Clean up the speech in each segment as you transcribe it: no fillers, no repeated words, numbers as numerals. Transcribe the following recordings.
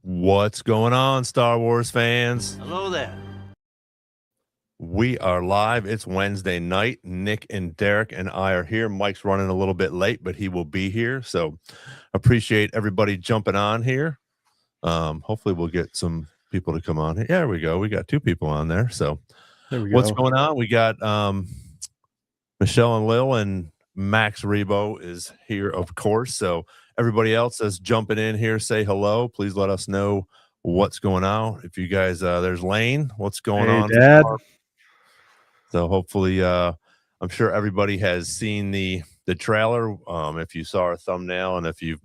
What's going on, Star Wars fans? Hello there. We are live. It's Wednesday night. Nick and Derek and I are here. Mike's running a little bit late, but he will be here. So appreciate everybody jumping on here. Hopefully we'll get some people to come on. Yeah, there we go. We got two people on there. So there we go. What's going on? We got Michelle and Lil, and Max Rebo is here, of course. So everybody else that's jumping in here, say hello. Please let us know what's going on. If you guys, there's Lane. What's going on, Dad? So hopefully, I'm sure everybody has seen the trailer. If you saw our thumbnail, and if you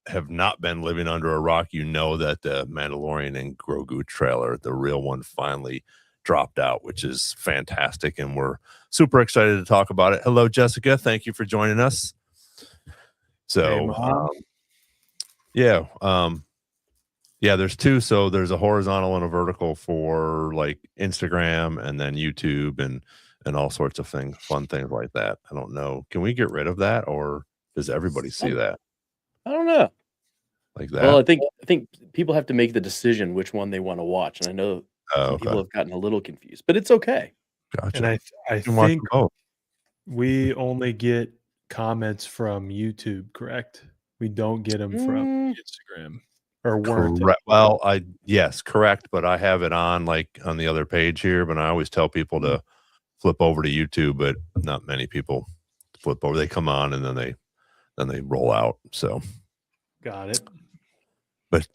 have not been living under a rock, you know that the Mandalorian and Grogu trailer, the real one, finally dropped out, which is fantastic, and we're super excited to talk about it. Hello, Jessica. Thank you for joining us. So, yeah, there's two. So there's a horizontal and a vertical for like Instagram and then YouTube and all sorts of things, fun things like that. I don't know. Can we get rid of that, or does everybody see that? I don't know. Like that? Well, I think people have to make the decision which one they want to watch, and I know people have gotten a little confused, but it's okay. Gotcha. And I think we only get comments from YouTube, correct? We don't get them from Instagram, or weren't. Well, yes, correct, but I have it on like on the other page here, but I always tell people to flip over to YouTube, but not many people flip over. They come on and then they roll out. So got it. But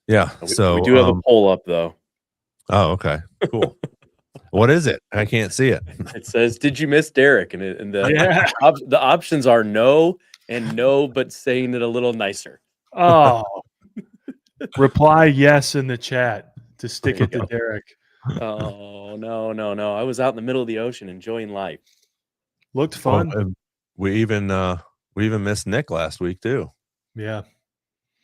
yeah, so we do have a poll up though. Oh, okay, cool. What is it? I can't see it. It says, "Did you miss Derek?" And the options are no and no, but saying it a little nicer. Oh, reply yes in the chat to stick it to Derek. Oh no! I was out in the middle of the ocean enjoying life. Looked fun. We even missed Nick last week too. Yeah.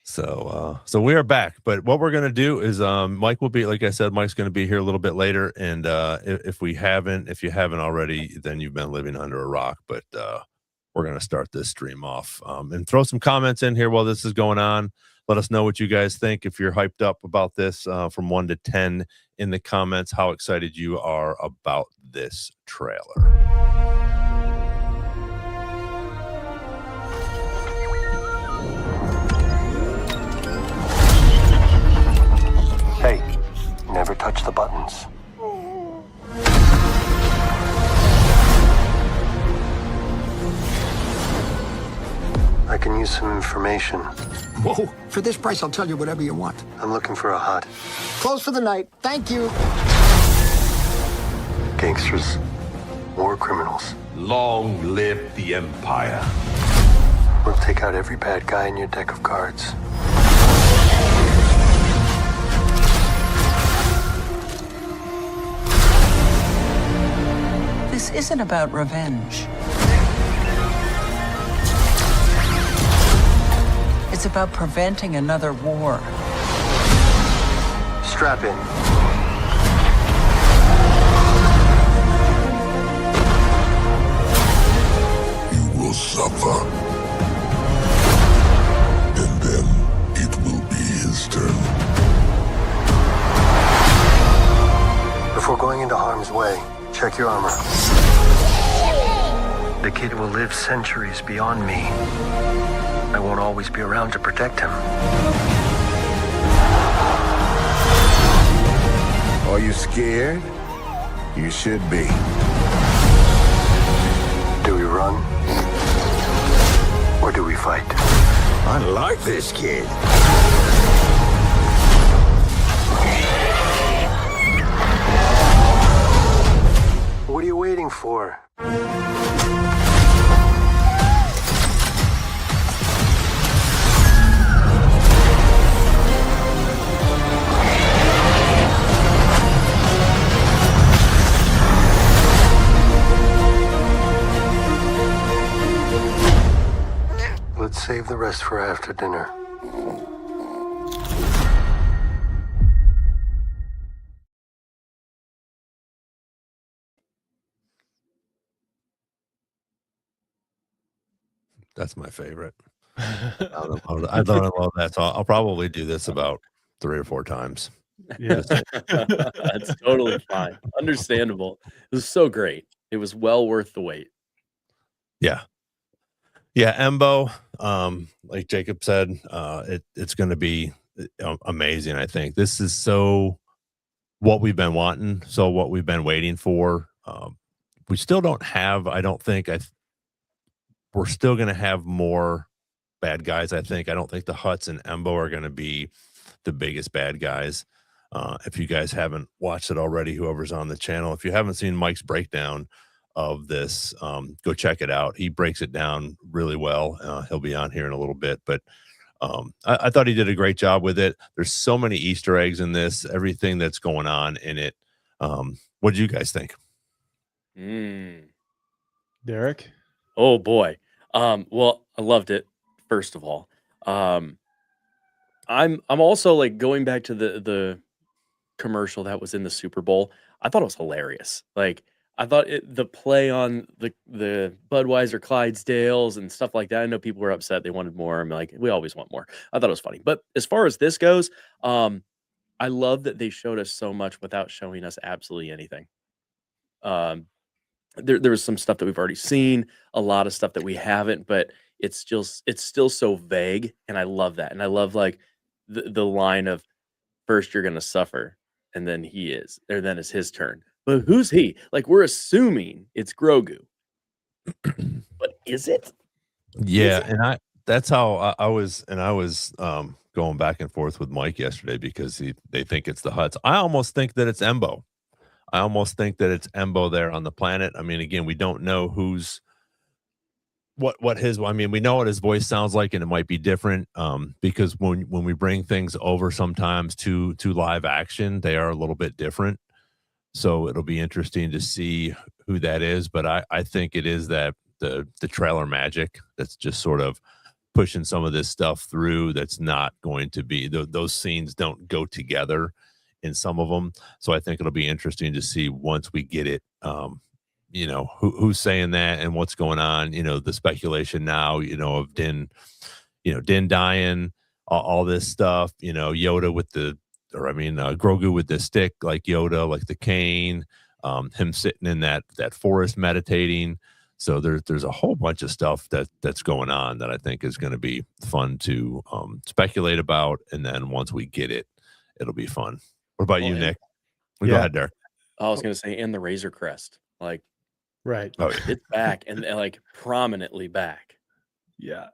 So we are back, but what we're going to do is Mike will be, like I said, Mike's going to be here a little bit later. And if you haven't already, then you've been living under a rock, but we're going to start this stream off and throw some comments in here while this is going on. Let us know what you guys think. If you're hyped up about this from 1 to 10 in the comments, how excited you are about this trailer. Hey, never touch the buttons. I can use some information. Whoa, for this price, I'll tell you whatever you want. I'm looking for a hut. Close for the night. Thank you. Gangsters, war criminals. Long live the Empire. We'll take out every bad guy in your deck of cards. This isn't about revenge. It's about preventing another war. Strap in. You will suffer. And then it will be his turn. Before going into harm's way, check your armor. The kid will live centuries beyond me. I won't always be around to protect him. Are you scared? You should be. Do we run? Or do we fight? I like this kid. What are you waiting for? Let's save the rest for after dinner. That's my favorite. I don't know that. So I'll probably do this about 3 or 4 times. Yeah. That's totally fine. Understandable. It was so great. It was well worth the wait. Yeah. Yeah, Embo, like Jacob said, it's going to be amazing. I think this is so what we've been wanting, so what we've been waiting for. We still don't have. I don't think. We're still going to have more bad guys. I think. I don't think the Hutts and Embo are going to be the biggest bad guys. If you guys haven't watched it already, whoever's on the channel, if you haven't seen Mike's breakdown of this, go check it out. He breaks it down really well. He'll be on here in a little bit, but I thought he did a great job with it. There's so many Easter eggs in this, everything that's going on in it. What do you guys think? Derek? Oh boy. Well, I loved it, first of all. I'm also like going back to the commercial that was in the Super Bowl. I thought it was hilarious. Like I thought the play on the Budweiser Clydesdales and stuff like that. I know people were upset; they wanted more. I'm like, we always want more. I thought it was funny. But as far as this goes, I love that they showed us so much without showing us absolutely anything. There was some stuff that we've already seen, a lot of stuff that we haven't, but it's still so vague, and I love that. And I love like the line of first you're gonna suffer, and then then it's his turn. But who's he? Like, we're assuming it's Grogu. But is it? Yeah, and that's how I was going back and forth with Mike yesterday because they think it's the Hutts. I almost think that it's Embo. I almost think that it's Embo there on the planet. I mean, again, we don't know what his. I mean, we know what his voice sounds like, and it might be different because when we bring things over sometimes to live action, they are a little bit different. So it'll be interesting to see who that is. But I think it is that the trailer magic that's just sort of pushing some of this stuff through. That's not going to be those scenes don't go together in some of them. So I think it'll be interesting to see once we get it. You know, who's saying that and what's going on. You know, the speculation now. You know, of Din dying, all this stuff. You know, Yoda with Grogu with the stick like Yoda, like the cane, him sitting in that forest meditating. So there's a whole bunch of stuff that's going on that I think is going to be fun to speculate about. And then once we get it, it'll be fun. What about you, Nick? Go ahead, Derek. I was going to say, and the Razor Crest, like, right. Oh, yeah. it's back and like prominently back. Yeah.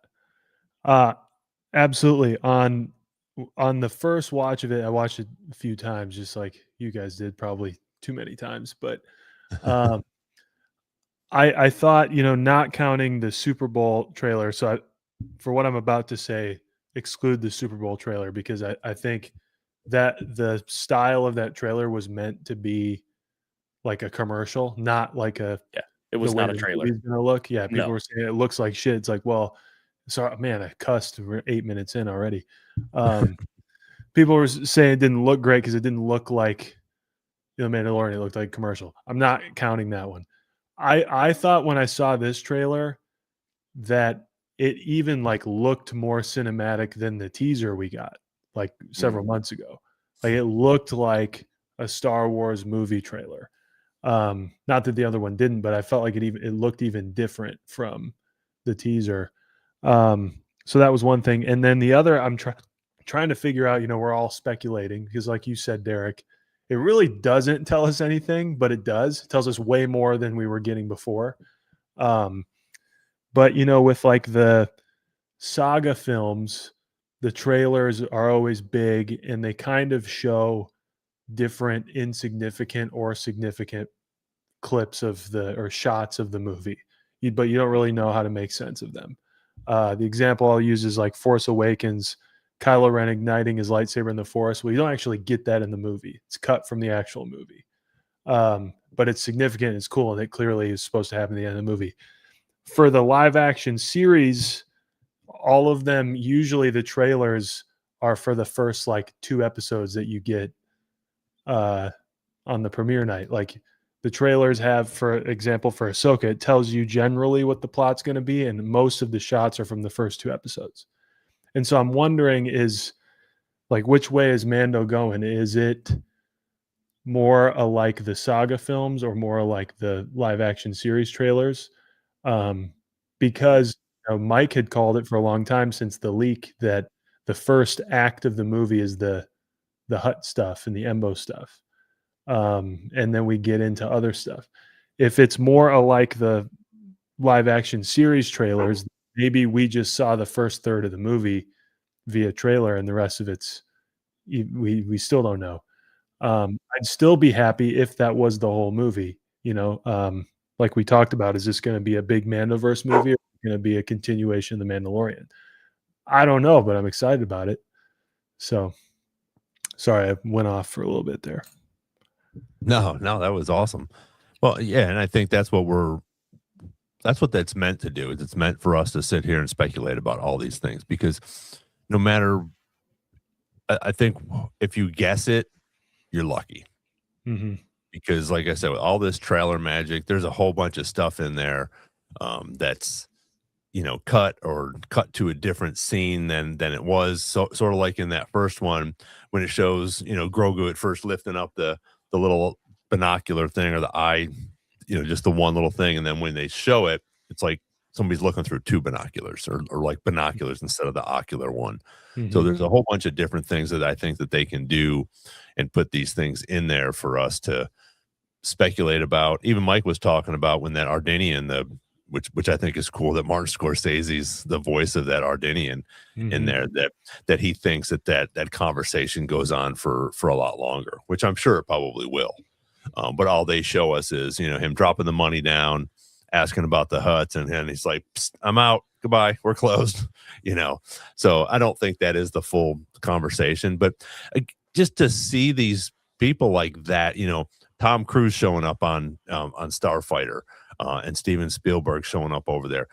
Absolutely. On the first watch of it, I watched it a few times, just like you guys did, probably too many times. But I thought, not counting the Super Bowl trailer. So for what I'm about to say, exclude the Super Bowl trailer because I think that the style of that trailer was meant to be like a commercial, not like it was not a trailer. It's gonna look. Yeah, people No. were saying it looks like shit. It's like, well, sorry, man, I cussed. We're 8 minutes in already. People were saying it didn't look great because it didn't look like Mandalorian. It looked like a commercial. I'm not counting that one. I thought when I saw this trailer that it even like looked more cinematic than the teaser we got like several months ago. Like it looked like a Star Wars movie trailer. Not that the other one didn't, but I felt like it looked even different from the teaser. So that was one thing. And then the other, I'm trying to figure out, we're all speculating because like you said, Derek, it really doesn't tell us anything, but it does. It tells us way more than we were getting before. But, with like the saga films, the trailers are always big and they kind of show different insignificant or significant clips or shots of the movie, but you don't really know how to make sense of them. The example I'll use is like Force Awakens, Kylo Ren igniting his lightsaber in the Forest. Well, you don't actually get that in the movie. It's cut from the actual movie. But it's significant. It's cool. And it clearly is supposed to happen at the end of the movie. For the live action series, all of them, usually the trailers are for the first like 2 episodes that you get on the premiere night. Like the trailers have, for example, for Ahsoka, it tells you generally what the plot's going to be. And most of the shots are from the first 2 episodes. And so I'm wondering, is like which way is Mando going? Is it more alike the saga films or more like the live action series trailers? Because Mike had called it for a long time since the leak that the first act of the movie is the Hut stuff and the Embo stuff, and then we get into other stuff. If it's more alike the live action series trailers, maybe we just saw the first third of the movie via trailer, and the rest of it's we still don't know. I'd still be happy if that was the whole movie. Like we talked about, is this going to be a big Mandoverse movie, or going to be a continuation of The Mandalorian? I don't know, but I'm excited about it. So, sorry, I went off for a little bit there. No, that was awesome. Well, yeah, and I think that's what that's meant to do. Is it's meant for us to sit here and speculate about all these things, because no matter, I think if you guess it, you're lucky. Mm-hmm. Because like I said, with all this trailer magic, there's a whole bunch of stuff in there that's cut to a different scene than it was. So sort of like in that first one when it shows Grogu at first lifting up the little binocular thing, or the eye, just the one little thing, and then when they show it, it's like somebody's looking through two binoculars, or like binoculars instead of the ocular one. Mm-hmm. So there's a whole bunch of different things that I think that they can do and put these things in there for us to speculate about. Even Mike was talking about when that Ardenian, which I think is cool, that Martin Scorsese's the voice of that Ardenian in there, that he thinks that conversation goes on for a lot longer, which I'm sure it probably will. But all they show us is, him dropping the money down, asking about the huts, and he's like, I'm out. Goodbye. We're closed. So I don't think that is the full conversation, but just to see these people like that, Tom Cruise showing up on Starfighter, and Steven Spielberg showing up over there.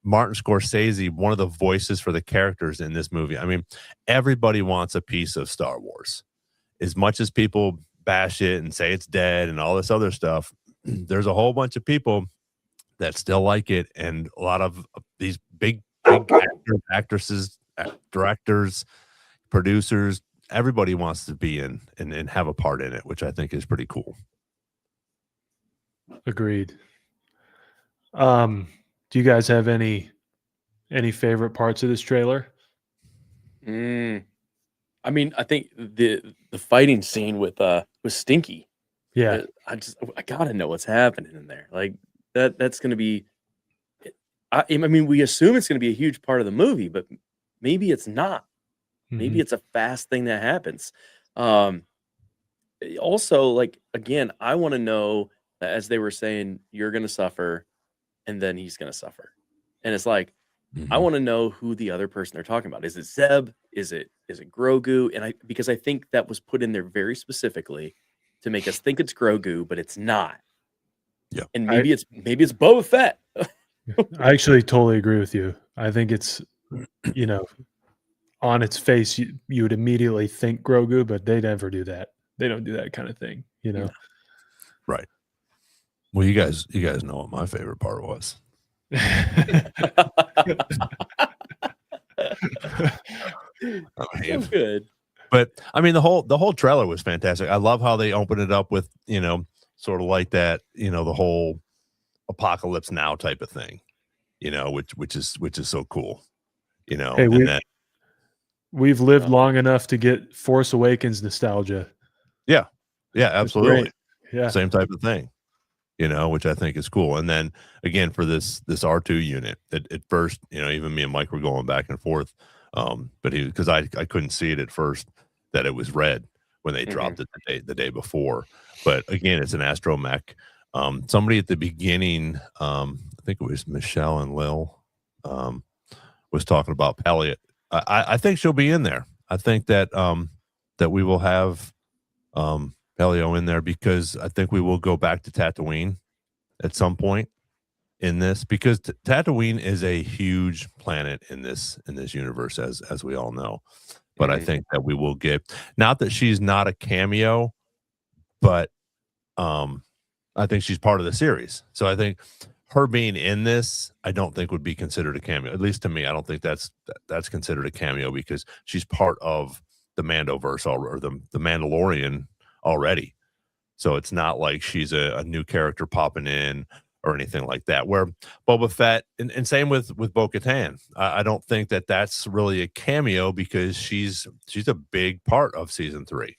Martin Scorsese, one of the voices for the characters in this movie. I mean, everybody wants a piece of Star Wars. As much as people bash it and say it's dead and all this other stuff, there's a whole bunch of people that still like it, and a lot of these big actors, actresses, directors, producers, everybody wants to be in and have a part in it, which I think is pretty cool. Agreed. Do you guys have any favorite parts of this trailer? I mean, I think the fighting scene with Stinky. Yeah, I gotta know what's happening in there. Like that's gonna be. I mean, we assume it's gonna be a huge part of the movie, but maybe it's not. Maybe it's a fast thing that happens. Also, like, again, I want to know that, as they were saying, you're gonna suffer, and then he's gonna suffer, and it's like, I want to know who the other person they're talking about. Is it Zeb? Is it Grogu? And because I think that was put in there very specifically to make us think it's Grogu, but it's not. Yeah, and maybe it's Boba Fett. I actually totally agree with you. I think it's, on its face, you would immediately think Grogu, but they never do that. They don't do that kind of thing, Yeah. Right. Well, you guys know what my favorite part was. So good. But I mean, the whole trailer was fantastic. I love how they opened it up with, sort of like that, the whole apocalypse now type of thing, which is so cool, Hey, we've lived long enough to get Force Awakens nostalgia. Yeah, absolutely. Yeah, same type of thing, which I think is cool. And then again, for this R2 unit, at first, even me and Mike were going back and forth, but because I couldn't see it at first that it was red when they dropped it the day before. But again, it's an astromech. Somebody at the beginning, I think it was Michelle and Lil, was talking about Pelliot. I think she'll be in there. I think that we will have Pelio in there, because I think we will go back to Tatooine at some point in this, because Tatooine is a huge planet in this universe, as we all know. But I think that we will get, not that she's not a cameo, but I think she's part of the series. So I think her being in this, I don't think would be considered a cameo. At least to me, I don't think that's considered a cameo, because she's part of the Mandoverse or the Mandalorian already. So it's not like she's a new character popping in or anything like that. Where Boba Fett, and same with Bo-Katan, I don't think that that's really a cameo because she's a big part of season 3.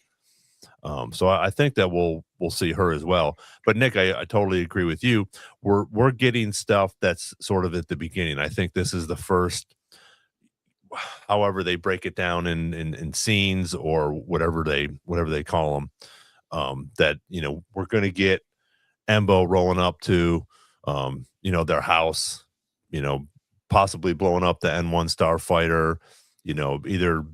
So I think that we'll see her as well. But Nick, I totally agree with you. We're getting stuff that's sort of at the beginning. I think this is the first, however they break it down in scenes or whatever they call them. That we're going to get Embo rolling up to their house, possibly blowing up the N1 starfighter, either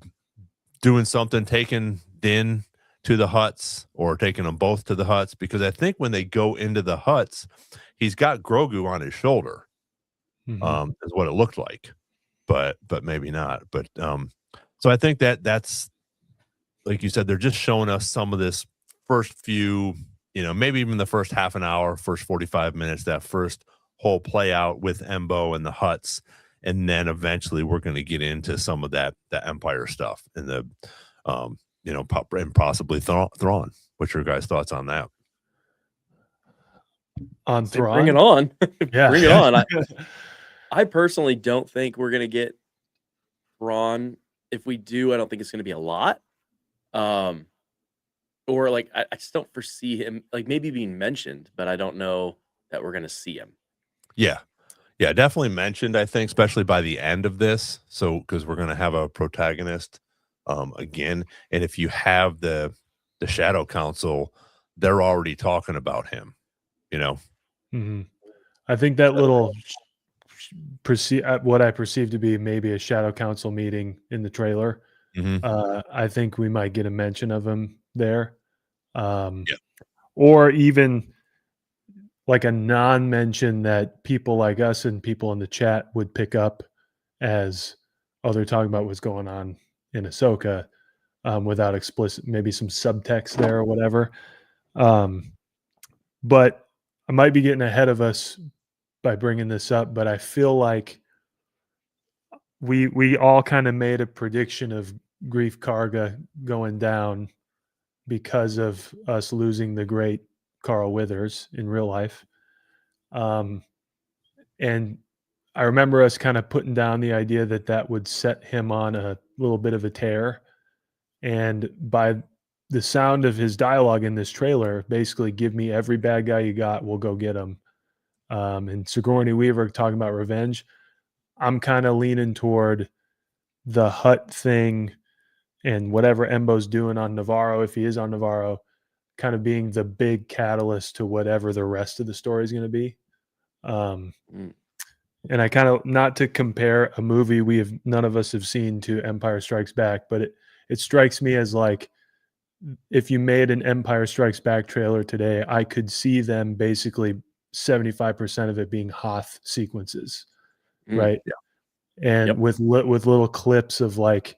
doing something, taking Din to the huts or taking them both to the huts, because I think when they go into the huts, he's got Grogu on his shoulder. Is what it looked like, but maybe not. But so I think that's, like you said, they're just showing us some of this first few, maybe even the first half an hour, first 45 minutes, that first whole play out with Embo and the huts, and then eventually we're going to get into some of the Empire stuff and the and possibly Thrawn. What's your guys' thoughts on that? On Thrawn? Bring it on. Yeah. Bring it on. I personally don't think we're going to get Thrawn. If we do, I don't think it's going to be a lot. Or like, I just don't foresee him like maybe being mentioned, but I don't know that we're going to see him. Yeah, definitely mentioned, I think, especially by the end of this. So, because we're going to have a protagonist again. And if you have the Shadow Council, they're already talking about him, I think that little what I perceive to be maybe a Shadow Council meeting in the trailer. I think we might get a mention of him there. Or even like a non-mention that people like us and people in the chat would pick up as, oh, they're talking about what's going on in Ahsoka, without explicit, maybe some subtext there or whatever. But I might be getting ahead of us by bringing this up, but I feel like we all kind of made a prediction of Grief Karga going down because of us losing the great Carl Withers in real life. And I remember us kind of putting down the idea that would set him on a little bit of a tear. And by the sound of his dialogue in this trailer, basically, give me every bad guy you got, we'll go get him. And Sigourney Weaver talking about revenge, I'm kind of leaning toward the Hutt thing and whatever Embo's doing on Navarro, if he is on Navarro, kind of being the big catalyst to whatever the rest of the story is going to be. And I kind of, not to compare a movie none of us have seen to Empire Strikes Back, but it strikes me as like, if you made an Empire Strikes Back trailer today, I could see them basically 75% of it being Hoth sequences, right? Yeah. And with little clips of like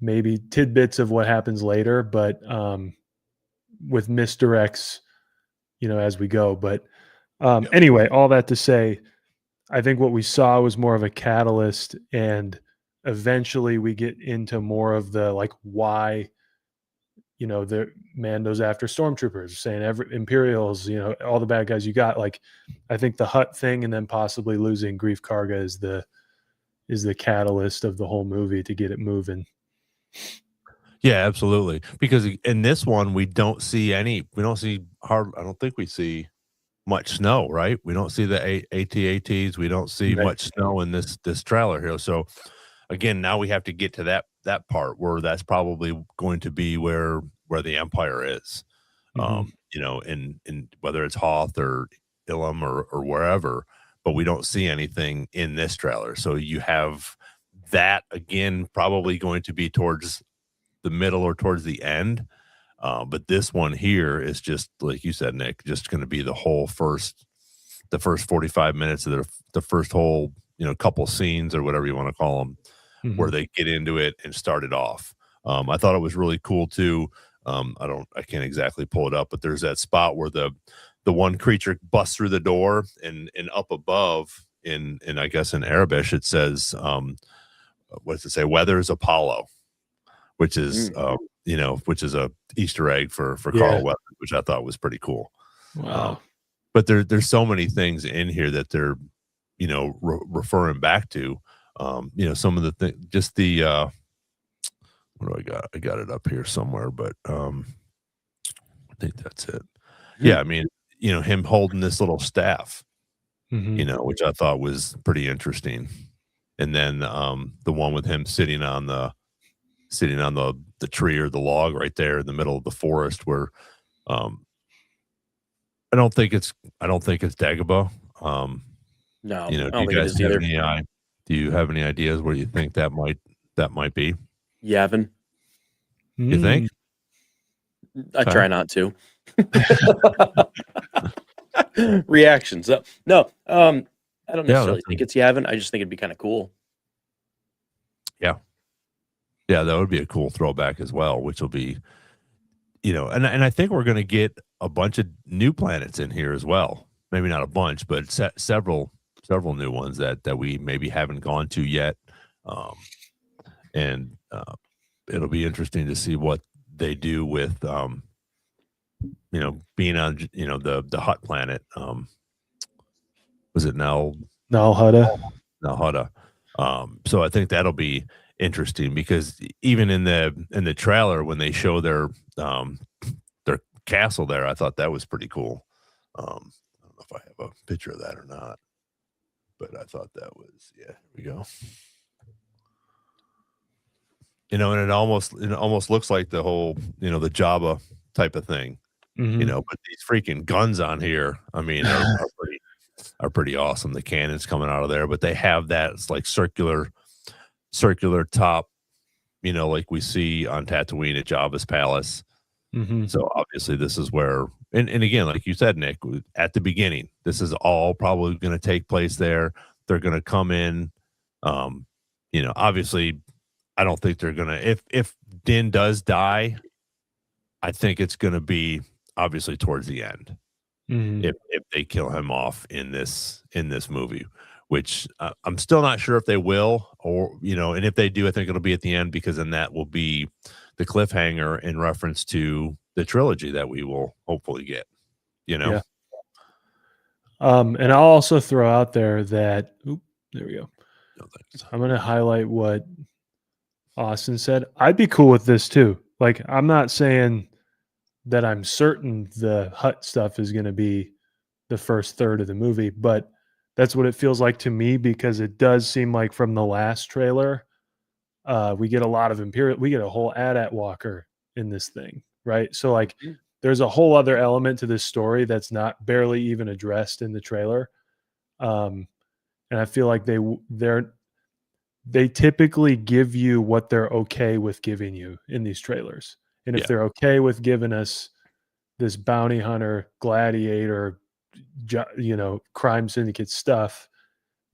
maybe tidbits of what happens later, but with misdirects, as we go. But anyway, all that to say, I think what we saw was more of a catalyst, and eventually we get into more of the like why, the Mando's after stormtroopers, saying every Imperials, all the bad guys you got. Like, I think the Hutt thing, and then possibly losing Grief Karga is the catalyst of the whole movie to get it moving. Yeah, absolutely. Because in this one, I don't think we see much snow, right? We don't see the AT-ATs. We don't see much snow in this trailer here. So again, now we have to get to that part where that's probably going to be where the Empire is, in whether it's Hoth or Ilum or wherever, but we don't see anything in this trailer. So you have that again, probably going to be towards the middle or towards the end. But this one here is just, like you said, Nick, just going to be the first 45 minutes of the first whole, couple scenes or whatever you want to call them, where they get into it and start it off. I thought it was really cool too. I can't exactly pull it up, but there's that spot where the one creature busts through the door, and up above in I guess in Arabic it says, what does it say? Weathers Apollo, which is which is a Easter egg for Carl Weathers, which I thought was pretty cool. Wow. But there's so many things in here that they're referring back to. Some of the things, just the what do I got? I got it up here somewhere, but I think that's it. Yeah, I mean, him holding this little staff, which I thought was pretty interesting. And then the one with him sitting on the tree or the log right there in the middle of the forest, where I don't think it's Dagobah. No, do you guys have any ideas where you think that might be? Yavin. You think? I try not to. Reactions. No, I don't necessarily think it's Yavin. I just think it'd be kind of cool. Yeah, that would be a cool throwback as well, which will be, and I think we're going to get a bunch of new planets in here as well. Maybe not a bunch, but several new ones that we maybe haven't gone to yet. And it'll be interesting to see what they do with, being on, the hut planet. Was it Nalhutta? Nalhutta. So I think that'll be interesting, because even in the trailer, when they show their castle there, I thought that was pretty cool. I don't know if I have a picture of that or not, but I thought that was, here we go. And it almost looks like the whole, the Jabba type of thing, but these freaking guns on here, I mean, are pretty awesome. The cannons coming out of there, but they have that, it's like circular top, like we see on Tatooine at Jabba's palace. So obviously this is where, and again, like you said, Nick, at the beginning, this is all probably going to take place there. They're going to come in, obviously I don't think they're going to, if Din does die, I think it's going to be obviously towards the end. If they kill him off in this movie, which I'm still not sure if they will, or and if they do, I think it'll be at the end, because then that will be the cliffhanger in reference to the trilogy that we will hopefully get. Yeah. And I'll also throw out there that there we go. No, thanks. I'm going to highlight what Austin said. I'd be cool with this too. Like, I'm not saying that I'm certain the hut stuff is going to be the first third of the movie, but that's what it feels like to me, because it does seem like from the last trailer, we get a lot of we get a whole AT-AT walker in this thing, right? So like, there's a whole other element to this story that's not barely even addressed in the trailer. And I feel like they typically give you what they're okay with giving you in these trailers. And if they're okay with giving us this bounty hunter, gladiator, crime syndicate stuff,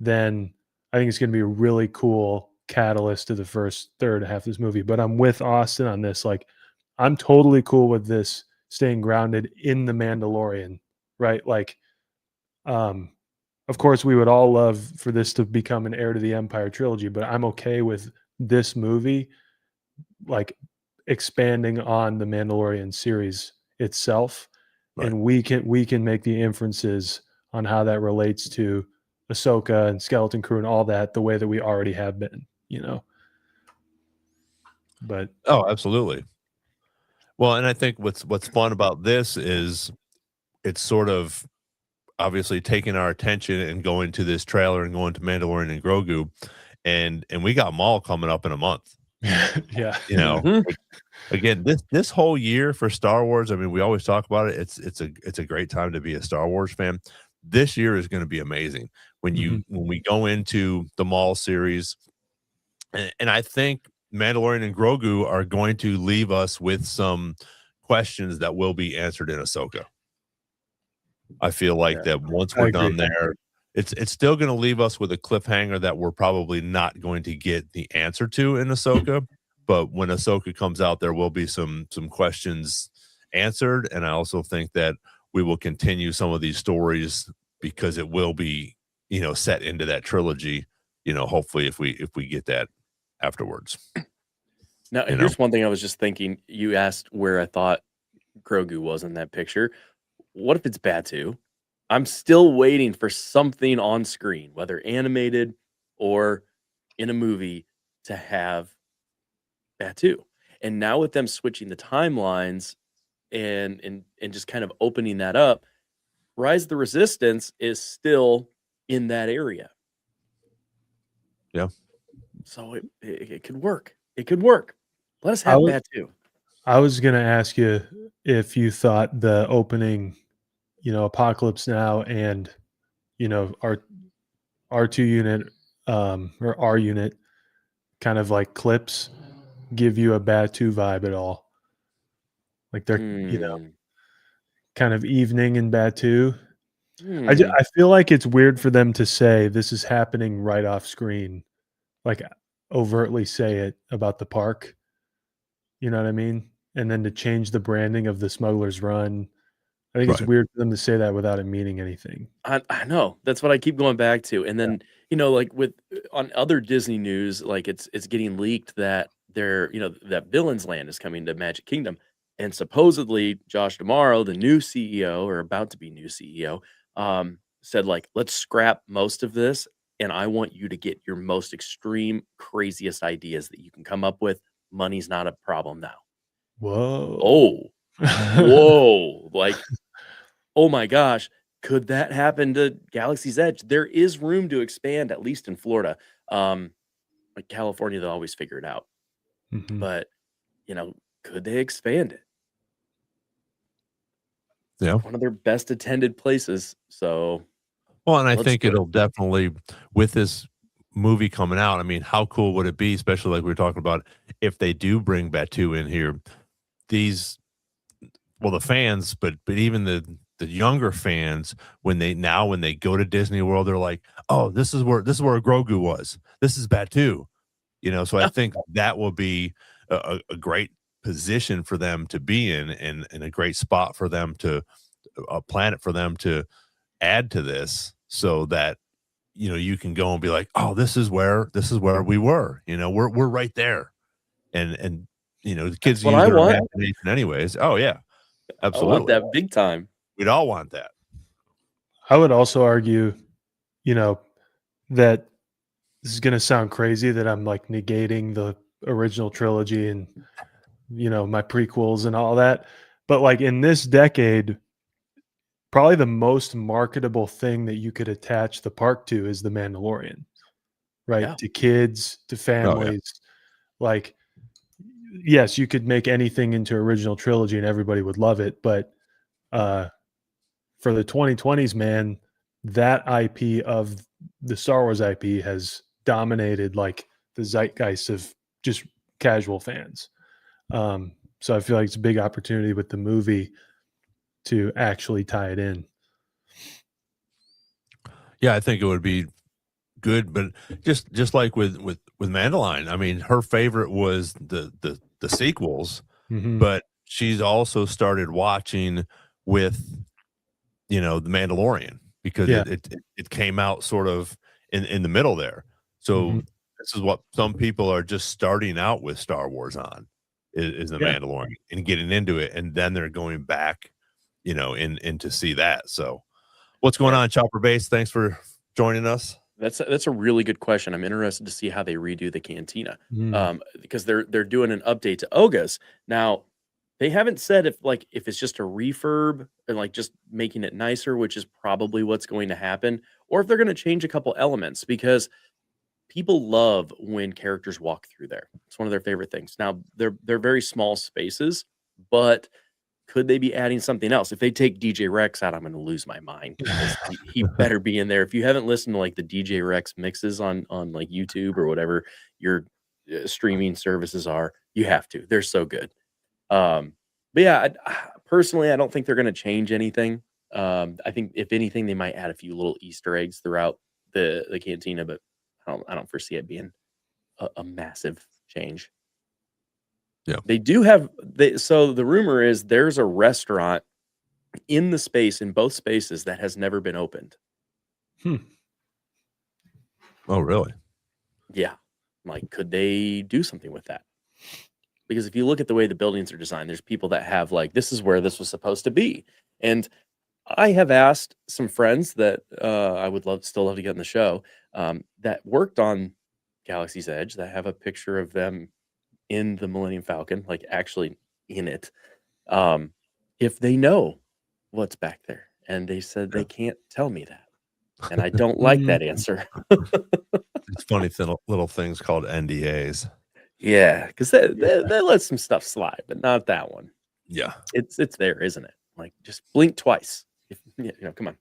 then I think it's going to be a really cool catalyst to the first third half of this movie. But I'm with Austin on this. Like, I'm totally cool with this staying grounded in the Mandalorian, right? Like, of course, we would all love for this to become an Heir to the Empire trilogy, but I'm okay with this movie, like, expanding on the Mandalorian series itself. Right. And we can make the inferences on how that relates to Ahsoka and Skeleton Crew and all that, the way that we already have been, But absolutely. Well, and I think what's fun about this is it's sort of obviously taking our attention and going to this trailer and going to Mandalorian and Grogu, and we got Maul coming up in a month. Yeah. Again, this whole year for Star Wars, I mean, we always talk about it. It's a great time to be a Star Wars fan. This year is going to be amazing when we go into the Maul series, and I think Mandalorian and Grogu are going to leave us with some questions that will be answered in Ahsoka. I feel like that once we're done there, it's still going to leave us with a cliffhanger that we're probably not going to get the answer to in Ahsoka. But when Ahsoka comes out, there will be some questions answered, and I also think that we will continue some of these stories, because it will be set into that trilogy. Hopefully, if we get that afterwards. Now, You know, here's one thing I was just thinking. You asked where I thought Grogu was in that picture. What if it's Batu? I'm still waiting for something on screen, whether animated or in a movie, to have Batu. And now with them switching the timelines and just kind of opening that up, Rise of the Resistance is still in that area. Yeah. So it could work. It could work. Let us I have would, Batu. I was gonna ask you if you thought the opening, Apocalypse Now and our R2 unit or R unit kind of like clips give you a Batu vibe at all. Like they're Hmm. kind of evening in Batu. Hmm. I feel like it's weird for them to say this is happening right off screen, like overtly say it about the park. You know what I mean? And then to change the branding of the Smuggler's Run. I think it's Right. weird for them to say that without it meaning anything. I know. That's what I keep going back to. And then, like with on other Disney news, like it's getting leaked that that Villains Land is coming to Magic Kingdom. And supposedly Josh Tomorrow, the new CEO or about to be new CEO, said like, let's scrap most of this. And I want you to get your most extreme, craziest ideas that you can come up with. Money's not a problem now. Whoa. Oh, whoa. Like, oh my gosh, could that happen to Galaxy's Edge? There is room to expand, at least in Florida. Like California, they'll always figure it out. Mhm. But, could they expand it? Yeah. One of their best attended places. So Well, and I let's think do it. it'll definitely, with this movie coming out, I mean, how cool would it be, especially like we were talking about, if they do bring Batu in here? These, well, the fans, but even the younger fans, when they go to Disney World, they're like, oh, this is where Grogu was. This is Batu. So I think that will be a great position for them to be in, and a great spot for them to, a planet for them to add to this, so that you can go and be like, oh, this is where we were. We're right there, and the kids That's what use I their want. imagination anyways. Oh yeah, I want absolutely. that big time. We'd all want that. I would also argue, you know, that this is going to sound crazy that I'm like negating the original trilogy and, my prequels and all that. But like in this decade, probably the most marketable thing that you could attach the park to is The Mandalorian, right? Yeah. To kids, to Oh yeah. families. Like, yes, you could make anything into original trilogy and everybody would love it. But for the 2020s, man, that IP of the Star Wars IP has dominated like the zeitgeist of just casual fans. So I feel like it's a big opportunity with the movie to actually tie it in. Yeah, I think it would be good, but just like with Mandeline, I mean, her favorite was the sequels, Mhm. but she's also started watching with the Mandalorian, because Yeah. it came out sort of in the middle there. So Mhm. this is what some people are just starting out with Star Wars on, is the Yeah. Mandalorian, and getting into it, and then they're going back, in to see that. So what's going Yeah. on, Chopper Base? Thanks for joining us. That's a really good question. I'm interested to see how they redo the cantina, Mm. because they're doing an update to Oga's now. They haven't said if it's just a refurb and like just making it nicer, which is probably what's going to happen, or if they're going to change a couple elements, because people love when characters walk through there. It's one of their favorite things. Now they're very small spaces, but could they be adding something else? If they take DJ Rex out, I'm going to lose my mind, because he better be in there. If you haven't listened to like the DJ Rex mixes on like YouTube or whatever your streaming services are, you have to. They're so good. But yeah, personally, I don't think they're going to change anything. I think if anything, they might add a few little Easter eggs throughout the cantina, but I don't foresee it being a massive change. Yeah. They do have so the rumor is there's a restaurant in the space, in both spaces, that has never been opened. Hmm. Oh, really? Yeah. Like, could they do something with that? because if you look at the way the buildings are designed, there's people that have like, this is where this was supposed to be. And I have asked some friends that I would still love to get on the show that worked on Galaxy's Edge, that have a picture of them in the Millennium Falcon, like actually in it, if they know what's back there. And they said they can't tell me that. And I don't like that answer. It's funny little things called NDAs. Yeah, because they let some stuff slide, but not that one. Yeah. It's there, isn't it? Like, just blink twice. Come on.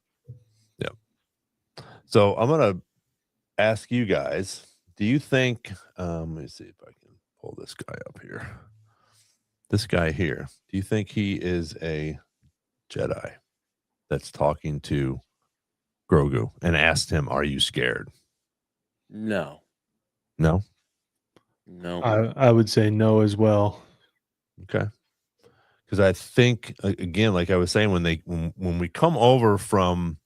Yeah. So I'm gonna ask you guys, do you think let me see if I can pull this guy up here. This guy here, do you think he is a Jedi that's talking to Grogu and asked him, "Are you scared?" No. No? No. I would say no as well. Okay. Because I think again, like I was saying, when we come over from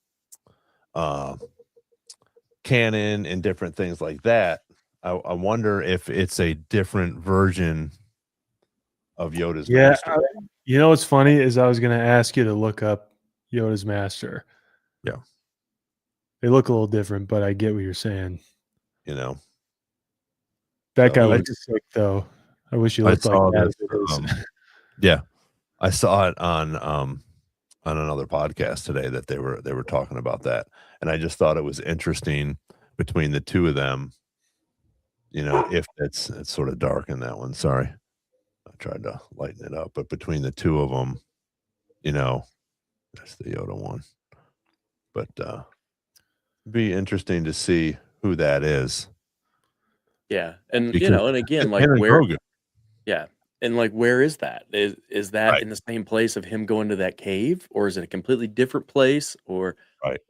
canon and different things like that, I wonder if it's a different version of Yoda's master. You know what's funny is I was going to ask you to look up Yoda's master. Yeah. They look a little different, but I get what you're saying. You know, That guy I looks sick, though. I wish he looked like that. Yeah, I saw it on another podcast today that they were talking about that, and I just thought it was interesting between the two of them. You know, if it's sort of dark in that one. Sorry, I tried to lighten it up, but between the two of them, you know, that's the Yoda one. But be interesting to see who that is. Yeah, and Because, and again, like where? Grogu. Yeah, and like where is that? Is that Right. in the same place of him going to that cave, or is it a completely different place? Or Right.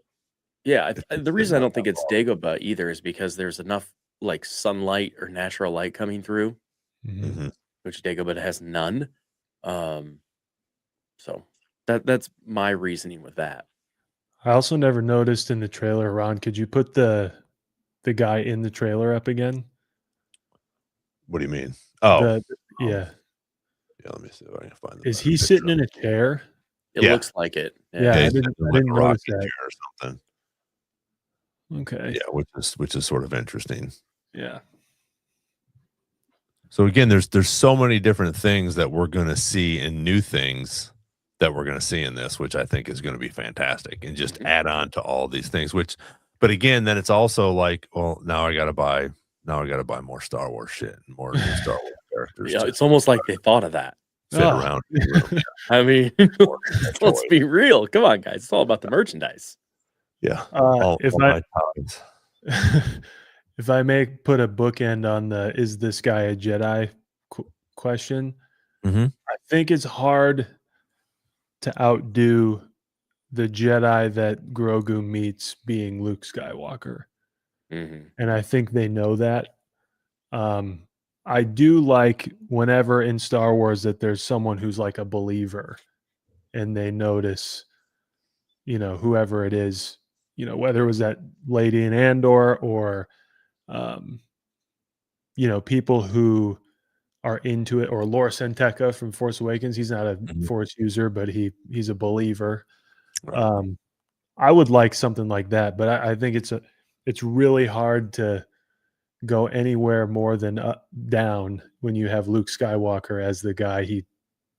yeah, the reason I don't think it's Dagobah either is because there's enough like sunlight or natural light coming through, Mhm. which Dagobah has none. So that's my reasoning with that. I also never noticed in the trailer, Ron, could you put the guy in the trailer up again? What do you mean? Oh, yeah. Yeah, let me see if I can find the Is better he picture. sitting in a chair? It Yeah. looks like it. Yeah, I he's didn't sitting in, like, a notice rocking that. chair or something. Okay. Yeah, which is sort of interesting. Yeah. So again, there's so many different things that we're going to see and new things that we're going to see in this, which I think is going to be fantastic and just add on to all these things. But again, then it's also like, well, now I got to buy more Star Wars shit and more new Star Wars characters. Yeah, to it's almost like they thought of that. fit around. in the room. I mean, let's toy. be real. Come on, guys. It's all about the merchandise. Yeah. If all my times. if I may put a bookend on the "is this guy a Jedi" question, Mhm. I think it's hard to outdo the Jedi that Grogu meets being Luke Skywalker, Mm-hmm. and I think they know that. I do like whenever in Star Wars that there's someone who's like a believer, and they notice, whoever it is, whether it was that lady in Andor or people who are into it, or Lor Santeca from Force Awakens. He's not a Force user, but he's a believer. Right. I would like something like that, but I think it's really hard to go anywhere more than down when you have Luke Skywalker as the guy he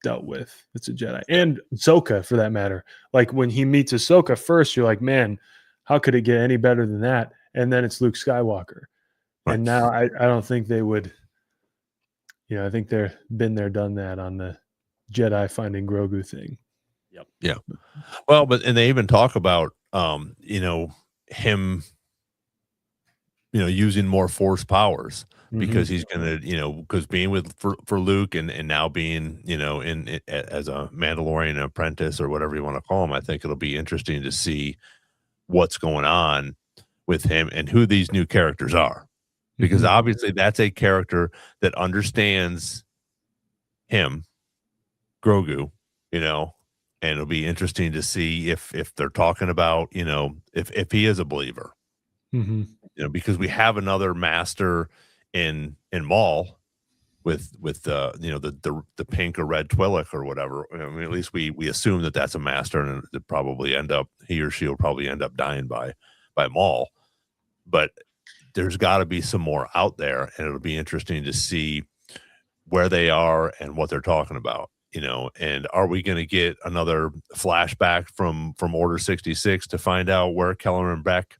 dealt with. It's a Jedi, and Ahsoka for that matter. Like when he meets Ahsoka first, you're like, man, how could it get any better than that? And then it's Luke Skywalker. Right. And now I don't think they would. I think they're been there, done that on the Jedi finding Grogu thing. Yep. Yeah. Well, and they even talk about him using more Force powers because he's gonna because being for Luke and now being as a Mandalorian apprentice or whatever you want to call him, I think it'll be interesting to see what's going on with him and who these new characters are, because obviously that's a character that understands him, Grogu, and it'll be interesting to see if they're talking about if he is a believer. Because we have another master in Maul, the pink or red Twi'lek or whatever. I mean, at least we assume that that's a master, and it probably he or she will probably end up dying by Maul. But there's got to be some more out there, and it'll be interesting to see where they are and what they're talking about. And are we going to get another flashback from Order 66 to find out where Kellerman Beck,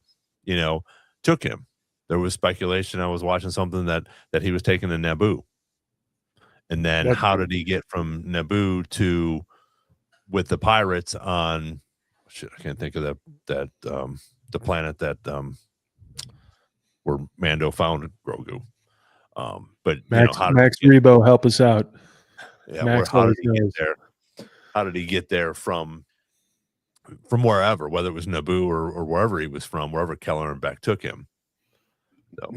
took him? There was speculation. I was watching something that he was taken to Naboo. And then how did he get from Naboo to with the pirates on shit? I can't think of that the planet that where Mando found Grogu. But Max Max Rebo, help us out. Yeah, Max, how did he get there? How did he get there from wherever, whether it was Naboo or wherever he was from, wherever Keller and Beck took him? So,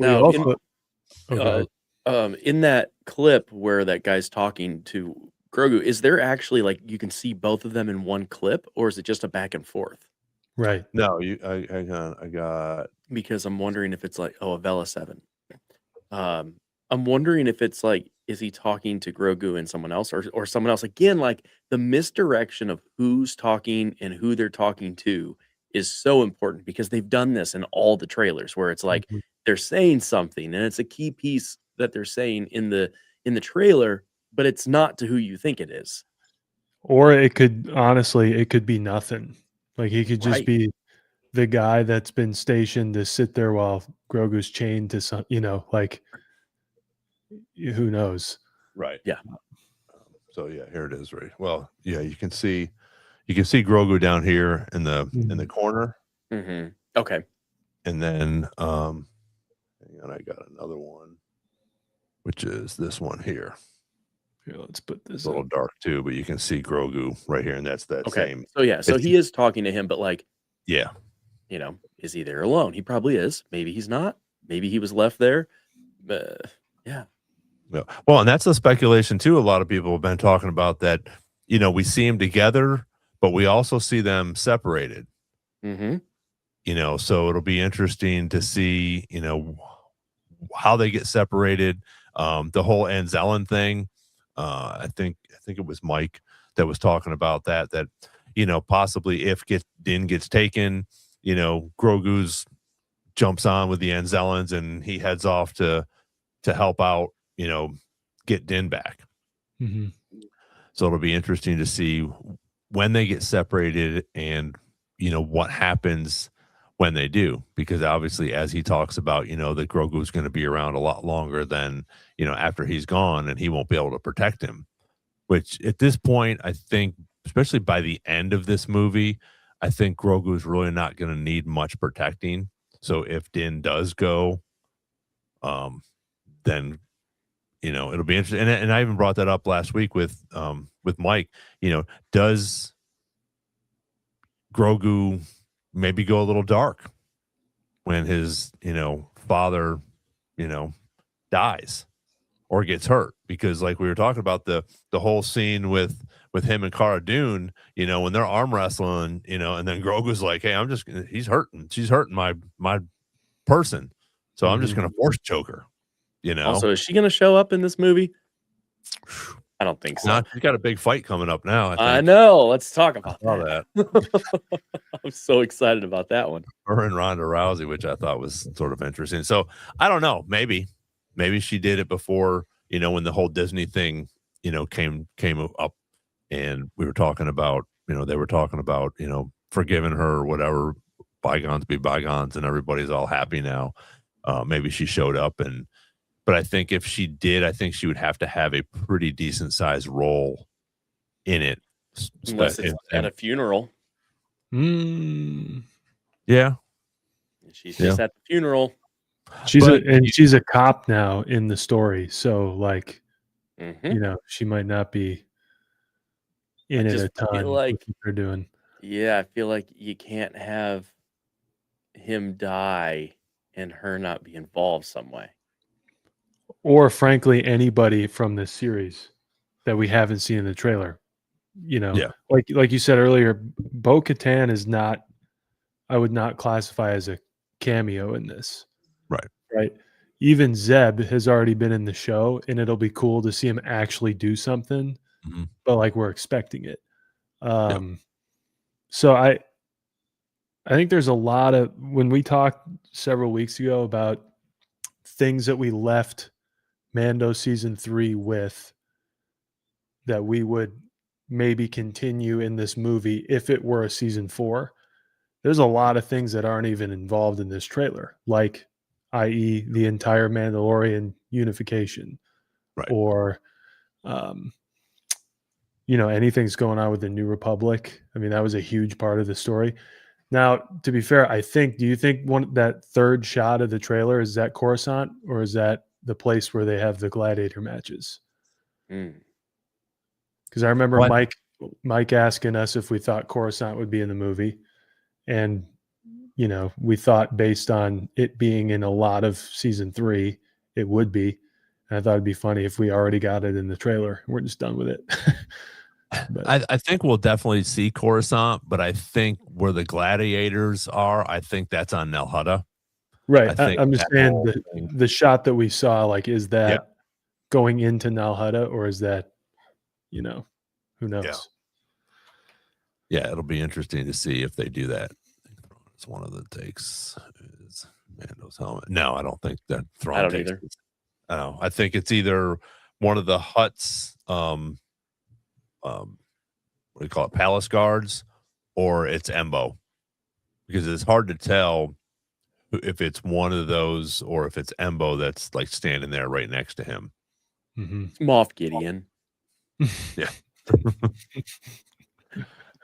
Now, in that clip where that guy's talking to Grogu, is there actually like you can see both of them in one clip, or is it just a back and forth? Right. No, I got because I'm wondering if it's like a Vela 7. I'm wondering if it's like, is he talking to Grogu and someone else or someone else? Again, like the misdirection of who's talking and who they're talking to is so important because they've done this in all the trailers where it's like they're saying something and it's a key piece that they're saying in the trailer, but it's not to who you think it is. Or it could be nothing. Like he could just be the guy that's been stationed to sit there while Grogu's chained to some, like who knows? Right. Yeah. So yeah, here it is. Right. Well, yeah, you can see Grogu down here in the corner. Mm-hmm. Okay. And then hang on, I got another one, which is this one here. Here, let's put this a little dark too, but you can see Grogu right here, and that's that same. So yeah, so he is talking to him, but like, yeah, is he there alone? He probably is. Maybe he's not. Maybe he was left there. Yeah. No. Well, and that's a speculation too. A lot of people have been talking about that. We see them together, but we also see them separated. Mm-hmm. So it'll be interesting to see, how they get separated. The whole Anzellan thing. I think it was Mike that was talking about that possibly if Din gets taken, Grogu's jumps on with the Anzellans and he heads off to help out, get Din back. Mm-hmm. So it'll be interesting to see when they get separated and, what happens when they do, because obviously as he talks about, that Grogu's going to be around a lot longer than, after he's gone and he won't be able to protect him, which at this point, I think, especially by the end of this movie, I think Grogu's really not going to need much protecting. So if Din does go, then, it'll be interesting. And I even brought that up last week with Mike, does Grogu maybe go a little dark when his, father, dies or gets hurt? Because like we were talking about the whole scene with him and Cara Dune, when they're arm wrestling, and then Grogu's like, hey, she's hurting my person. So I'm just going to force choke her, Also, is she going to show up in this movie? I don't think so. She's got a big fight coming up now. I know. Let's talk about that. I'm so excited about that one. Her and Ronda Rousey, which I thought was sort of interesting. So I don't know. Maybe she did it before, when the whole Disney thing, came up, and we were talking about, they were talking about, forgiving her or whatever, bygones be bygones, and everybody's all happy now. Maybe she showed up but I think if she did, I think she would have to have a pretty decent sized role in it. Unless it's at a funeral. Yeah. She's just at the funeral. She's a cop now in the story. So like, mm-hmm. She might not be in it a ton. Like what they're doing. Yeah, I feel like you can't have him die and her not be involved some way. Or frankly, anybody from this series that we haven't seen in the trailer. Like you said earlier, Bo-Katan is not, I would not classify as a cameo in this. Right. Right. even Zeb has already been in the show, and it'll be cool to see him actually do something. Mhm. But like we're expecting it. So I think there's a lot of, when we talked several weeks ago about things that we left Mando season 3 with, that we would maybe continue in this movie if it were a season 4. There's a lot of things that aren't even involved in this trailer, like i.e. the entire Mandalorian unification, Right. or anything's going on with the New Republic. I mean, that was a huge part of the story. Now, to be fair, do you think that third shot of the trailer, is that Coruscant, or is that the place where they have the gladiator matches? Because I remember Mike asking us if we thought Coruscant would be in the movie, and we thought based on it being in a lot of season 3, it would be. And I thought it'd be funny if we already got it in the trailer. We're just done with it. I think we'll definitely see Coruscant, but I think where the gladiators are, I think that's on Nal Hutta. Right. I'm just saying the shot that we saw, like, is that going into Nal Hutta, or is that, who knows? Yeah, it'll be interesting to see if they do that. It's one of the takes is Mando's helmet. No, I don't think that Thrawn I don't takes either. it. I think it's either one of the Hutt's what do you call it, palace guards, or it's Embo, because it's hard to tell if it's one of those or if it's Embo that's like standing there right next to him. Mm-hmm. Moff Gideon. Yeah.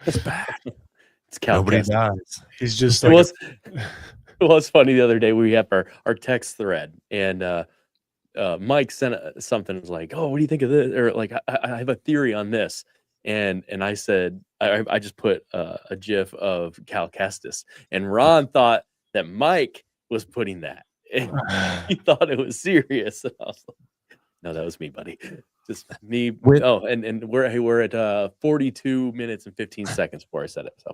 That's bad. It's Cal Nobody Kestis. dies. He's just It like was funny the other day. We have our text thread, and Mike sent something. Was like, "Oh, what do you think of this?" Or like, I have a theory on this, and I said, I just put a GIF of Cal Kestis, and Ron thought that Mike was putting that, and he thought it was serious. And I was like, "No, that was me, buddy. Just me." And we're at 42 minutes and 15 seconds before I said it. So,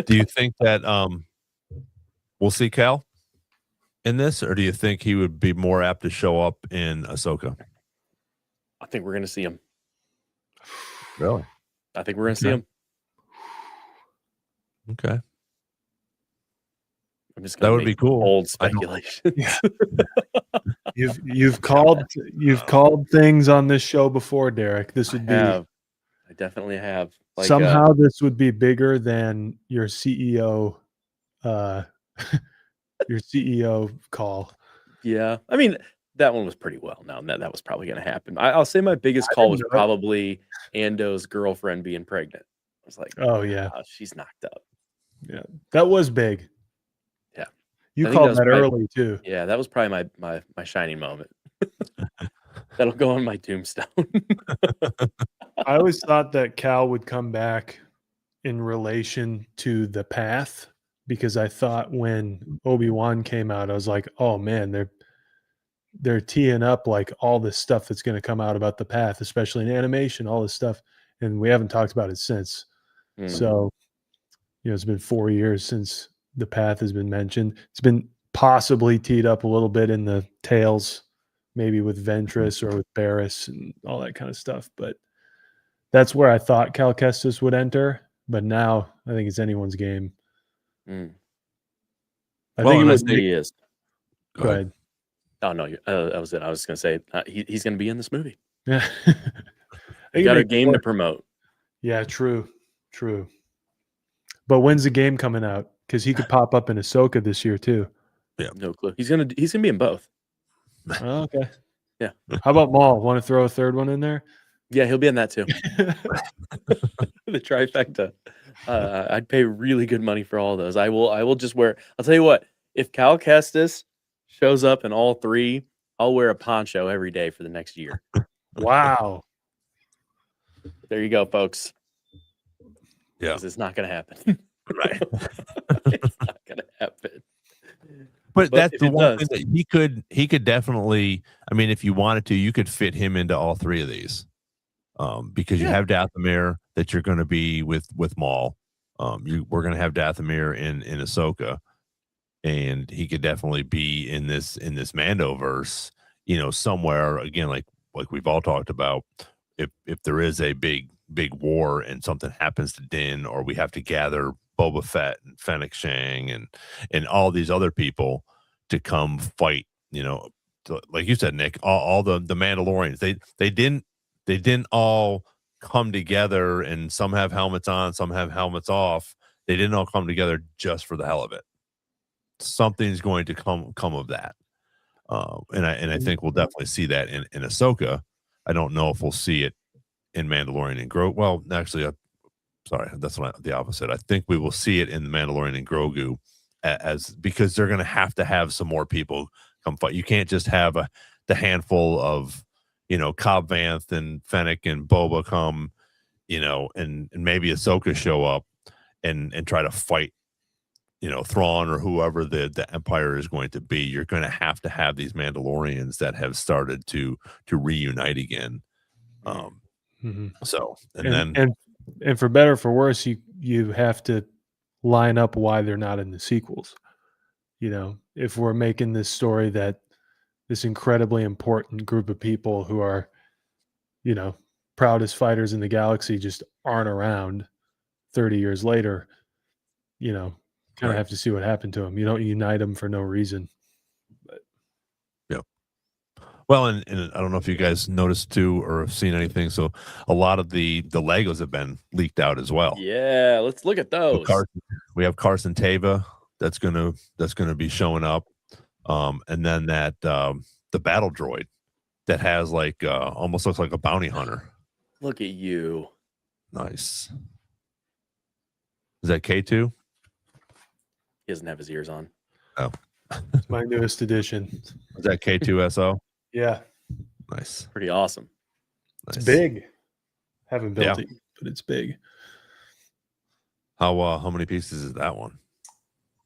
do you think that we'll see Cal in this, or do you think he would be more apt to show up in Ahsoka? I think we're gonna see him. Really? I think we're gonna see him. Okay. I'm just That gonna would be cool. Bold speculation. You've called things on this show before, Derek. This would be. I definitely have. Like, somehow this would be bigger than your CEO, your CEO call. Yeah, I mean that one was pretty well known. That was probably going to happen. I'll say my biggest call was probably Ando's girlfriend being pregnant. I was like, oh yeah, she's knocked up. Yeah, that was big. Yeah, you called that early too. Yeah, that was probably my shining moment. That'll go on my tombstone. I always thought that Cal would come back in relation to the path, because I thought when Obi-Wan came out, I was like, oh man, they're teeing up like all this stuff that's going to come out about the path, especially in animation, all this stuff. And we haven't talked about it since. So, it's been 4 years since the path has been mentioned. It's been possibly teed up a little bit in the tales, maybe with Ventress or with Barriss and all that kind of stuff. But that's where I thought Cal Kestis would enter. But now I think it's anyone's game. I think he is. Go ahead. Oh no, that was it. I was going to say he's going to be in this movie. Yeah, you got a game to promote. Yeah, true. But when's the game coming out? Because he could pop up in Ahsoka this year too. Yeah, no clue. He's gonna be in both. Oh, okay. Yeah. How about Maul? Want to throw a third one in there? Yeah, he'll be in that too. The trifecta. I'd pay really good money for all of those. I will just wear. I'll tell you what. If Cal Kestis shows up in all three, I'll wear a poncho every day for the next year. Wow. There you go, folks. Yeah, it's not going to happen. Right. It's not going to happen. But that's the one thing that he could definitely. I mean, if you wanted to, you could fit him into all three of these, because you have Dathomir that you're going to be with Maul. We're going to have Dathomir in Ahsoka. and he could definitely be in this Mandoverse, somewhere again, like we've all talked about. If there is a big war and something happens to Din, or we have to gather Boba Fett and Fennec Shang and all these other people to come fight, like you said, Nick, all the Mandalorians, they didn't all come together, and some have helmets on, some have helmets off. They didn't all come together just for the hell of it. Something's going to come of that. And I think we'll definitely see that in Ahsoka. I don't know if we'll see it in Mandalorian and Grogu. Well, actually, sorry, that's the opposite. I think we will see it in the Mandalorian and Grogu because they're going to have some more people come fight. You can't just have the handful of Cobb Vanth and Fennec and Boba come, and maybe Ahsoka show up and try to fight Thrawn or whoever the Empire is going to be. You're going to have these Mandalorians that have started to reunite again. So and for better or for worse, you have to line up why they're not in the sequels. If we're making this story that this incredibly important group of people who are, proudest fighters in the galaxy just aren't around 30 years later, kind of have to see what happened to them. You don't unite them for no reason. But yeah. Well, and I don't know if you guys noticed too or have seen anything. So a lot of the Legos have been leaked out as well. Yeah, let's look at those. We have Carson Tava that's gonna be showing up, and then that the battle droid that has almost looks like a bounty hunter. Look at you. Nice. Is that K2? He doesn't have his ears on. Oh, it's my newest edition. Is that K2SO? Yeah. Nice. Pretty awesome. Nice. It's big. Haven't built it, but it's big. How many pieces is that one?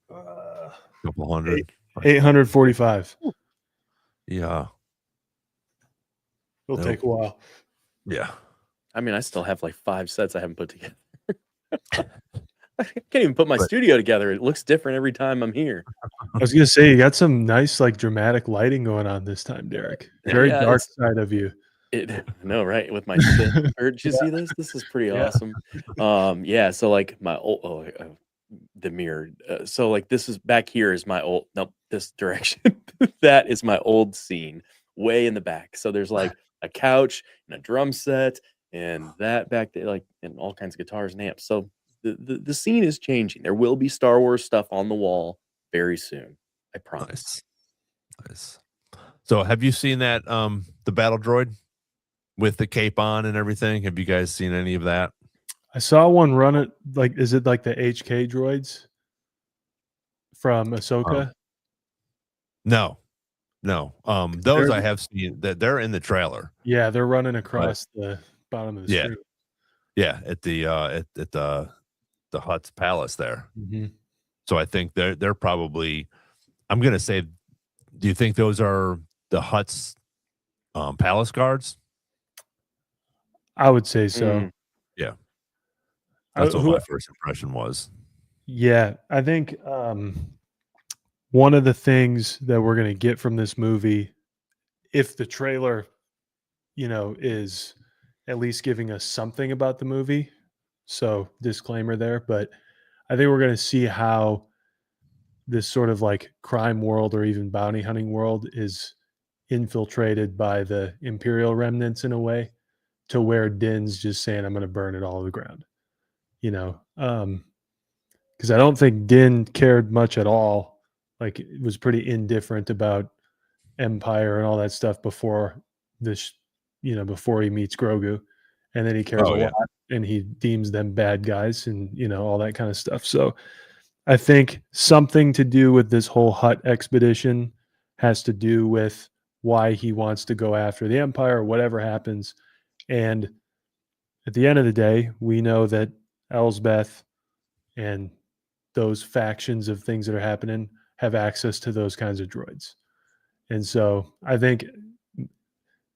A couple hundred. 845. Yeah. It'll take a while. Yeah. I mean, I still have 5 sets I haven't put together. I can't even put my studio together. It looks different every time I'm here. I was gonna say you got some nice dramatic lighting going on this time, Derek. Very dark side of you. No, right? With my did you see this? This is pretty awesome. Yeah. So my old the mirror. So this is back here is my old. Nope, this direction. That is my old scene, way in the back. So there's a couch and a drum set, and that back there, and all kinds of guitars and amps. So the scene is changing. There will be Star Wars stuff on the wall very soon. I promise. Nice. So have you seen that the battle droid with the cape on and everything? Have you guys seen any of that? I saw one run it is it the HK droids from Ahsoka? No. Those I have seen that they're in the trailer. Yeah, they're running across the bottom of the screen. Yeah, at the Hutt's palace there. Mm-hmm. So I think they're probably. I'm gonna say, do you think those are the Hutt's palace guards? I would say so. Yeah, that's what my first impression was. Yeah, I think one of the things that we're gonna get from this movie, if the trailer, is at least giving us something about the movie. So disclaimer there, but I think we're going to see how this sort of crime world or even bounty hunting world is infiltrated by the Imperial remnants in a way to where Din's just saying, I'm going to burn it all to the ground, because I don't think Din cared much at all. It was pretty indifferent about Empire and all that stuff before this, before he meets Grogu. And then he cares a lot, and he deems them bad guys and, all that kind of stuff. So I think something to do with this whole Hutt expedition has to do with why he wants to go after the Empire, whatever happens. And at the end of the day, we know that Elsbeth and those factions of things that are happening have access to those kinds of droids. And so I think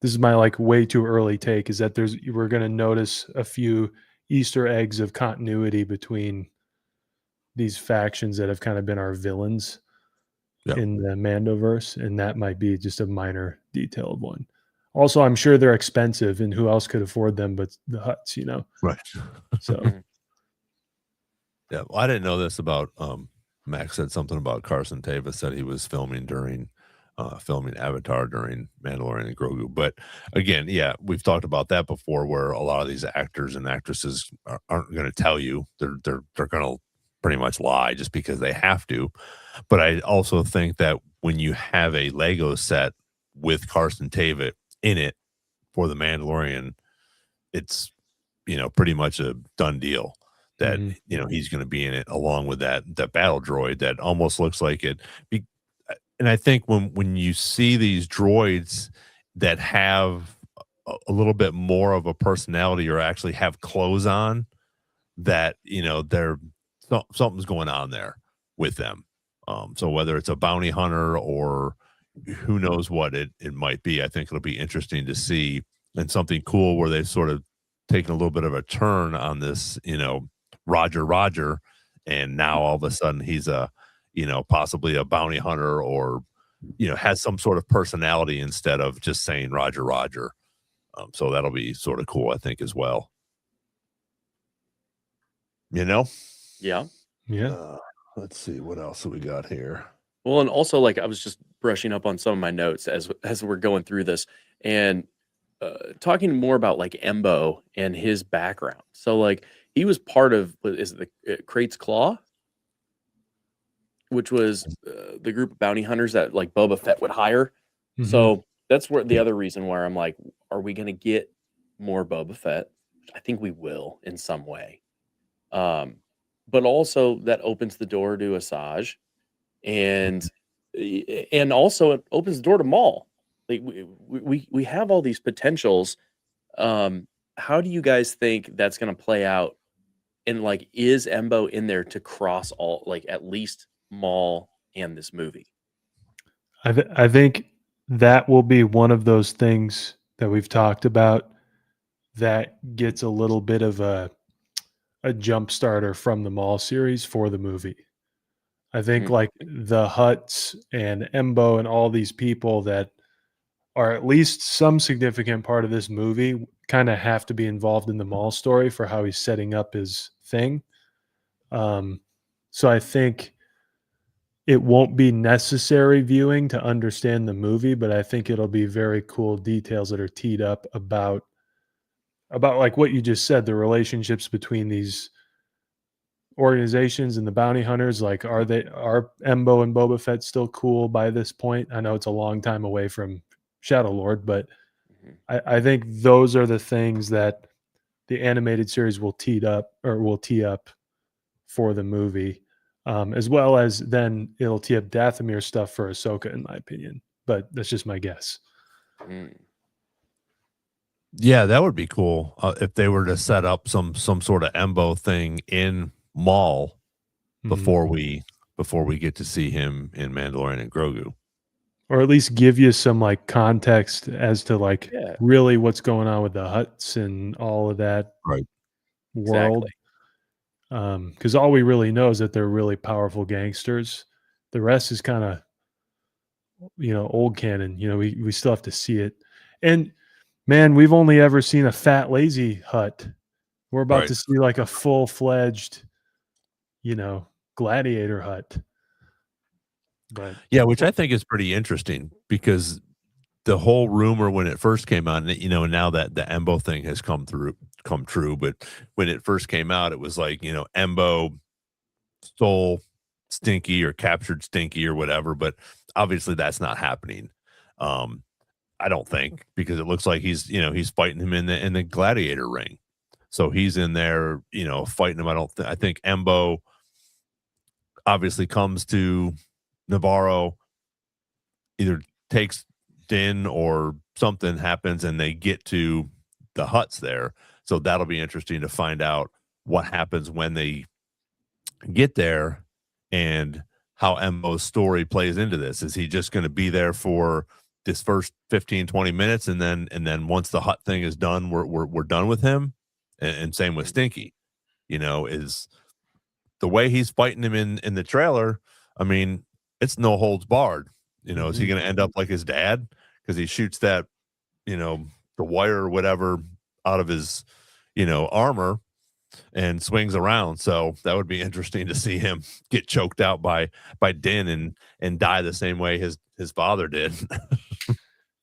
this is my way too early take, is that we're going to notice a few Easter eggs of continuity between these factions that have kind of been our villains Yeah. in the Mandoverse, and that might be just a minor detailed one. Also, I'm sure they're expensive, and who else could afford them but the Hutts, you know? Right. So Mhm. Yeah, well, I didn't know this about Max said something about Carson Teva said he was filming Avatar during Mandalorian and Grogu. But again, yeah, we've talked about that before, where a lot of these actors and actresses aren't going to tell you. They're going to pretty much lie just because they have to. But I also think that when you have a Lego set with Carson Teva in it for the Mandalorian, it's pretty much a done deal that mhm. he's going to be in it along with that battle droid that almost looks like it. And I think when you see these droids that have a little bit more of a personality or actually have clothes on, that something's going on there with them. So whether it's a bounty hunter or who knows what it might be, I think it'll be interesting to see, and something cool where they've sort of taken a little bit of a turn on this, Roger, and now all of a sudden he's possibly a bounty hunter, or has some sort of personality instead of just saying Roger. So that'll be sort of cool, I think, as well. Yeah. Yeah. Let's see what else we got here. Well, and also, like, I was just brushing up on some of my notes as we're going through this, and talking more about like Embo and his background. So, like, he was part of is it the Krait's Claw, which was the group of bounty hunters that like Boba Fett would hire. Mhm. So that's where the other reason where I'm like, are we going to get more Boba Fett? I think we will in some way. But also that opens the door to Asajj, and also it opens the door to Maul. Like we have all these potentials. How do you guys think that's going to play out? And like, is Embo in there to cross all, like, at least Maul and this movie? I think that will be one of those things that we've talked about that gets a little bit of a jump starter from the Maul series for the movie. I think like the Hutts and Embo and all these people that are at least some significant part of this movie kind of have to be involved in the Maul story for how he's setting up his thing. So I think it won't be necessary viewing to understand the movie, but I think it'll be very cool details that are teed up about like what you just said, the relationships between these organizations and the bounty hunters. Like, are Embo and Boba Fett still cool by this point? I know it's a long time away from Shadow Lord, but I think those are the things that the animated series will tee up for the movie, as well as then it'll tee up Dathomir stuff for Ahsoka, in my opinion. But that's just my guess. Yeah, that would be cool if they were to set up some sort of Embo thing in Maul before we get to see him in Mandalorian and Grogu, or at least give you some like context as to like really what's going on with the Hutts and all of that world. Because all we really know is that they're really powerful gangsters. The rest is kind of old canon. We still have to see it. And man, we've only ever seen a fat lazy Hutt. We're about to see like a full-fledged gladiator Hutt. But yeah, which I think is pretty interesting, because the whole rumor when it first came out, now that the Embo thing has come true, but when it first came out, it was like, Embo stole Stinky or captured Stinky or whatever, but obviously that's not happening. I don't think, because it looks like he's fighting him in the gladiator ring. So he's in there, fighting him. I think Embo obviously comes to Navarro, either takes Din or something happens and they get to the Hutts there. So that'll be interesting to find out what happens when they get there and how Embo's story plays into this. Is he just going to be there for this first 15-20 minutes and then once the Hutt thing is done, we're done with him? And same with Stinky, is the way he's fighting him in the trailer. I mean, it's no holds barred. Is he going to end up like his dad because he shoots that, the wire or whatever out of his, armor and swings around. So that would be interesting to see him get choked out by Din and die the same way his father did.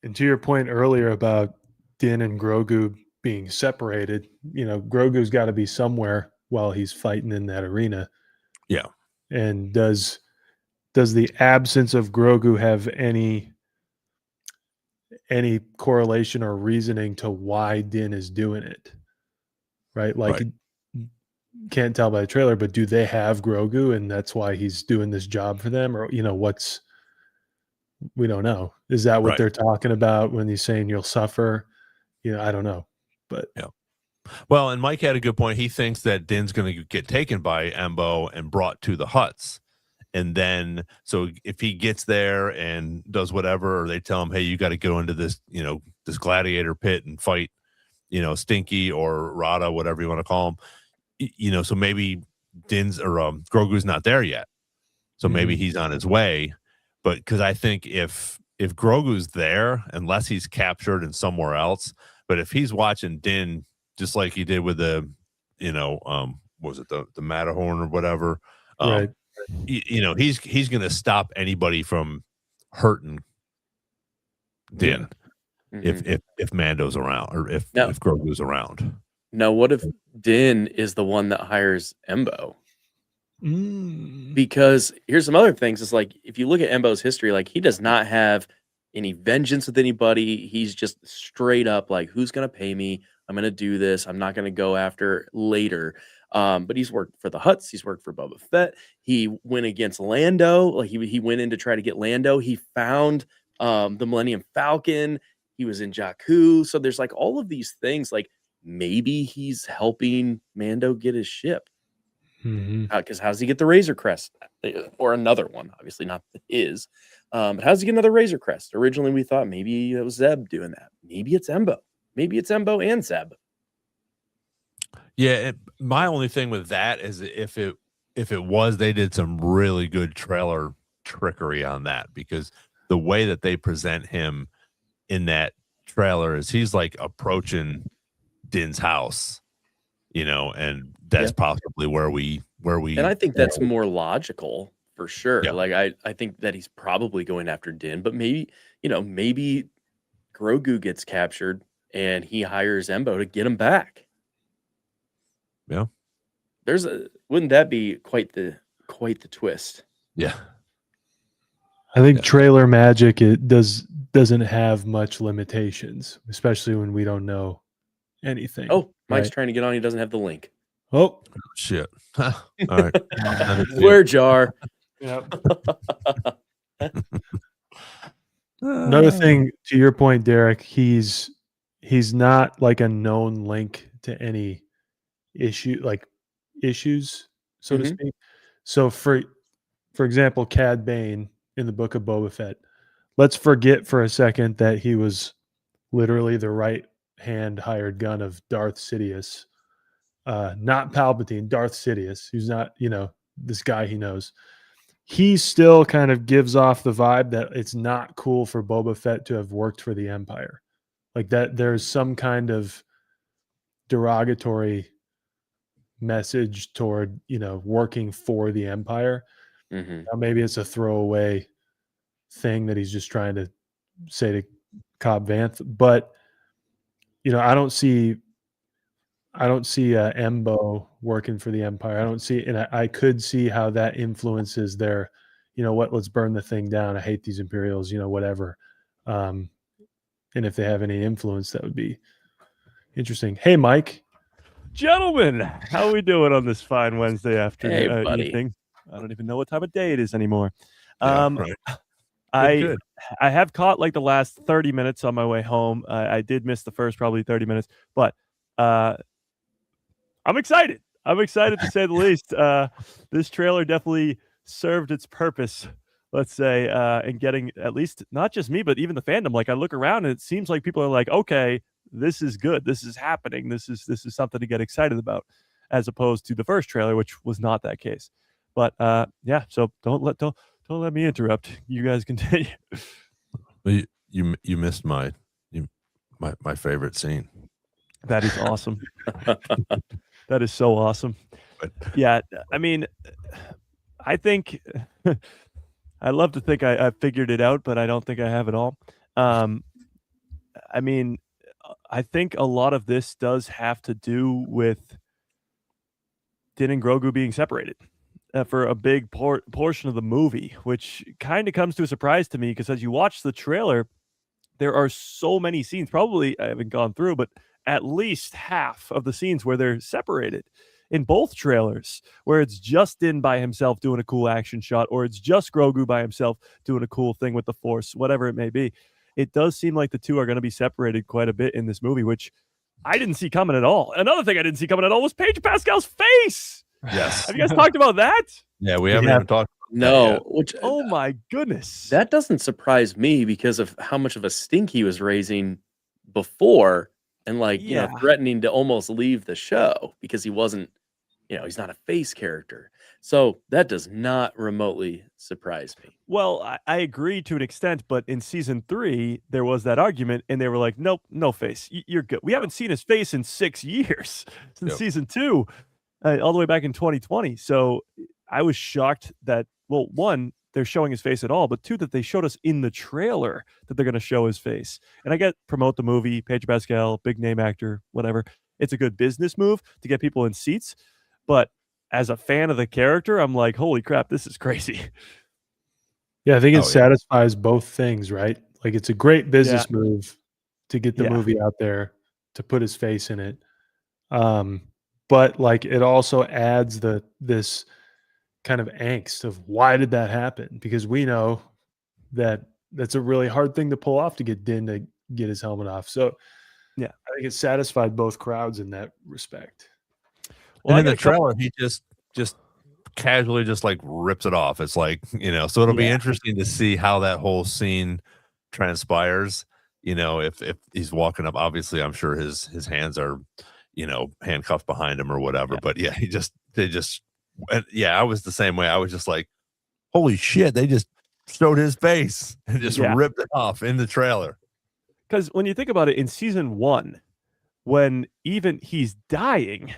And to your point earlier about Din and Grogu being separated, Grogu's got to be somewhere while he's fighting in that arena. Yeah. And does the absence of Grogu have any correlation or reasoning to why Din is doing it? Right? Like, can't tell by the trailer, but do they have Grogu and that's why he's doing this job for them? Or, we don't know. Is that what they're talking about when he's saying you'll suffer? I don't know. But yeah. Well, and Mike had a good point. He thinks that Din's going to get taken by Embo and brought to the huts. And then, so if he gets there and does whatever, or they tell him, hey, you got to go into this, this gladiator pit and fight, Stinky or Rada, whatever you want to call him, so maybe Din's or Grogu's not there yet. So maybe he's on his way. But because I think if Grogu's there, unless he's captured and somewhere else, but if he's watching Din, just like he did with the, was it the Matterhorn or whatever, right. He's going to stop anybody from hurting Din if Mando's around or if Grogu's around. Now, what if Din is the one that hires Embo? Because here's some other things. It's like, if you look at Embo's history, like, he does not have any vengeance with anybody. He's just straight up like, who's going to pay me? I'm going to do this. I'm not going to go after later. But he's worked for the Hutts. He's worked for Boba Fett. He went against Lando. Like, he went in to try to get Lando. He found the Millennium Falcon. He was in Jakku. So there's like all of these things. Like, maybe he's helping Mando get his ship. Because how does he get the Razor Crest or another one? Obviously not his. But how does he get another Razor Crest? Originally, we thought maybe it was Zeb doing that. Maybe it's Embo. Maybe it's Embo and Zeb. Yeah, my only thing with that is if it was, they did some really good trailer trickery on that, because the way that they present him in that trailer is he's like approaching Din's house, and that's possibly where we and I think that's more logical for sure. Yeah. Like, I think that he's probably going after Din, but maybe Grogu gets captured and he hires Embo to get him back. Yeah. Wouldn't that be quite the twist? Yeah. I think trailer magic, it doesn't have much limitations, especially when we don't know anything. Oh, Mike's trying to get on. He doesn't have the link. Oh, shit. All right. Swear jar. Yep. Another thing, to your point, Derek, he's not like a known link to any issues, so to speak. So for example, Cad Bane in the Book of Boba Fett, let's forget for a second that he was literally the right hand hired gun of Darth Sidious, not Palpatine, Darth Sidious, who's not, this guy he knows. He still kind of gives off the vibe that it's not cool for Boba Fett to have worked for the Empire. Like, that there's some kind of derogatory message toward, working for the Empire. Now, maybe it's a throwaway thing that he's just trying to say to Cobb Vanth, but I don't see Embo working for the Empire. I don't see, and I could see how that influences their, let's burn the thing down. I hate these Imperials, whatever. And if they have any influence, that would be interesting. Hey, Mike. Gentlemen, how are we doing on this fine Wednesday afternoon? Hey, buddy. Evening? I don't even know what time of day it is anymore. Right. I have caught like the last 30 minutes on my way home. I did miss the first probably 30 minutes, but I'm excited. I'm excited to say the least. This trailer definitely served its purpose, let's say, in getting at least not just me, but even the fandom. Like, I look around and it seems like people are like, okay, this is good. This is happening. This is something to get excited about, as opposed to the first trailer, which was not that case. But yeah, so don't Don't let me interrupt. You guys continue. You missed my favorite scene. That is awesome. That is so awesome. But Yeah, I mean, I think I love to think I figured it out, but I don't think I have it all. I mean, I think a lot of this does have to do with Din and Grogu being separated for a big portion of the movie, which kind of comes to a surprise to me because as you watch the trailer, there are so many scenes, probably I haven't gone through, but at least half of the scenes where they're separated in both trailers, where it's just Din by himself doing a cool action shot, or it's just Grogu by himself doing a cool thing with the Force, whatever it may be. It does seem like the two are going to be separated quite a bit in this movie, which I didn't see coming at all. Another thing I didn't see coming at all was Pedro Pascal's face. yes. Have you guys talked about that? Yeah, we haven't even talked about that No, yet. which Oh my goodness. that doesn't surprise me because of how much of a stink he was raising before and like, you know, Yeah. threatening to almost leave the show because he wasn't, you know, he's not a face character. So that does not remotely surprise me. Well, I agree to an extent, but in season 3, there was that argument, and they were like, nope, no face. You're good. We haven't seen his face in 6 years since Yep. season 2, all the way back in 2020. So I was shocked that, well, one, they're showing his face at all, but two, that they showed us in the trailer that they're going to show his face. And I get promote the movie, Pedro Pascal, big name actor, whatever. It's a good business move to get people in seats. But as a fan of the character, I'm like, holy crap, this is crazy. Yeah, I think it Oh, yeah. satisfies both things, right? Like it's a great business move to get the Yeah. movie out there, to put his face in it. But like it also adds this kind of angst of why did that happen? Because we know that that's a really hard thing to pull off to get Din to get his helmet off. So Yeah. I think it satisfied both crowds in that respect. Well, And I in got the a couple- trailer, he just casually just like rips it off. It's like, you know, so it'll be Yeah. interesting to see how that whole scene transpires. You know, if he's walking up, obviously, I'm sure his hands are, you know, handcuffed behind him or whatever. Yeah. But yeah, I was the same way. I was just like, holy shit, they just showed his face and just Yeah. ripped it off in the trailer. Because when you think about it, in season 1, when even he's dying,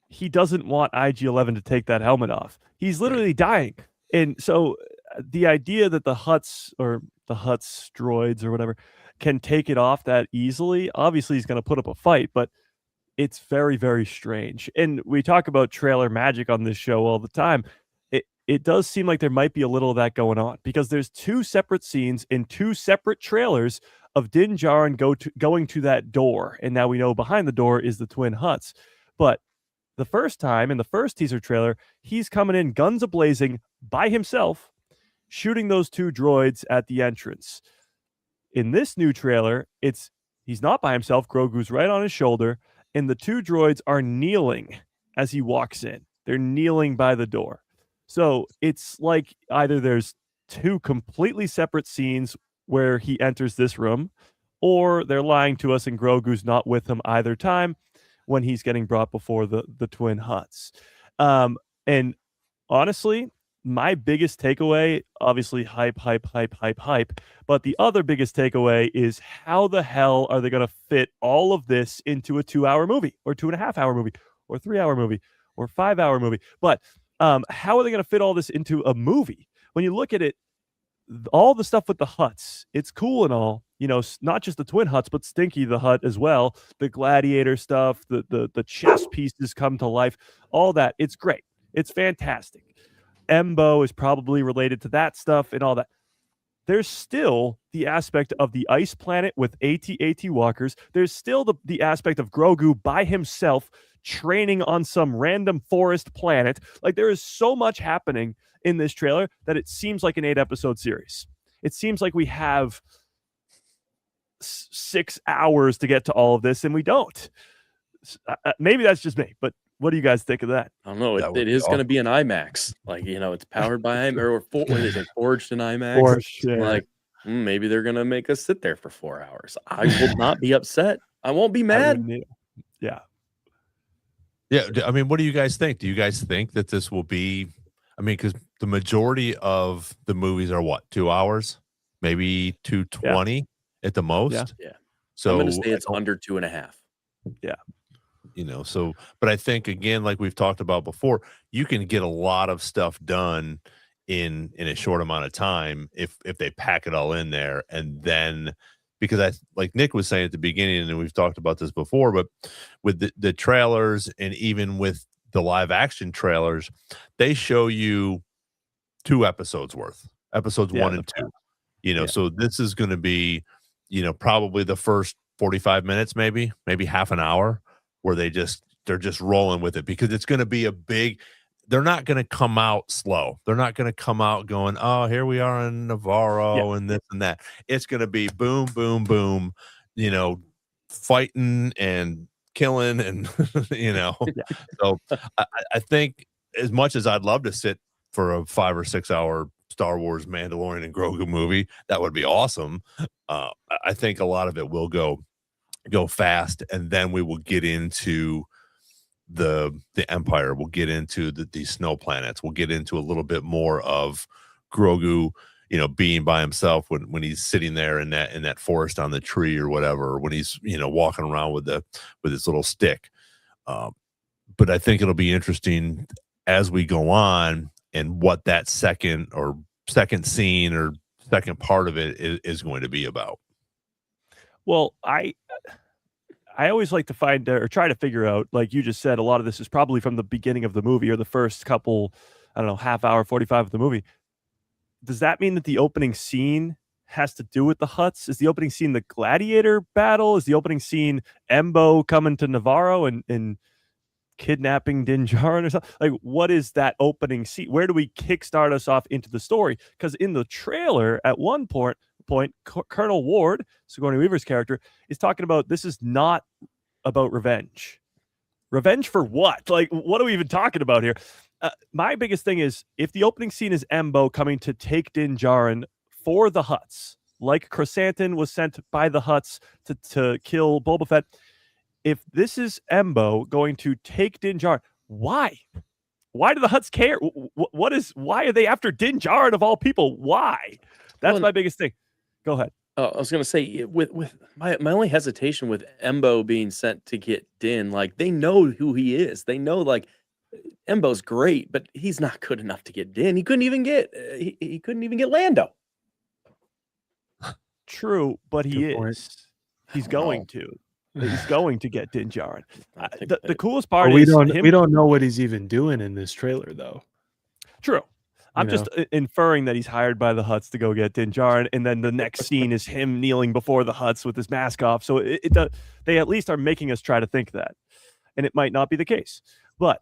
he doesn't want IG-11 to take that helmet off. He's literally dying. And so the idea that the Hutts droids or whatever can take it off that easily, obviously he's going to put up a fight, but it's very, very strange. And we talk about trailer magic on this show all the time. It does seem like there might be a little of that going on because there's 2 separate scenes in 2 separate trailers of Din Djarin going to that door. And now we know behind the door is the twin Hutts. But the first time in the first teaser trailer, he's coming in guns a-blazing by himself, shooting those 2 droids at the entrance. In this new trailer, he's not by himself. Grogu's right on his shoulder, and the 2 droids are kneeling as he walks in. They're kneeling by the door. So it's like either there's 2 completely separate scenes where he enters this room, or they're lying to us and Grogu's not with him either time when he's getting brought before the twin Hutts. And honestly, my biggest takeaway, obviously hype, but the other biggest takeaway is how the hell are they going to fit all of this into a 2-hour movie or 2.5-hour movie or 3-hour movie or 5-hour movie? But how are they going to fit all this into a movie? When you look at it, all the stuff with the Hutts, it's cool and all, you know, not just the twin Hutts, but Stinky the Hutt as well. The gladiator stuff, the chess pieces come to life, all that. It's great. It's fantastic. Embo is probably related to that stuff and all that. There's still the aspect of the ice planet with AT-AT walkers. There's still the aspect of Grogu by himself training on some random forest planet. Like there is so much happening in this trailer that it seems like an 8-episode series. It seems like we have 6 hours to get to all of this, and we don't. Maybe that's just me, but what do you guys think of that? I don't know. That would It be is going to awesome. be an IMAX. Like, you know, it's powered by IMAX or what is it, forged in IMAX. Forged, yeah. Like, maybe they're going to make us sit there for 4 hours. I will not be upset. I won't be mad. Yeah. Yeah, I mean, what do you guys think? Do you guys think that this will be? I mean, because the majority of the movies are what, 2 hours, maybe 220 at the most. Yeah. So I'm going to say it's under 2.5. Yeah. So, but I think again, like we've talked about before, you can get a lot of stuff done in a short amount of time if they pack it all in there. And then, because like Nick was saying at the beginning, and we've talked about this before, but with the trailers and even with the live action trailers, they show you 2 episodes worth, episodes 1 and 2. So this is going to be, probably the first 45 minutes, maybe half an hour, where they're just rolling with it, because it's going to be they're not going to come out slow. They're not going to come out going, oh, here we are in Navarro and this and that. It's going to be boom, boom, boom, fighting and killing and, So I think, as much as I'd love to sit for a 5 or 6 hour Star Wars Mandalorian and Grogu movie, that would be awesome. I think a lot of it will go fast, and then we will get into the Empire. We'll get into these snow planets. We'll get into a little bit more of Grogu, being by himself when he's sitting there in that forest on the tree or whatever, or when he's walking around with his little stick. But I think it'll be interesting as we go on, and what that second scene or second part of it is going to be about. Well, I always like to find or try to figure out, like you just said, a lot of this is probably from the beginning of the movie or the first couple, I don't know, half hour, 45 of the movie. Does that mean that the opening scene has to do with the Hutts? Is the opening scene the gladiator battle? Is the opening scene Embo coming to Navarro and kidnapping Din Djarin or something? Like, what is that opening scene? Where do we kickstart us off into the story? Because in the trailer, at one point, Colonel Ward, Sigourney Weaver's character, is talking about, this is not about revenge. Revenge for what? Like, what are we even talking about here? My biggest thing is, if the opening scene is Embo coming to take Din Djarin for the Hutts, like Chrysanthemum was sent by the Hutts to kill Boba Fett, if this is Embo going to take Din Djarin, why? Why do the Hutts care? Why are they after Din Djarin of all people? Why? That's my biggest thing. Go ahead. I was going to say, with my only hesitation with Embo being sent to get Din, like, they know who he is. They know, like, Embo's great, but he's not good enough to get Din. He couldn't even get he couldn't even get Lando. True, but he Good point. is. He's going to. He's going to get Din Djarin. I think The coolest part we is we don't know what he's even doing in this trailer, though. True. I'm just inferring that he's hired by the Hutts to go get Din Djarin, and then the next scene is him kneeling before the Hutts with his mask off. So they at least are making us try to think that, and it might not be the case. But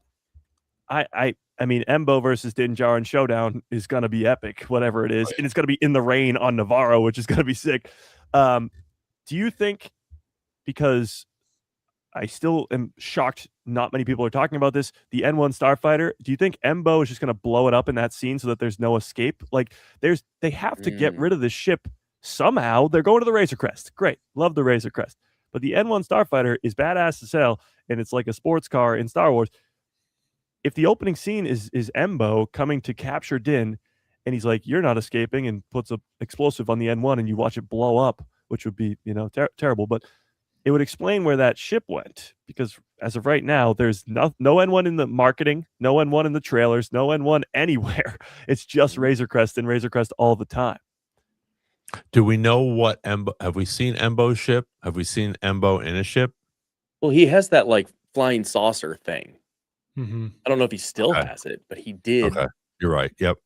I mean, Embo versus Din Djarin showdown is going to be epic, whatever it is, and it's going to be in the rain on Navarro, which is going to be sick. Do you think, because I still am shocked not many people are talking about this, the N1 Starfighter, do you think Embo is just going to blow it up in that scene so that there's no escape? Like, they have to get rid of this ship somehow. They're going to the Razor Crest. Great. Love the Razor Crest. But the N1 Starfighter is badass as hell, and it's like a sports car in Star Wars. If the opening scene is Embo coming to capture Din, and he's like, you're not escaping, and puts an explosive on the N1, and you watch it blow up, which would be, terrible. But it would explain where that ship went, because as of right now, there's no N1 in the marketing, no N1 in the trailers, no N1 anywhere. It's just Razor Crest and Razor Crest all the time. Do we know what Embo? Have we seen Embo's ship? Have we seen Embo in a ship? Well, he has that, like, flying saucer thing. Mm-hmm. I don't know if he still has it, but he did. Okay, you're right. Yep.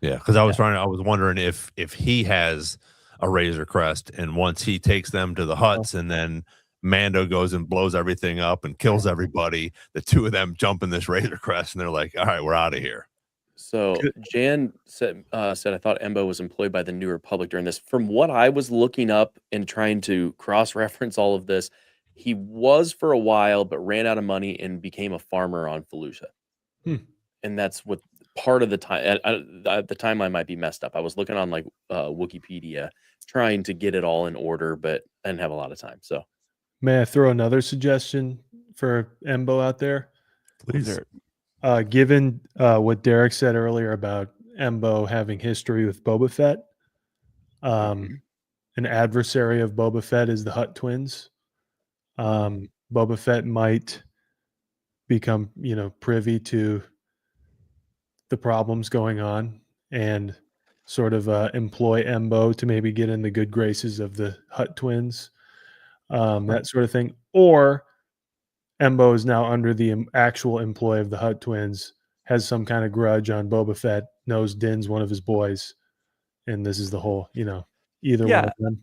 Yeah, because I was wondering if he has a Razor Crest, and once he takes them to the Hutts, and then Mando goes and blows everything up and kills everybody, the two of them jump in this Razor Crest, and they're like, all right, we're out of here. So Jan said I thought Embo was employed by the New Republic during this. From what I was looking up and trying to cross-reference all of this, he was for a while, but ran out of money and became a farmer on Fallujah. And that's what part of the time. The timeline might be messed up. I was looking on like Wikipedia, trying to get it all in order, but I didn't have a lot of time. So, may I throw another suggestion for Embo out there? Please. Given what Derek said earlier about Embo having history with Boba Fett. An adversary of Boba Fett is the Hutt twins. Boba Fett might become, privy to the problems going on and sort of employ Embo to maybe get in the good graces of the Hutt twins, that sort of thing. Or Embo is now under the actual employ of the Hutt twins, has some kind of grudge on Boba Fett, knows Din's one of his boys, and this is the whole, either one of them.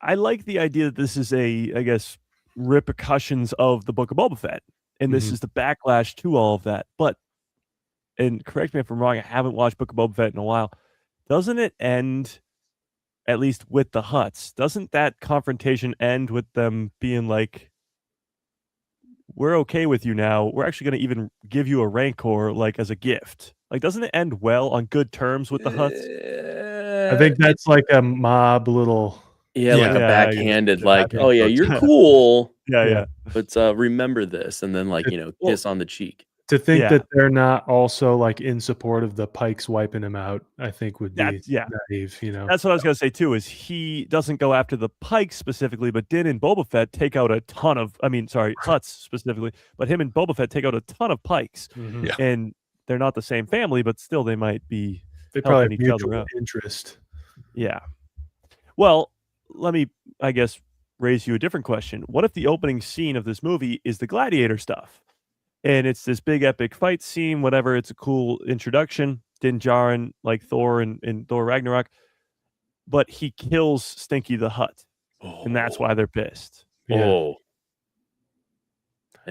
I like the idea that this is I guess, repercussions of the Book of Boba Fett, and this is the backlash to all of that. But, and correct me if I'm wrong, I haven't watched Book of Boba Fett in a while. Doesn't it end, at least with the Hutts, doesn't that confrontation end with them being like, we're okay with you now. We're actually going to even give you a Rancor, like, as a gift. Like, doesn't it end well on good terms with the Hutts? I think that's like a mob little... Yeah, like a backhanded, like, oh yeah, you're cool. Yeah. But remember this, and then like, kiss on the cheek. To think that they're not also like in support of the Pikes wiping him out, I think would be naive. That's what I was gonna say too. Is he doesn't go after the Pikes specifically, but Din and Boba Fett take out a ton of. Hutts specifically, but him and Boba Fett take out a ton of Pikes, and they're not the same family, but still they might be. They probably have each other mutual out. interest. Yeah. Well, let me, I guess, raise you a different question. What if the opening scene of this movie is the gladiator stuff? And it's this big epic fight scene, whatever. It's a cool introduction. Din Djarin, like Thor in Thor Ragnarok. But he kills Stinky the Hutt. And that's why they're pissed. That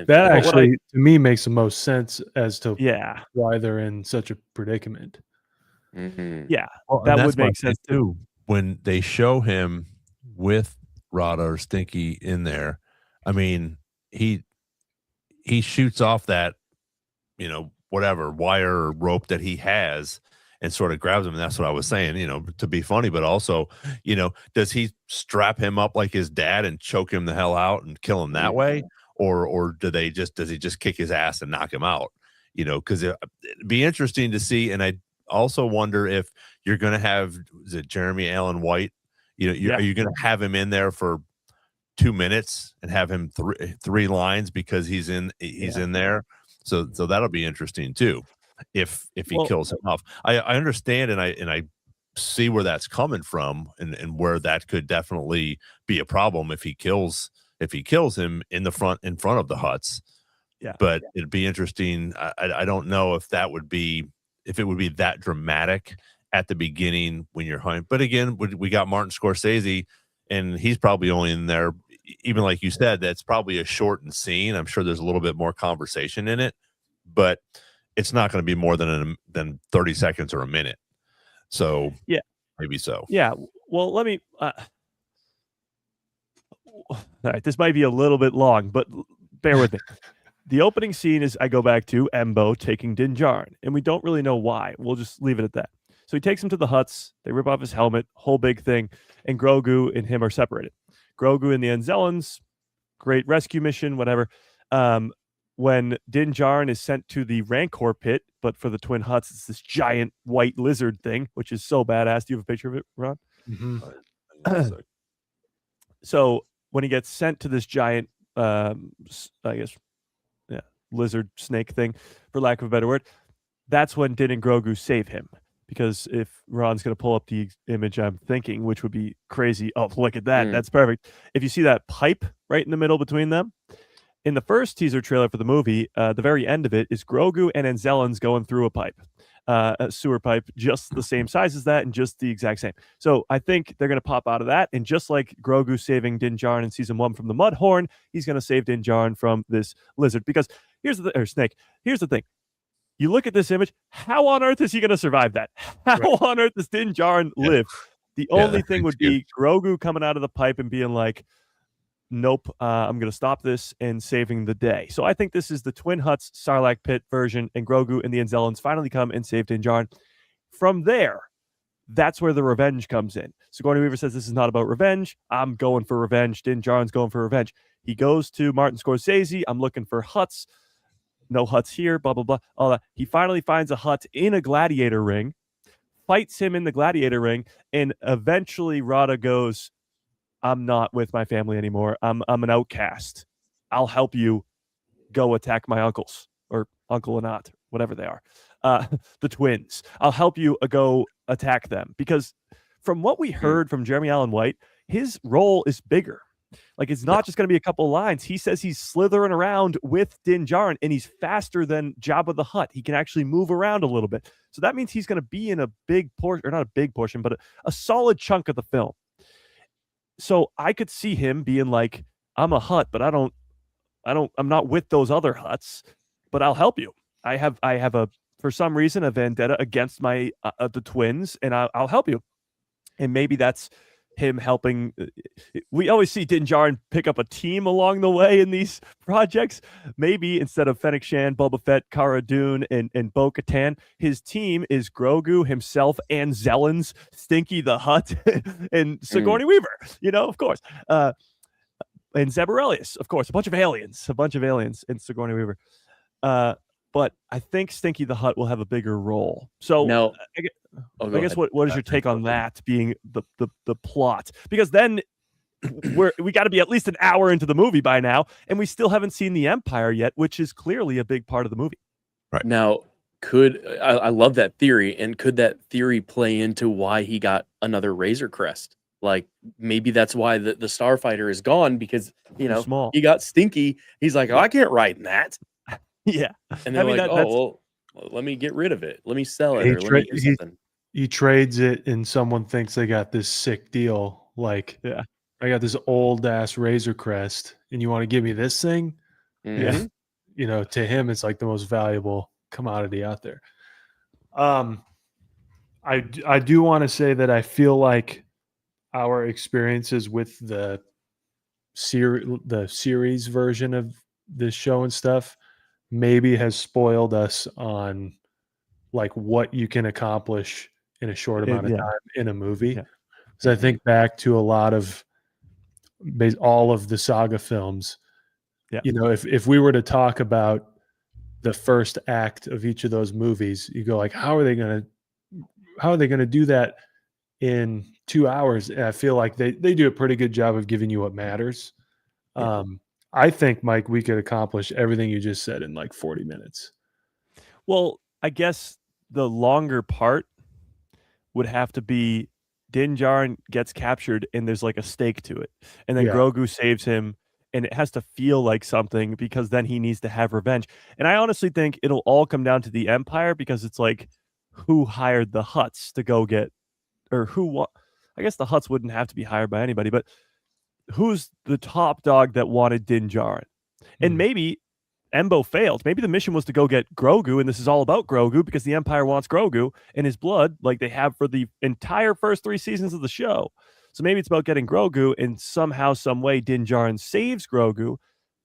actually, to me, makes the most sense as to why they're in such a predicament. Yeah, well, that would make sense too. When they show him with Rada or Stinky in there, I mean, he shoots off that, whatever wire or rope that he has and sort of grabs him. And that's what I was saying, to be funny, but also, does he strap him up like his dad and choke him the hell out and kill him that way? Or does he just kick his ass and knock him out? Because it'd be interesting to see. And I also wonder if you're going to have, is it Jeremy Allen White? Are you going to have him in there for 2 minutes and have him three lines because he's in there? So that'll be interesting too. If he kills him off, I understand and I see where that's coming from and where that could definitely be a problem if he kills him in front of the Hutts. Yeah, but it'd be interesting. I don't know if it would be that dramatic at the beginning when you're hunting. But again, we got Martin Scorsese, and he's probably only in there, even like you said, that's probably a shortened scene. I'm sure there's a little bit more conversation in it, but it's not going to be more than 30 seconds or a minute. So maybe so. Yeah. Well, let me. All right, this might be a little bit long, but bear with me. The opening scene is, I go back to Embo taking Din Djarin, and we don't really know why. We'll just leave it at that. So he takes him to the Hutts. They rip off his helmet, whole big thing, and Grogu and him are separated. Grogu and the Anzellans, great rescue mission, whatever. When Din Djarin is sent to the Rancor pit, but for the Twin Hutts, it's this giant white lizard thing, which is so badass. Do you have a picture of it, Ron? So when he gets sent to this giant, lizard snake thing, for lack of a better word, that's when Din and Grogu save him. Because if Ron's going to pull up the image I'm thinking, which would be crazy. Oh, look at that. That's perfect. If you see that pipe right in the middle between them, in the first teaser trailer for the movie, the very end of it is Grogu and Anzellans going through a pipe, a sewer pipe, just the same size as that and just the exact same. So I think they're going to pop out of that. And just like Grogu saving Din Djarin in season 1 from the Mudhorn, he's going to save Din Djarin from this lizard. Because snake. Here's the thing. You look at this image, how on earth is he going to survive that? How on earth does Din Djarin live? The only thing would be Grogu coming out of the pipe and being like, nope, I'm going to stop this and saving the day. So I think this is the Twin Hutts Sarlacc pit version, and Grogu and the Anzellans finally come and save Din Djarin. From there, that's where the revenge comes in. Sigourney Weaver says this is not about revenge. I'm going for revenge. Din Djarin's going for revenge. He goes to Martin Scorsese. I'm looking for Hutts. No Hutts here, blah, blah, blah, all that. He finally finds a Hutt in a gladiator ring. fights him in the gladiator ring, and eventually Rada goes, I'm not with my family anymore. I'm an outcast. I'll help you go attack my uncles, or uncle and aunt, whatever they are, the twins. I'll help you go attack them, because from what we heard from Jeremy Allen White, his role is bigger. Like, it's not just going to be a couple lines. He says he's slithering around with Din Djarin, and he's faster than Jabba the Hutt. He can actually move around a little bit. So that means he's going to be in a big portion, or not a big portion, but a solid chunk of the film. So I could see him being like, I'm a Hutt, but I'm not with those other Hutts, but I'll help you. I have for some reason, a vendetta against my the twins, and I'll help you. And maybe that's him helping. We always see Din Djarin pick up a team along the way in these projects. Maybe instead of Fennec Shand, Boba Fett, Cara Dune, and Bo-Katan, his team is Grogu himself and Zellens, Stinky the Hutt, and Sigourney Weaver, of course. And Zeb Orrelios, of course, a bunch of aliens in Sigourney Weaver. But I think Stinky the Hutt will have a bigger role. So now, I guess what is your take on that being the plot? Because then we got to be at least an hour into the movie by now, and we still haven't seen the Empire yet, which is clearly a big part of the movie. Right. Now, I love that theory, and could that theory play into why he got another Razor Crest? Like, maybe that's why the Starfighter is gone, because small. He got Stinky. He's like, oh, I can't ride in that. Yeah, and they're well, let me get rid of it. Let me sell it. He trades it, and someone thinks they got this sick deal. Like, yeah, I got this old ass Razor Crest, and you want to give me this thing? Mm-hmm. Yeah, to him, it's like the most valuable commodity out there. I do want to say that I feel like our experiences with the series version of this show and stuff maybe has spoiled us on like what you can accomplish in a short amount of time in a movie. So I think back to a lot of all of the saga films. If we were to talk about the first act of each of those movies, you go like, how are they going to do that in 2 hours? And I feel like they do a pretty good job of giving you what matters. I think, Mike, we could accomplish everything you just said in like 40 minutes. Well, I guess the longer part would have to be Din Djarin gets captured and there's like a stake to it. And then Grogu saves him, and it has to feel like something, because then he needs to have revenge. And I honestly think it'll all come down to the Empire, because it's like, who hired the Hutts to go get, or I guess the Hutts wouldn't have to be hired by anybody, but who's the top dog that wanted Din Djarin? And maybe Embo failed. Maybe the mission was to go get Grogu, and this is all about Grogu because the Empire wants Grogu and his blood, like they have for the entire first 3 seasons of the show. So maybe it's about getting Grogu, and somehow, some way, Din Djarin saves Grogu.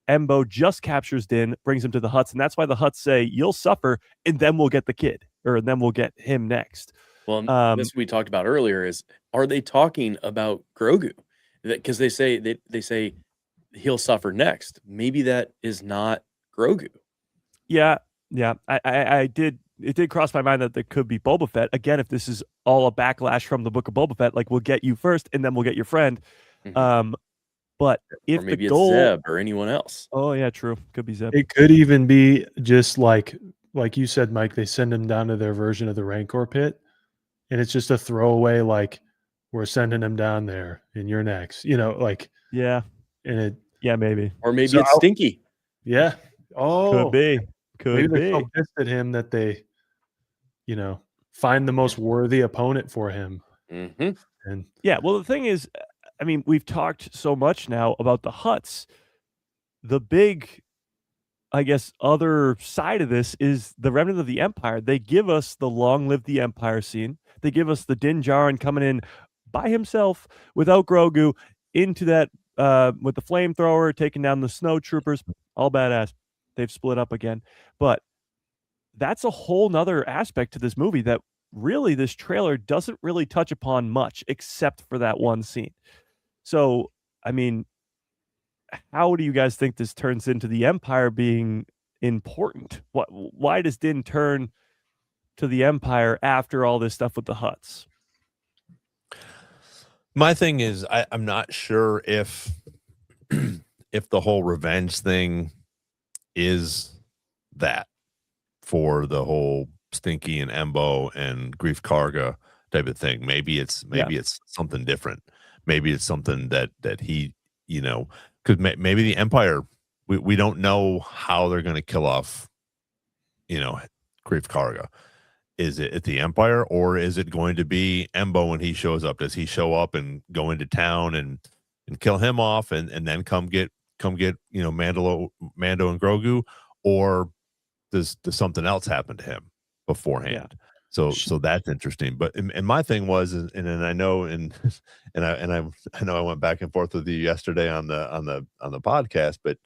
Embo just captures Din, brings him to the Hutts, and that's why the Hutts say, you'll suffer, and then we'll get the kid, or then we'll get him next. Well, this we talked about earlier is, are they talking about Grogu? Because they say he'll suffer next. Maybe that is not Grogu. Yeah. I did. It did cross my mind that there could be Boba Fett again. If this is all a backlash from the Book of Boba Fett, like, we'll get you first, and then we'll get your friend. But if or maybe the goal, it's Zeb or anyone else. Oh yeah, true. Could be Zeb. It could even be just like you said, Mike. They send him down to their version of the Rancor pit, and it's just a throwaway, like, we're sending him down there, and you're next. Like, yeah, and maybe, or maybe it's Stinky. Yeah. Oh, could be. Maybe they're so pissed at him that they, find the most worthy opponent for him. Mm-hmm. And well, the thing is, I mean, we've talked so much now about the Hutts. The big, I guess, other side of this is the remnant of the Empire. They give us the "Long Live the Empire" scene. They give us the Din Djarin coming in by himself without Grogu into that with the flamethrower, taking down the snow troopers. All badass. They've split up again. But that's a whole nother aspect to this movie that really this trailer doesn't really touch upon much, except for that one scene. So, I mean, how do you guys think this turns into the Empire being important? Why does Din turn to the Empire after all this stuff with the Hutts? My thing is, I'm not sure if if the whole revenge thing is that for the whole Stinky and Embo and Grief Karga type of thing. Maybe it's something different. Maybe it's something that he, because maybe the Empire, we don't know how they're going to kill off, Grief Karga. Is it at the Empire, or is it going to be Embo when he shows up? Does he show up and go into town and kill him off and then come get Mando and Grogu, or does something else happen to him beforehand? So that's interesting. But and my thing was, and I know I know I went back and forth with you yesterday on the podcast, but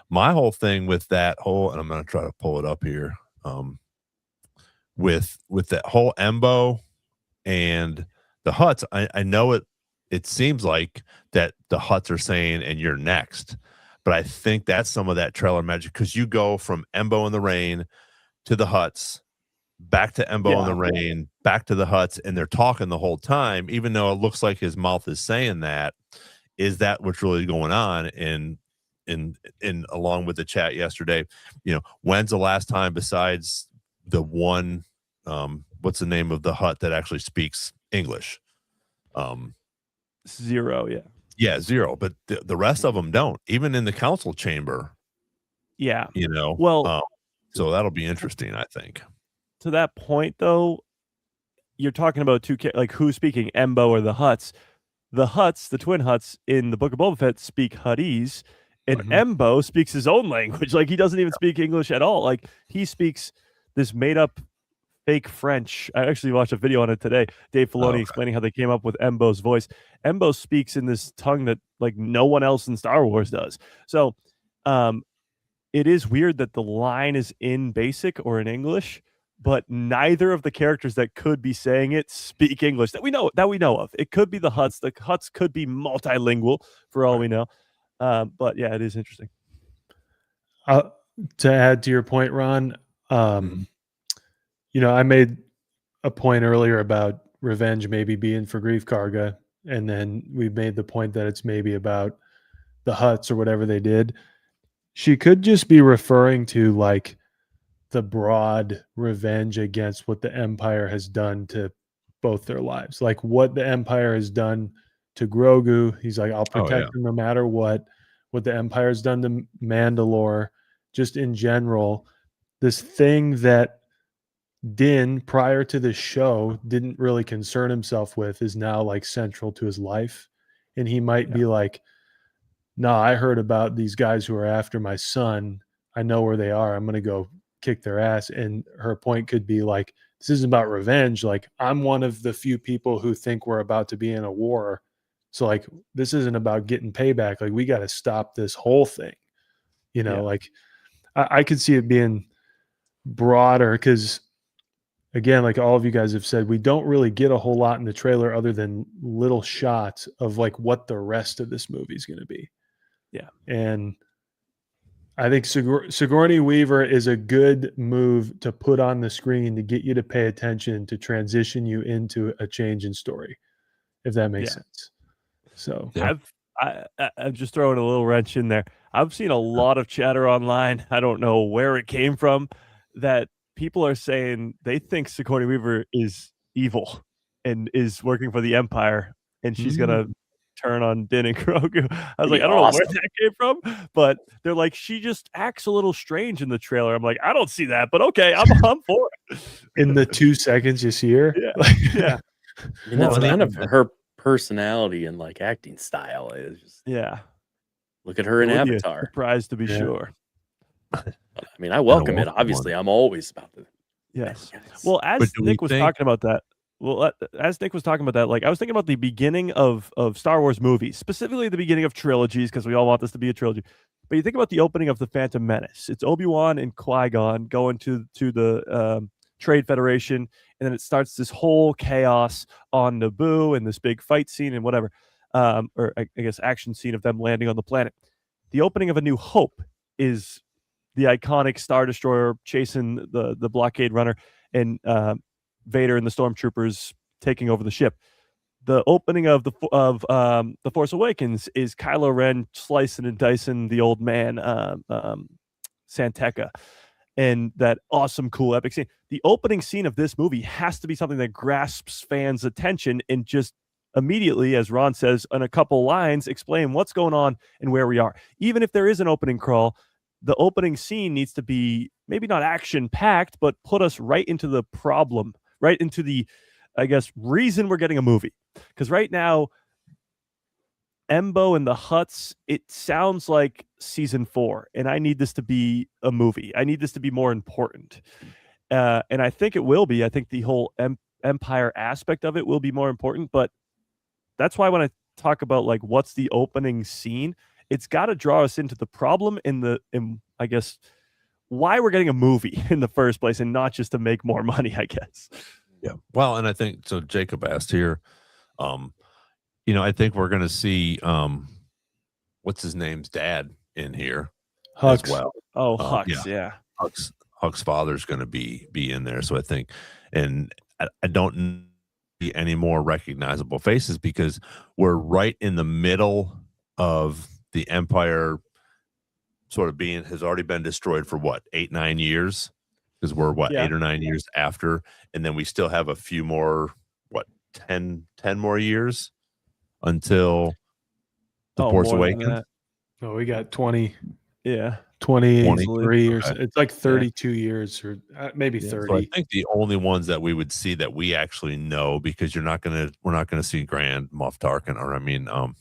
my whole thing with that whole, and I'm going to try to pull it up here, with that whole Embo and the Hutts, I know it seems like that the Hutts are saying, and you're next, but I think that's some of that trailer magic, because you go from Embo in the rain to the Hutts, back to Embo in the rain, back to the Hutts, and they're talking the whole time, even though it looks like his mouth is saying that. Is that what's really going on? And along with the chat yesterday, when's the last time, besides the one, what's the name of the Hutt that actually speaks English? Zero, Zero. But the rest of them don't, even in the council chamber. Well, so that'll be interesting, I think. To that point, though, you're talking about like who's speaking, Embo or the Hutts. The Hutts, the twin Hutts in the Book of Boba Fett, speak Huttese, and Embo speaks his own language. Like, he doesn't even speak English at all. Like, he speaks this made-up fake French. I actually watched a video on it today. Dave Filoni explaining how they came up with Embo's voice. Embo speaks in this tongue that like no one else in Star Wars does. So it is weird that the line is in Basic or in English, but neither of the characters that could be saying it speak English that we know of. It could be the Hutts. The Hutts could be multilingual for all we know. But yeah, it is interesting. To add to your point, Ron, I made a point earlier about revenge maybe being for Grief Karga, and then we made the point that it's maybe about the Hutts or whatever they did. She could just be referring to like the broad revenge against what the Empire has done to both their lives. Like what the Empire has done to Grogu. He's like, I'll protect him no matter what. What the Empire has done to Mandalore, just in general. This thing that Din, prior to this show, didn't really concern himself with is now like central to his life. And he might be like, no, I heard about these guys who are after my son. I know where they are. I'm going to go kick their ass. And her point could be like, this isn't about revenge. Like, I'm one of the few people who think we're about to be in a war. So like, this isn't about getting payback. Like, we got to stop this whole thing. Like I could see it being broader because, again, like all of you guys have said, we don't really get a whole lot in the trailer other than little shots of like what the rest of this movie is going to be. Yeah. And I think Sigourney Weaver is a good move to put on the screen to get you to pay attention, to transition you into a change in story, if that makes sense. So I'm just throwing a little wrench in there. I've seen a lot of chatter online. I don't know where it came from, that people are saying they think Sigourney Weaver is evil and is working for the Empire, and she's gonna turn on Din and Grogu. I was like, I don't know where that came from, but they're like, she just acts a little strange in the trailer. I'm like, I don't see that, but okay, I'm for it. In the 2 seconds you see her, yeah. I mean, that's kind of her personality and like acting style is just, look at her in Avatar. Surprised to be sure. I mean, I welcome it. Obviously, I'm always about the Well, as Nick was talking about that, like I was thinking about the beginning of Star Wars movies, specifically the beginning of trilogies, because we all want this to be a trilogy. But you think about the opening of the Phantom Menace. It's Obi-Wan and Qui-Gon going to the Trade Federation, and then it starts this whole chaos on Naboo and this big fight scene and whatever, or I guess action scene of them landing on the planet. The opening of A New Hope is the iconic Star Destroyer chasing the blockade runner, and Vader and the stormtroopers taking over the ship. The opening of the Force Awakens is Kylo Ren slicing and dicing the old man Santeca, and that awesome, cool, epic scene. The opening scene of this movie has to be something that grasps fans' attention and just immediately, as Ron says, in a couple lines, explain what's going on and where we are. Even if there is an opening crawl, the opening scene needs to be maybe not action-packed, but put us right into the problem, right into the, I guess, reason we're getting a movie. Because right now, Embo and the Hutts, it sounds like season 4, and I need this to be a movie. I need this to be more important. And I think it will be. I think the whole Empire aspect of it will be more important, but that's why when I talk about like what's the opening scene, it's got to draw us into the problem in I guess why we're getting a movie in the first place, and not just to make more money, I guess. Yeah. Well, and I think so. Jacob asked here, I think we're going to see what's his name's dad in here Hux. as well. Oh, Hux, yeah. Huck's father's going to be in there. So I think, and I don't see any more recognizable faces because we're right in the middle of the Empire sort of has already been destroyed for what, 8-9 years? Because we're 8 or 9 years after, and then we still have a few more, 10 more years until the Force Awakens. Oh, we got 20. Yeah. 23 or so. It's like 32 years or maybe 30. So I think the only ones that we would see that we actually know, because we're not gonna see Grand Moff Tarkin, or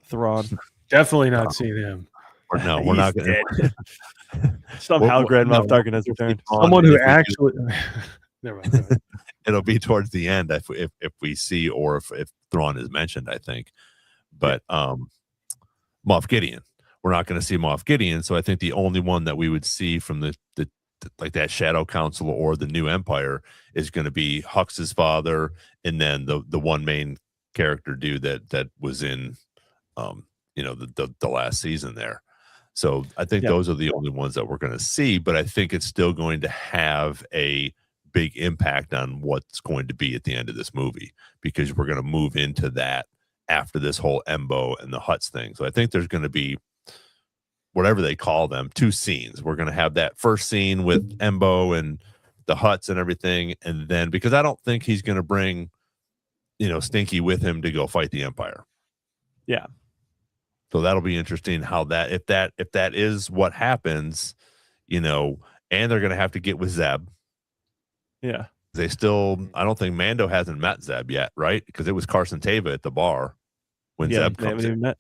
Thrawn. Definitely not seeing him. Or no, we're not gonna. Somehow Grand Moff Tarkin has returned. Someone who actually. Never mind. It'll be towards the end if we see, or if Thrawn is mentioned, I think. But Moff Gideon. We're not going to see Moff Gideon, so I think the only one that we would see from the like that Shadow Council or the New Empire is going to be Hux's father, and then the one main character dude that was in the last season there. So I think those are the only ones that we're going to see, but I think it's still going to have a big impact on what's going to be at the end of this movie, because we're going to move into that after this whole Embo and the Hutts thing. So I think there's going to be, whatever they call them, 2 scenes. We're going to have that first scene with Embo and the Hutts and everything, and then, because I don't think he's going to bring Stinky with him to go fight the Empire. Yeah. So that'll be interesting how that, if that is what happens, and they're going to have to get with Zeb. Yeah. They still, I don't think Mando hasn't met Zeb yet, right? Because it was Carson Teva at the bar when Zeb comes in. Met.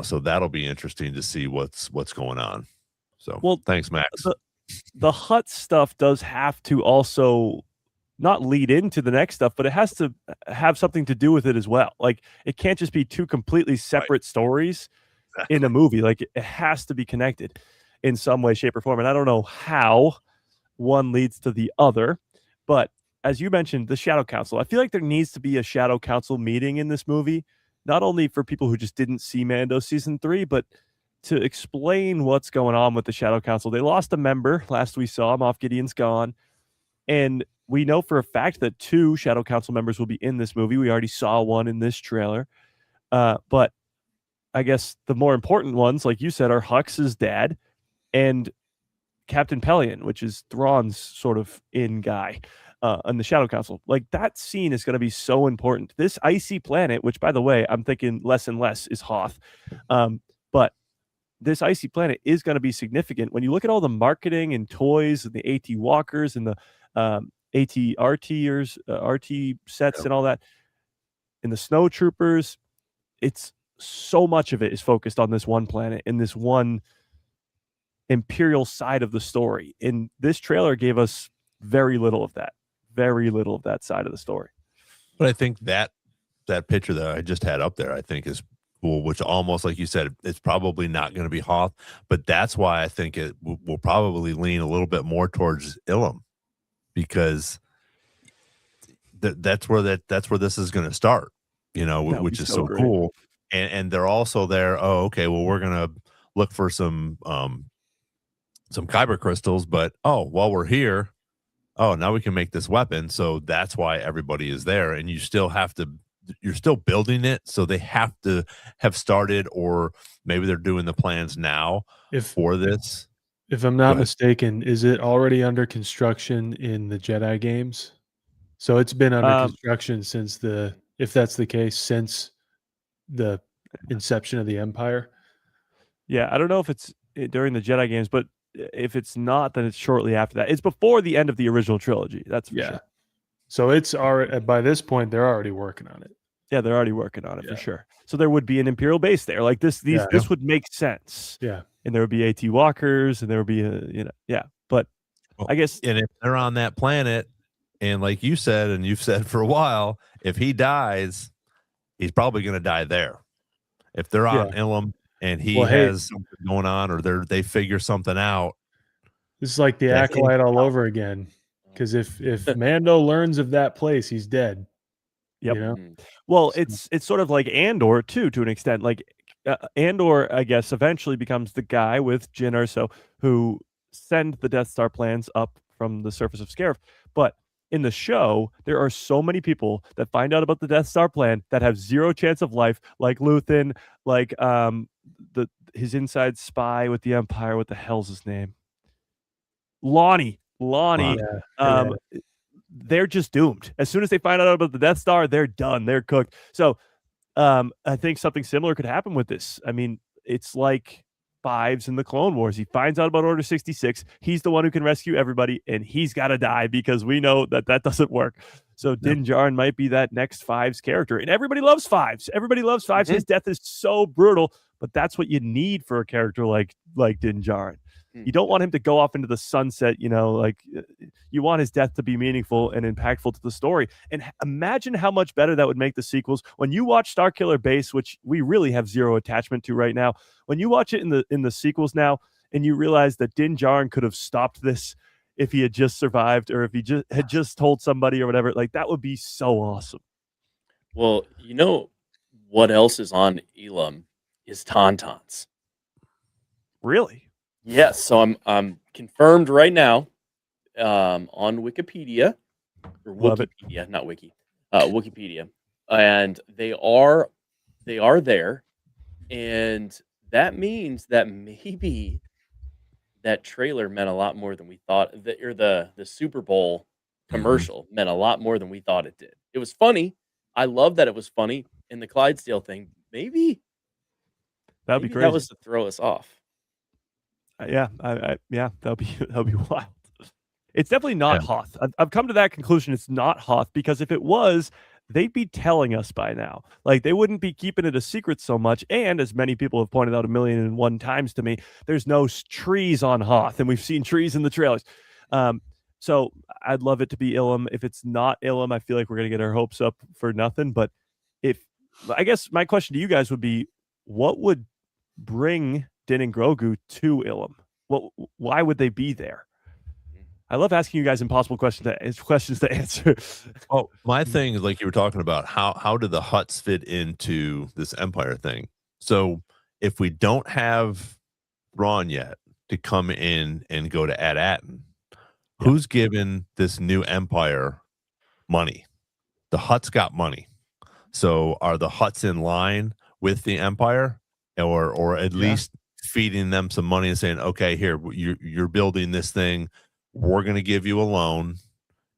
So that'll be interesting to see what's going on. So, thanks, Max. The Hutt stuff does have to also not lead into the next stuff, but it has to have something to do with it as well. Like, it can't just be 2 completely separate stories in a movie. Like, it has to be connected in some way, shape, or form. And I don't know how one leads to the other, but as you mentioned, the Shadow Council, I feel like there needs to be a Shadow Council meeting in this movie, not only for people who just didn't see Mando season 3, but to explain what's going on with the Shadow Council. They lost a member last we saw. Moff Gideon's gone, and we know for a fact that 2 Shadow Council members will be in this movie. We already saw one in this trailer, but I guess the more important ones, like you said, are Hux's dad and Captain Pelion, which is Thrawn's sort of in guy on the Shadow Council. Like, that scene is going to be so important. This icy planet, which, by the way, I'm thinking less and less is Hoth, but this icy planet is going to be significant. When you look at all the marketing and toys and the AT walkers and the AT RTers, RT sets and all that, and the snow troopers, it's so much of it is focused on this one planet and this one Imperial side of the story. And this trailer gave us very little of that side of the story. But I think that picture that I just had up there, I think is cool, which almost, like you said, it's probably not going to be Hoth, but that's why I think it will probably lean a little bit more towards Ilum, because that's where this is going to start, which is so cool. And they're also there. Oh, okay. Well, we're going to look for some kyber crystals, but while we're here, oh, now we can make this weapon. So that's why everybody is there. And you still have to, you're still building it. So they have to have started, or maybe they're doing the plans now for this. If I'm not mistaken, is it already under construction in the Jedi games? So it's been under construction since if that's the case, since the inception of the Empire. Yeah, I don't know if it's during the Jedi games, but if it's not, then it's shortly after that. It's before the end of the original trilogy. That's for sure. So it's already, by this point, they're already working on it. Yeah, they're already working on it for sure. So there would be an Imperial base there. Like this would make sense. Yeah. And there would be AT walkers, and there would be But I guess, and if they're on that planet, and like you said, and you've said for a while, if he dies, he's probably going to die there. If they're on Ilum and he has something going on, or they figure something out, this is like the Acolyte all over again. Because if Mando learns of that place, he's dead. Yep. You know? Well, it's sort of like Andor too, to an extent. Like Andor, I guess, eventually becomes the guy with Jyn Erso who send the Death Star plans up from the surface of Scarif. But in the show, there are so many people that find out about the Death Star plan that have zero chance of life, like Luthen, like his inside spy with the Empire. What the hell's his name? Lonnie. They're just doomed. As soon as they find out about the Death Star, they're done. They're cooked. So I think something similar could happen with this. I mean, it's like Fives in the Clone Wars. He finds out about Order 66. He's the one who can rescue everybody, and he's got to die because we know that doesn't work. So Din Djarin might be that next Fives character, and everybody loves Fives. Everybody loves Fives. His death is so brutal, but that's what you need for a character like Din Djarin. You don't want him to go off into the sunset, like you want his death to be meaningful and impactful to the story. And imagine how much better that would make the sequels. When you watch Starkiller Base, which we really have zero attachment to right now, when you watch it in the sequels now, and you realize that Din Djarin could have stopped this if he had just survived, or if he had just told somebody or whatever, like that would be so awesome. Well, what else is on Elam is Tauntauns. Really? Yes, so I'm confirmed right now on Wikipedia, or Wikipedia, not Wiki, Wikipedia, and they are there, and that means that maybe that trailer meant a lot more than we thought. The Super Bowl commercial meant a lot more than we thought it did. It was funny. I love that it was funny, and the Clydesdale thing. Maybe that'd be crazy. That was to throw us off. That'll be wild. It's definitely not Hoth. I've come to that conclusion. It's not Hoth, because if it was, they'd be telling us by now. Like, they wouldn't be keeping it a secret so much. And as many people have pointed out 1,000,001 times to me, there's no trees on Hoth, and we've seen trees in the trailers. So I'd love it to be Ilum. If it's not Ilum, I feel like we're gonna get our hopes up for nothing. But I guess my question to you guys would be, what would bring Din and Grogu to Ilum? Why would they be there? I love asking you guys impossible questions to answer. Oh, my thing is, like you were talking about, how do the Hutts fit into this Empire thing? So if we don't have Thrawn yet to come in and go to Ad-Atten, who's given this new Empire money? The Hutts got money. So are the Hutts in line with the Empire, or at least feeding them some money and saying, okay, here, you're building this thing, we're going to give you a loan,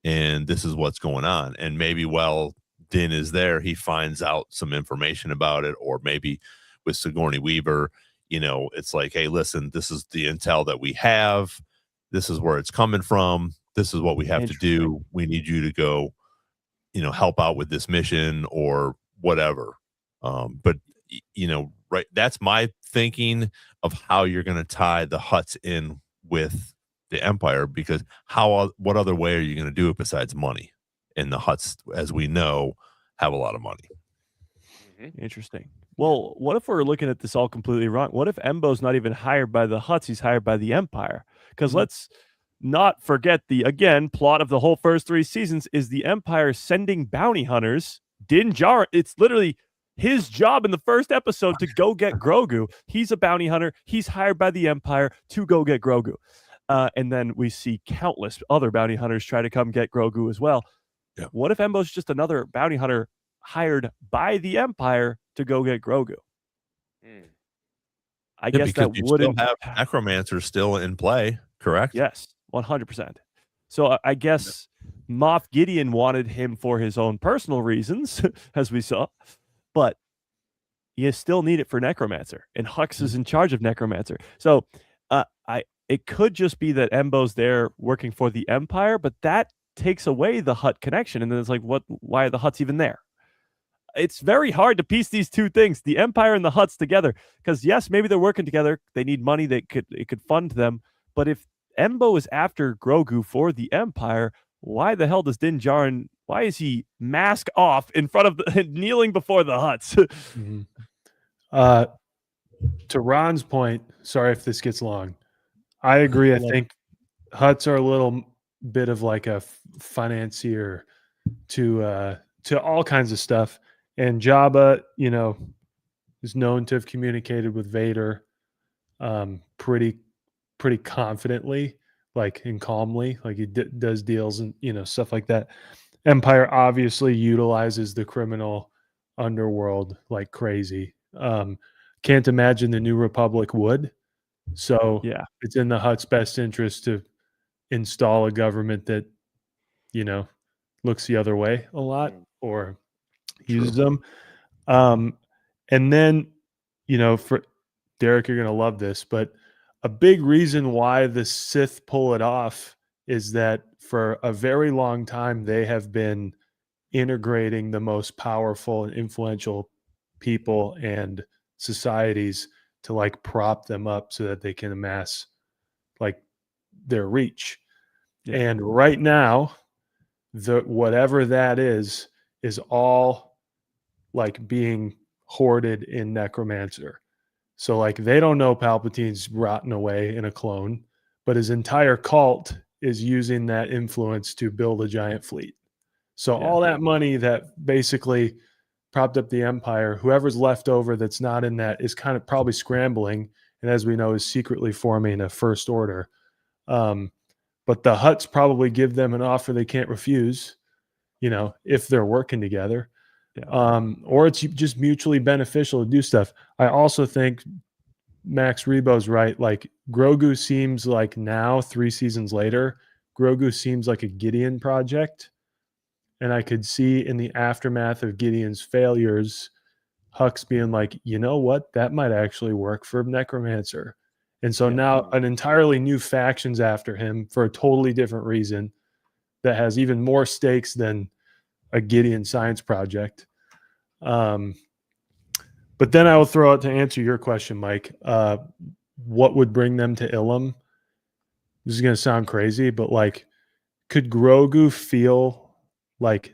and this is what's going on. And maybe while Din is there, he finds out some information about it, or maybe with Sigourney Weaver, it's like, hey, listen, this is the intel that we have, this is where it's coming from, this is what we have to do, we need you to go help out with this mission or whatever. But right, that's my thinking of how you're going to tie the Hutts in with the Empire, because what other way are you going to do it besides money? And the Hutts, as we know, have a lot of money. Interesting. Well, what if we're looking at this all completely wrong? What if Embo's not even hired by the Hutts, he's hired by the Empire? Because let's not forget the plot of the whole first 3 seasons is the Empire sending bounty hunters. Din Djarin, it's literally his job in the first episode to go get Grogu. He's a bounty hunter. He's hired by the Empire to go get Grogu. And then we see countless other bounty hunters try to come get Grogu as well. Yeah. What if Embo's just another bounty hunter hired by the Empire to go get Grogu? I guess because that you wouldn't still have necromancers still in play, correct? Yes, 100%. So I guess Moff Gideon wanted him for his own personal reasons, as we saw, but you still need it for Necromancer, and Hux is in charge of Necromancer. So it could just be that Embo's there working for the Empire, but that takes away the Hutt connection, and then it's like, why are the Hutts even there? It's very hard to piece these two things, the Empire and the Hutts, together, because yes, maybe they're working together. They need money. It could fund them. But if Embo is after Grogu for the Empire, why the hell does Din Djarin? Why is he mask off in front of kneeling before the Hutts? To Ron's point, sorry if this gets long. I agree. I think Hutts are a little bit of like a financier to all kinds of stuff. And Jabba, is known to have communicated with Vader pretty confidently, like, and calmly, like he does deals and stuff like that. Empire obviously utilizes the criminal underworld like crazy. Can't imagine the New Republic would. So yeah, it's in the Hutt's best interest to install a government that looks the other way a lot or uses them. And then, for Derek, you're going to love this, but a big reason why the Sith pull it off is that for a very long time, they have been integrating the most powerful and influential people and societies to like prop them up so that they can amass like their reach. Yeah. And right now, whatever that is all like being hoarded in Necromancer. So like they don't know Palpatine's rotten away in a clone, but his entire cult is using that influence to build a giant fleet. So all that money that basically propped up the Empire, whoever's left over that's not in that is kind of probably scrambling, and as we know, is secretly forming a First Order. But the Hutts probably give them an offer they can't refuse, if they're working together. Or it's just mutually beneficial to do stuff. I also think Max Rebo's right. Like Grogu seems like now, 3 seasons later, Grogu seems like a Gideon project. And I could see in the aftermath of Gideon's failures, Hux being like, you know what? That might actually work for Necromancer. And so now an entirely new faction's after him for a totally different reason that has even more stakes than a Gideon science project. But then I will throw out to answer your question, Mike. What would bring them to Ilum? This is going to sound crazy, but like, could Grogu feel like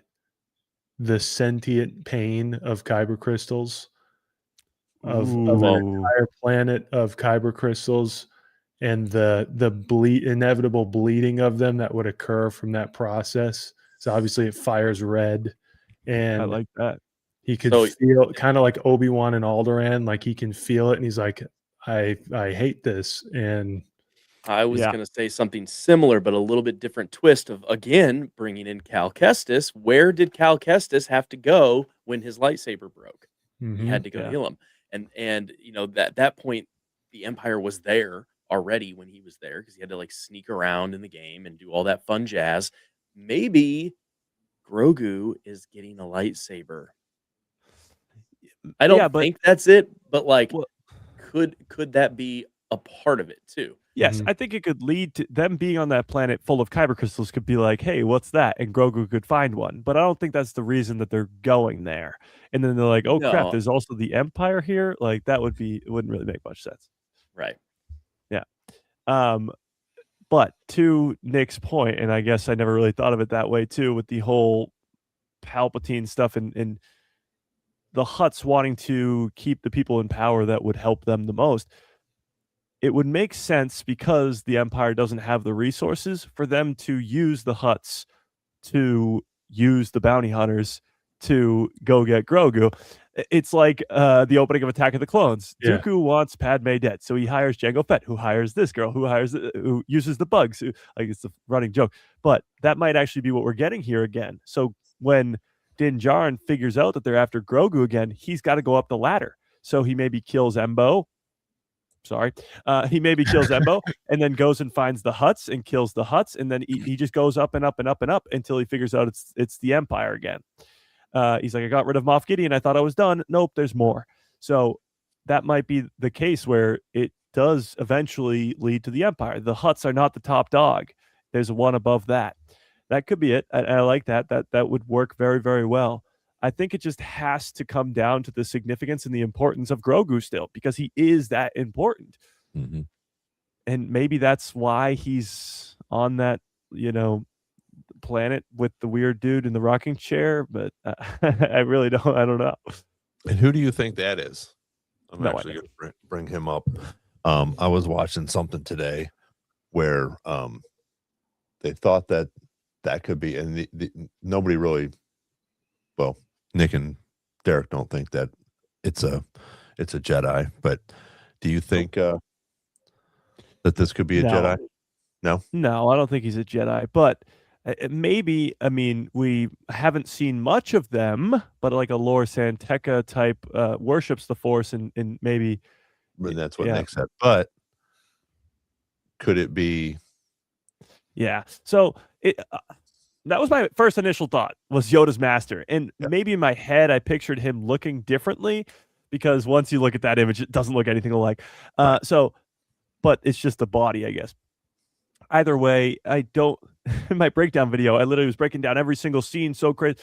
the sentient pain of kyber crystals, of an entire planet of kyber crystals, and the inevitable bleeding of them that would occur from that process? So obviously it fires red, and I like that. He could feel kind of like Obi-Wan and Alderaan, like he can feel it, and he's like, I hate this. And I was going to say something similar, but a little bit different twist of, again, bringing in Cal Kestis. Where did Cal Kestis have to go when his lightsaber broke? He had to go to Ilum. And at that point, the Empire was there already when he was there, because he had to like sneak around in the game and do all that fun jazz. Maybe Grogu is getting a lightsaber. I don't think that's it, but like, could that be a part of it too? Yes, I think it could lead to them being on that planet full of kyber crystals. Could be like, hey, what's that? And Grogu could find one. But I don't think that's the reason that they're going there. And then they're like, oh crap, there's also the Empire here. Like it wouldn't really make much sense. Right. Yeah. But to Nick's point, and I guess I never really thought of it that way too, with the whole Palpatine stuff and the Hutts wanting to keep the people in power that would help them the most. It would make sense, because the Empire doesn't have the resources, for them to use the Hutts to use the bounty hunters to go get Grogu. It's like the opening of Attack of the Clones. Yeah. Dooku wants Padme dead, so he hires Jango Fett, who hires this girl, who uses the bugs. Like, it's a running joke, but that might actually be what we're getting here again. So when Din Djarin figures out that they're after Grogu again, he's got to go up the ladder. So he maybe kills Embo. Sorry, he maybe kills Embo, and then goes and finds the Hutts and kills the Hutts, and then he just goes up and up and up and up until he figures out it's the Empire again. He's like, I got rid of Moff Gideon. I thought I was done. Nope, there's more. So that might be the case where it does eventually lead to the Empire. The Hutts are not the top dog. There's one above that. That could be it. I like that. That would work very, very well. I think it just has to come down to the significance and the importance of Grogu still, because he is that important. Mm-hmm. And maybe that's why he's on that, planet with the weird dude in the rocking chair. But I really don't. I don't know. And who do you think that is? I'm No actually idea. going to bring him up. I was watching something today where they thought that could be, and nobody really, well, Nick and Derek don't think that it's a Jedi, but do you think that this could be a No. Jedi? No, I don't think he's a Jedi, but maybe, I mean, we haven't seen much of them, but like a Lor Santeca type worships the Force, and maybe. And that's what Yeah. Nick said. But could it be? Yeah. So that was my first initial thought, was Yoda's master. And maybe in my head, I pictured him looking differently, because once you look at that image, it doesn't look anything alike. But it's just the body, I guess. Either way, I don't. In my breakdown video, I literally was breaking down every single scene. So crazy.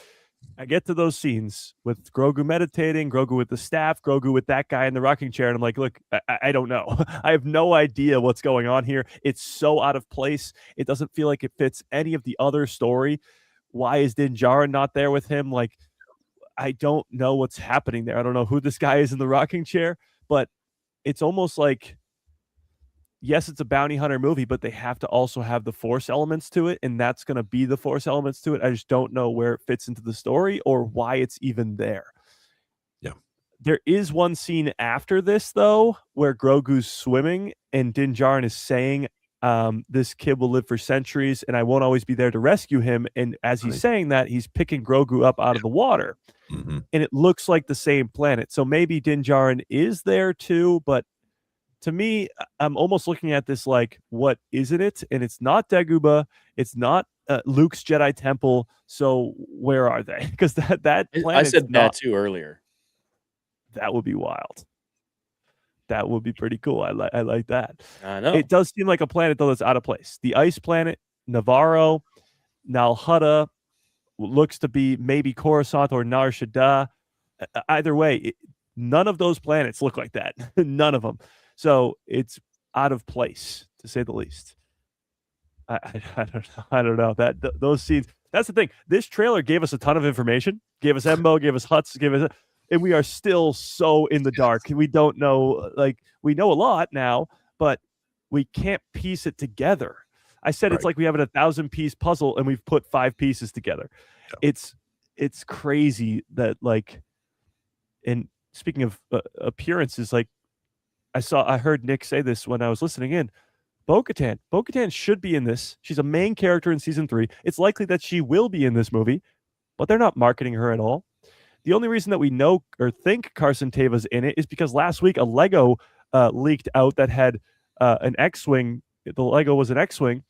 I get to those scenes with Grogu meditating, Grogu with the staff, Grogu with that guy in the rocking chair, and I'm like, look, I don't know. I have no idea what's going on here. It's so out of place. It doesn't feel like it fits any of the other story. Why is Din Djarin not there with him? Like, I don't know what's happening there. I don't know who this guy is in the rocking chair, but it's almost like, yes, it's a bounty hunter movie, but they have to also have the Force elements to it, and that's going to be the Force elements to it. I just don't know where it fits into the story or why it's even there. Yeah. There is one scene after this, though, where Grogu's swimming and Din Djarin is saying, this kid will live for centuries, and I won't always be there to rescue him. And as he's saying that, he's picking Grogu up out of the water. Mm-hmm. And it looks like the same planet. So maybe Din Djarin is there too, but to me, I'm almost looking at this like, what isn't it? And it's not Dagobah. It's not Luke's Jedi Temple. So where are they? Because that planet. I said that too earlier. That would be wild. That would be pretty cool. I like that. I know. It does seem like a planet, though, that's out of place. The ice planet, Navarro, Nal Hutta, looks to be maybe Coruscant or Nar Shaddaa. Either way, none of those planets look like that. None of them. So it's out of place, to say the least. I don't know. Those scenes. That's the thing. This trailer gave us a ton of information. Gave us Embo, gave us Hutts, and we are still so in the dark. We don't know. Like, we know a lot now, but we can't piece it together. I said It's like we have a 1,000-piece puzzle and we've put 5 pieces together. Yeah. It's crazy that, like. And speaking of appearances, like. I heard Nick say this when I was listening in. Bo-Katan. Bo-Katan should be in this. She's a main character in season 3. It's likely that she will be in this movie, but they're not marketing her at all. The only reason that we know or think Carson Teva's in it is because last week a Lego leaked out that had an X-Wing. The Lego was an X-Wing,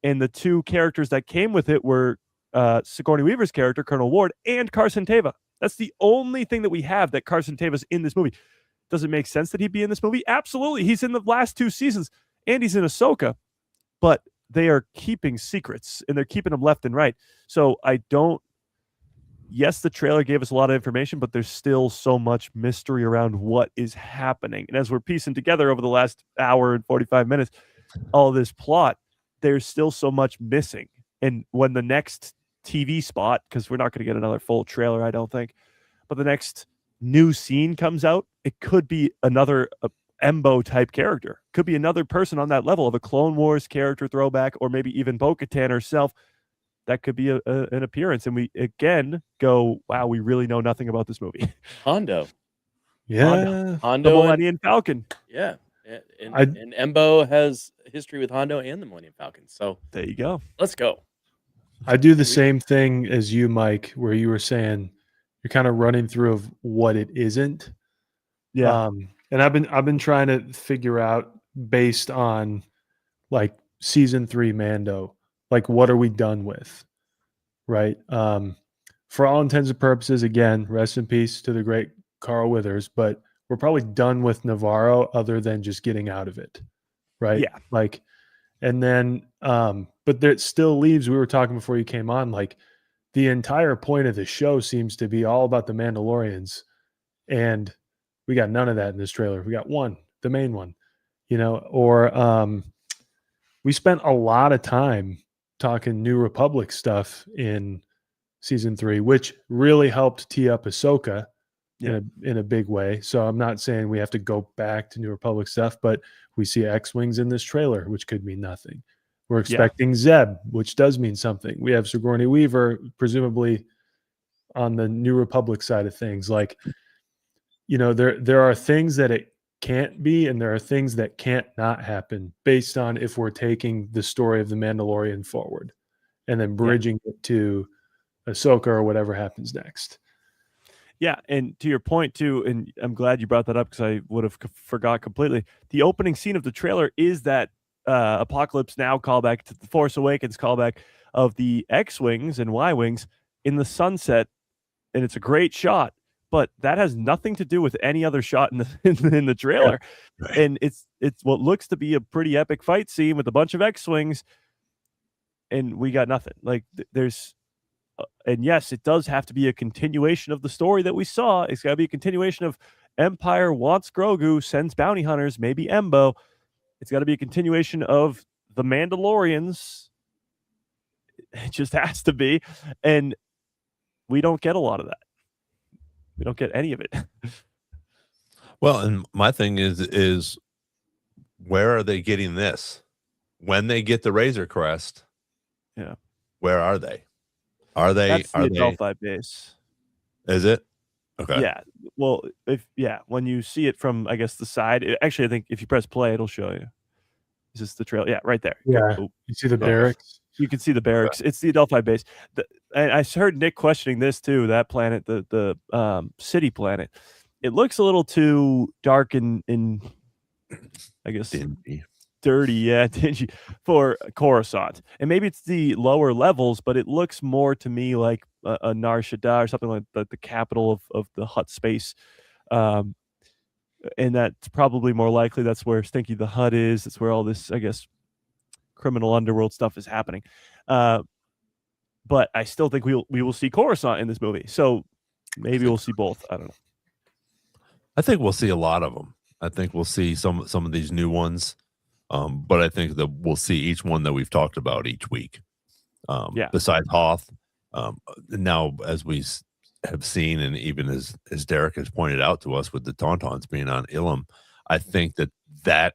and the 2 characters that came with it were Sigourney Weaver's character, Colonel Ward, and Carson Teva. That's the only thing that we have that Carson Teva's in this movie. Does it make sense that he'd be in this movie? Absolutely. He's in the last 2 seasons, and he's in Ahsoka, but they are keeping secrets, and they're keeping them left and right. So yes, the trailer gave us a lot of information, but there's still so much mystery around what is happening. And as we're piecing together over the last hour and 45 minutes, all this plot, there's still so much missing. And when the next TV spot, because we're not going to get another full trailer, I don't think, but the next new scene comes out, it could be another Embo type character, could be another person on that level of a Clone Wars character throwback, or maybe even Bo-Katan herself. that could be an appearance, and we again go, wow, we really know nothing about this movie. Hondo. Yeah. Hondo The and, Millennium Falcon. yeah. And Embo has history with Hondo and the Millennium Falcon. So There you go. let's go. I do the same thing as you, Mike, where you were saying you're kind of running through of what it isn't. Yeah. And I've been trying to figure out based on like season 3 Mando, like what are we done with? Right. For all intents and purposes, again, rest in peace to the great Carl Withers, but we're probably done with Navarro other than just getting out of it. Right. Yeah. Like, and then, but there still leaves, we were talking before you came on, like the entire point of the show seems to be all about the Mandalorians. And we got none of that in this trailer. We got one, the main one, or we spent a lot of time talking New Republic stuff in season 3, which really helped tee up Ahsoka in a big way. So I'm not saying we have to go back to New Republic stuff, but we see X-Wings in this trailer, which could mean nothing. We're expecting Zeb, which does mean something. We have Sigourney Weaver, presumably on the New Republic side of things. Like, there are things that it can't be, and there are things that can't not happen based on if we're taking the story of the Mandalorian forward and then bridging it to Ahsoka or whatever happens next. Yeah, and to your point too, and I'm glad you brought that up because I would have forgot completely. The opening scene of the trailer is that Apocalypse Now callback to the Force Awakens callback of the X-Wings and Y-Wings in the sunset, and it's a great shot. But that has nothing to do with any other shot in the trailer, Right. and it's what looks to be a pretty epic fight scene with a bunch of X-Wings, and we got nothing. Like there's. And yes, it does have to be a continuation of the story that we saw. It's got to be a continuation of Empire wants Grogu, sends bounty hunters, maybe Embo. It's got to be a continuation of the Mandalorians. It just has to be. And we don't get a lot of that. We don't get any of it. Well, and my thing is where are they getting this? When they get the Razor Crest, where are they? Are they? That's the are Adelphi base. Is it? Okay. Yeah. Well, when you see it from, I guess, the side, actually, I think if you press play, it'll show you. Is this the trail? Yeah, right there. Yeah. Oh, You see the barracks? you can see the barracks. It's the Adelphi base. And I heard Nick questioning this too. That planet, the city planet, it looks a little too dark and I guess Dingy. dirty, dingy for Coruscant. And maybe it's the lower levels, but it looks more to me like a Nar Shaddaa or something like the capital of the Hutt space. And that's probably more likely that's where Stinky the Hutt is. That's where all this, I guess, criminal underworld stuff is happening. But I still think we will see Coruscant in this movie. So maybe we'll see both. I don't know. I think we'll see a lot of them. I think we'll see some of these new ones. But I think that we'll see each one that we've talked about each week. Besides Hoth. Now, as we have seen, and even as Derek has pointed out to us with the Tauntauns being on Ilum, I think that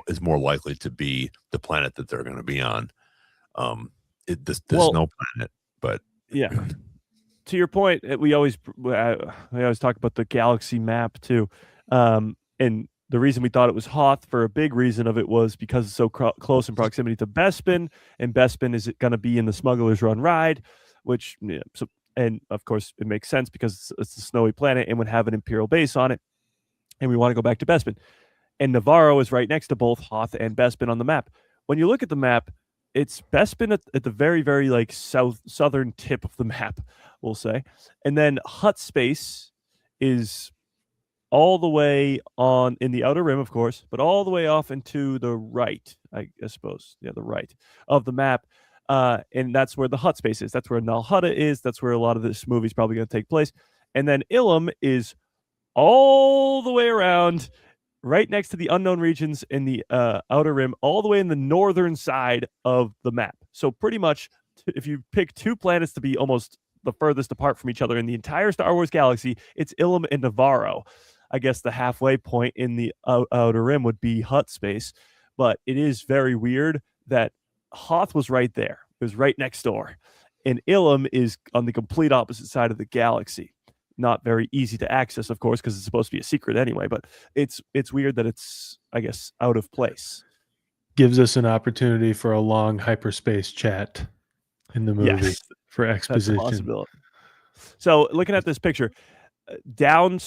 is more likely to be the planet that they're going to be on. This snow planet, but to your point, we always talk about the galaxy map too, and the reason we thought it was Hoth for a big reason of it was because it's so close in proximity to Bespin, and Bespin is going to be in the Smuggler's Run ride, which and of course it makes sense because it's a snowy planet and would have an Imperial base on it, and we want to go back to Bespin. And Navarro is right next to both Hoth and Bespin on the map. When you look at the map, it's Bespin at the very, very like southern tip of the map, we'll say. And then Hutt space is all the way on in the outer rim, of course, but all the way off into the right, I suppose. Yeah, the right of the map. And that's where the Hutt space is. That's where Nal Hutta is. That's where a lot of this movie is probably going to take place. And then Ilum is all the way around, right next to the unknown regions in the outer rim, all the way in the northern side of the map. So pretty much, if you pick two planets to be almost the furthest apart from each other in the entire Star Wars galaxy, it's Ilum and Navarro. I guess the halfway point in the outer rim would be Hutt space. But it is very weird that Hoth was right there. It was right next door. And Ilum is on the complete opposite side of the galaxy. Not very easy to access, of course, because it's supposed to be a secret anyway, but it's weird that it's, I guess, out of place. Gives us an opportunity for a long hyperspace chat in the movie for That's a exposition. possibility. So looking at this picture, down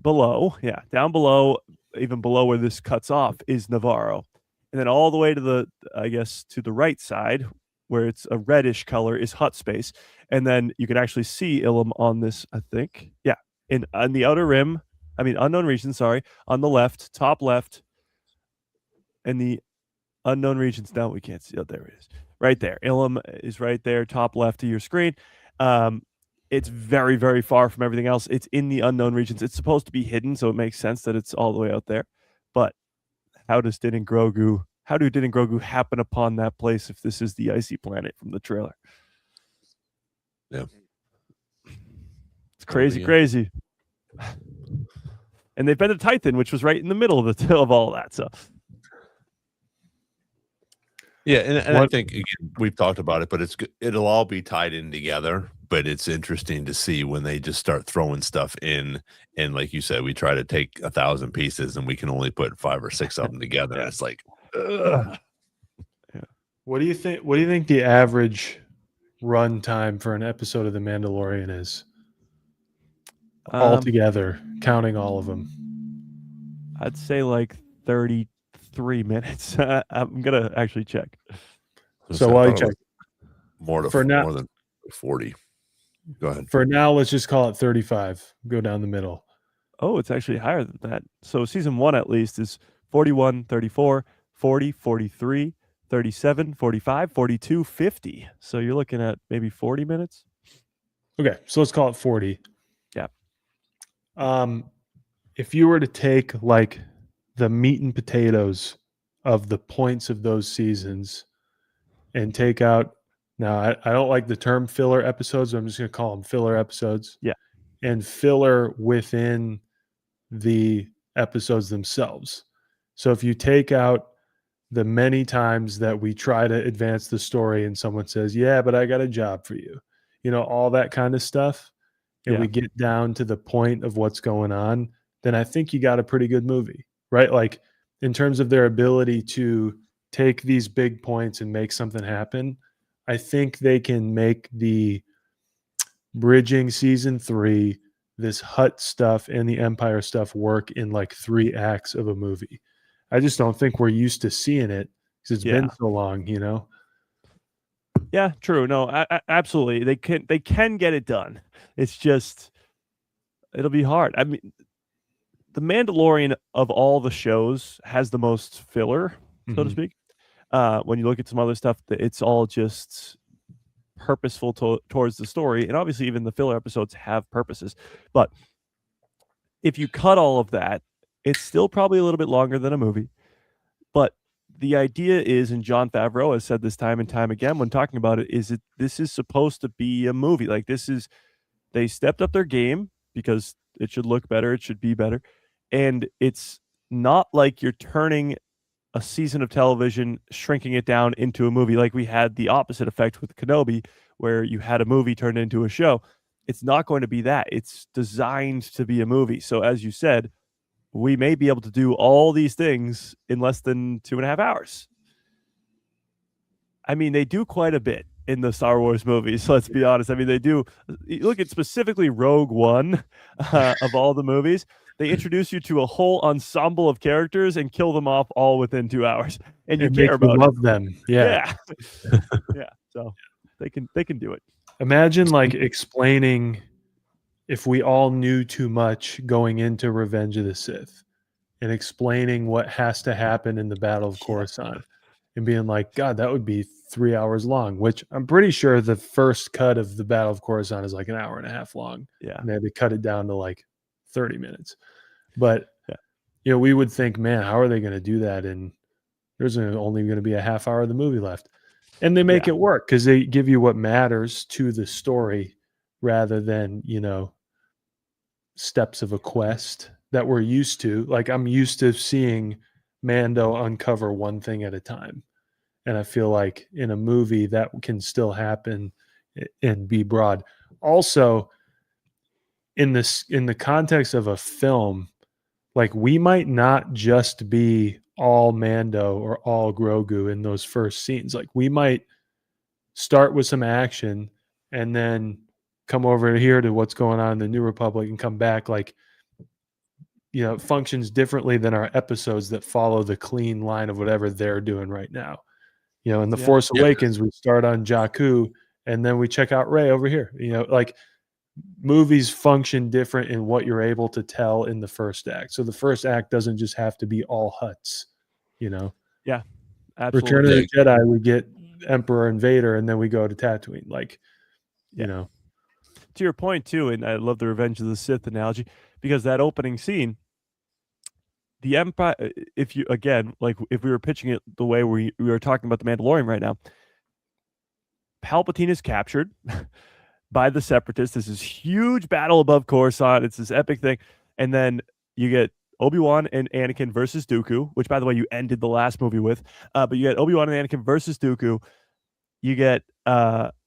below, even below where this cuts off is Navarro. And then all the way to the, I guess, to the right side, where it's a reddish color, is Hutt space. And then you can actually see Ilum on this, I think. Yeah. On the outer rim, unknown regions, on the left, top left. And the unknown regions, now we can't see. Oh, there it is. Right there. Ilum is right there, top left of your screen. It's very, very far from everything else. It's in the unknown regions. It's supposed to be hidden, so it makes sense that it's all the way out there. But how do Din and Grogu happen upon that place if this is the icy planet from the trailer? Yeah. It's crazy. And they've been to Titan, which was right in the middle of all of that. So yeah, and I think, again, we've talked about it, but it'll all be tied in together. But it's interesting to see when they just start throwing stuff in, and like you said, we try to take 1,000 pieces and we can only put 5 or 6 of them together. It's like, ugh. Yeah. What do you think the average run time for an episode of The Mandalorian is altogether, counting all of them? I'd say like 33 minutes. I'm gonna actually check. So while you check, more than 40. Go ahead. For now, let's just call it 35. Go down the middle. Oh, it's actually higher than that. So season 1 at least is 41, 34, 40, 43, 37, 45, 42, 50. So you're looking at maybe 40 minutes. Okay, so let's call it 40. Yeah. If you were to take like the meat and potatoes of the points of those seasons and take out, now I don't like the term filler episodes, so I'm just going to call them filler episodes. Yeah. And filler within the episodes themselves. So if you take out the many times that we try to advance the story and someone says, yeah, but I got a job for you, all that kind of stuff, and we get down to the point of what's going on, then I think you got a pretty good movie, right? Like in terms of their ability to take these big points and make something happen, I think they can make the bridging season 3, this Hutt stuff and the Empire stuff work in like 3 acts of a movie. I just don't think we're used to seeing it because it's been so long, Yeah, true. No, absolutely. They can get it done. It's just, it'll be hard. I mean, The Mandalorian of all the shows has the most filler, so to speak. When you look at some other stuff, it's all just purposeful towards the story. And obviously even the filler episodes have purposes. But if you cut all of that, it's still probably a little bit longer than a movie. But the idea is, and Jon Favreau has said this time and time again when talking about it, is this is supposed to be a movie. Like they stepped up their game because it should look better. It should be better. And it's not like you're turning a season of television, shrinking it down into a movie. Like we had the opposite effect with Kenobi, where you had a movie turned into a show. It's not going to be that. It's designed to be a movie. So as you said, we may be able to do all these things in less than 2.5 hours. I mean, they do quite a bit in the Star Wars movies. Let's be honest. I mean, they do. You look at specifically Rogue One of all the movies. They introduce you to a whole ensemble of characters and kill them off all within 2 hours, and you care about love them. Yeah. Yeah. So they can do it. Imagine like explaining if we all knew too much going into Revenge of the Sith and explaining what has to happen in the Battle of Coruscant and being like, God, that would be 3 hours long, which I'm pretty sure the first cut of the Battle of Coruscant is like an hour and a half long. Yeah. And they had to cut it down to like 30 minutes. But, we would think, man, how are they going to do that? And there's only going to be a half hour of the movie left. And they make it work because they give you what matters to the story rather than, steps of a quest that we're used to. Like I'm used to seeing Mando uncover one thing at a time. And I feel like in a movie that can still happen and be broad. Also, in the context of a film, like we might not just be all Mando or all Grogu in those first scenes. Like we might start with some action and then come over here to what's going on in the New Republic and come back. Like, it functions differently than our episodes that follow the clean line of whatever they're doing right now. In The Force Awakens, we start on Jakku and then we check out Rey over here. Like movies function different in what you're able to tell in the first act. So the first act doesn't just have to be all Hutts, Yeah, absolutely. Return of the Jedi, we get Emperor and Vader, and then we go to Tatooine. Like, to your point too, and I love the Revenge of the Sith analogy, because that opening scene, the Empire, if we were pitching it the way we were talking about the Mandalorian right now, Palpatine is captured by the Separatists. There's this huge battle above Coruscant. It's this epic thing. And then you get Obi-Wan and Anakin versus Dooku, which, by the way, you ended the last movie with. But you get Obi-Wan and Anakin versus Dooku. You get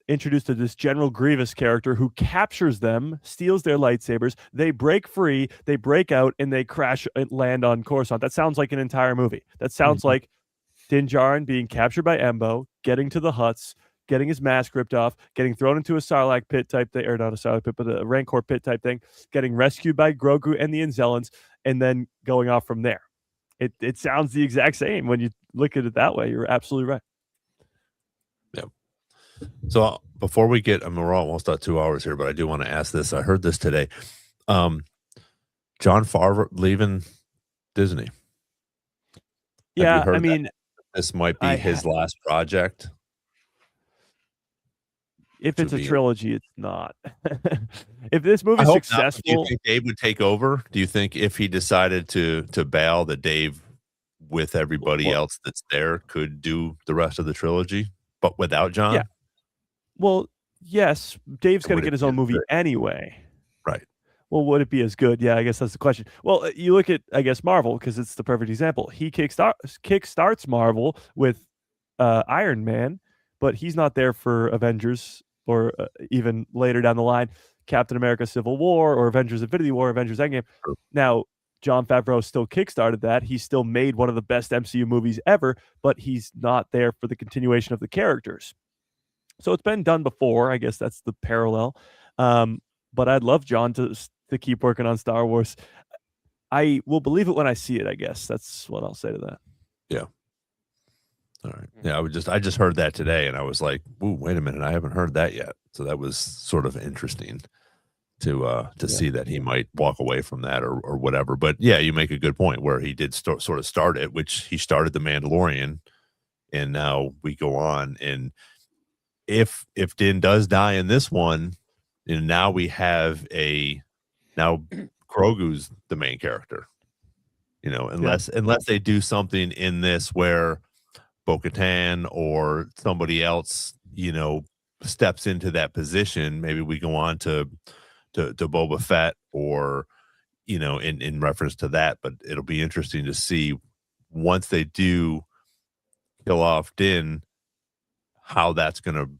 introduced to this General Grievous character who captures them, steals their lightsabers. They break free, they break out, and they crash and land on Coruscant. That sounds like an entire movie. That sounds like Din Djarin being captured by Embo, getting to the Hutts, getting his mask ripped off, getting thrown into a Sarlacc pit type thing, or not a Sarlacc pit, but a Rancor pit type thing, getting rescued by Grogu and the Inzellans, and then going off from there. It sounds the exact same when you look at it that way. You're absolutely right. Yeah. So before we get, we're almost at 2 hours here, but I do want to ask this. I heard this today. Jon Favreau leaving Disney. Yeah, I mean, this might be his last project. If it's a trilogy, it's not. If this movie's successful, do you think Dave would take over? Do you think if he decided to bail, that Dave, with everybody else that's there, could do the rest of the trilogy, but without John? Yeah. Well, yes, Dave's going to get his own movie anyway. Right. Well, would it be as good? Yeah, I guess that's the question. Well, you look at, I guess, Marvel, because it's the perfect example. He kickstarts Marvel with Iron Man, but he's not there for Avengers or even later down the line, Captain America Civil War or Avengers Infinity War, Avengers Endgame. True. Now, Jon Favreau still kickstarted that. He still made one of the best MCU movies ever, but he's not there for the continuation of the characters. So it's been done before. I guess that's the parallel. But I'd love John to keep working on Star Wars. I will believe it when I see it, I guess. That's what I'll say to that. Yeah. All right. Yeah, I just heard that today, and I was like, "Ooh, wait a minute! I haven't heard that yet." So that was sort of interesting to see that he might walk away from that or whatever. But yeah, you make a good point where he did sort of start it, which he started the Mandalorian, and now we go on. And if Din does die in this one, and now we have now Grogu's the main character. Unless they do something in this where Bo-Katan or somebody else, steps into that position. Maybe we go on to Boba Fett or, in reference to that. But it'll be interesting to see once they do kill off Din, how that's going to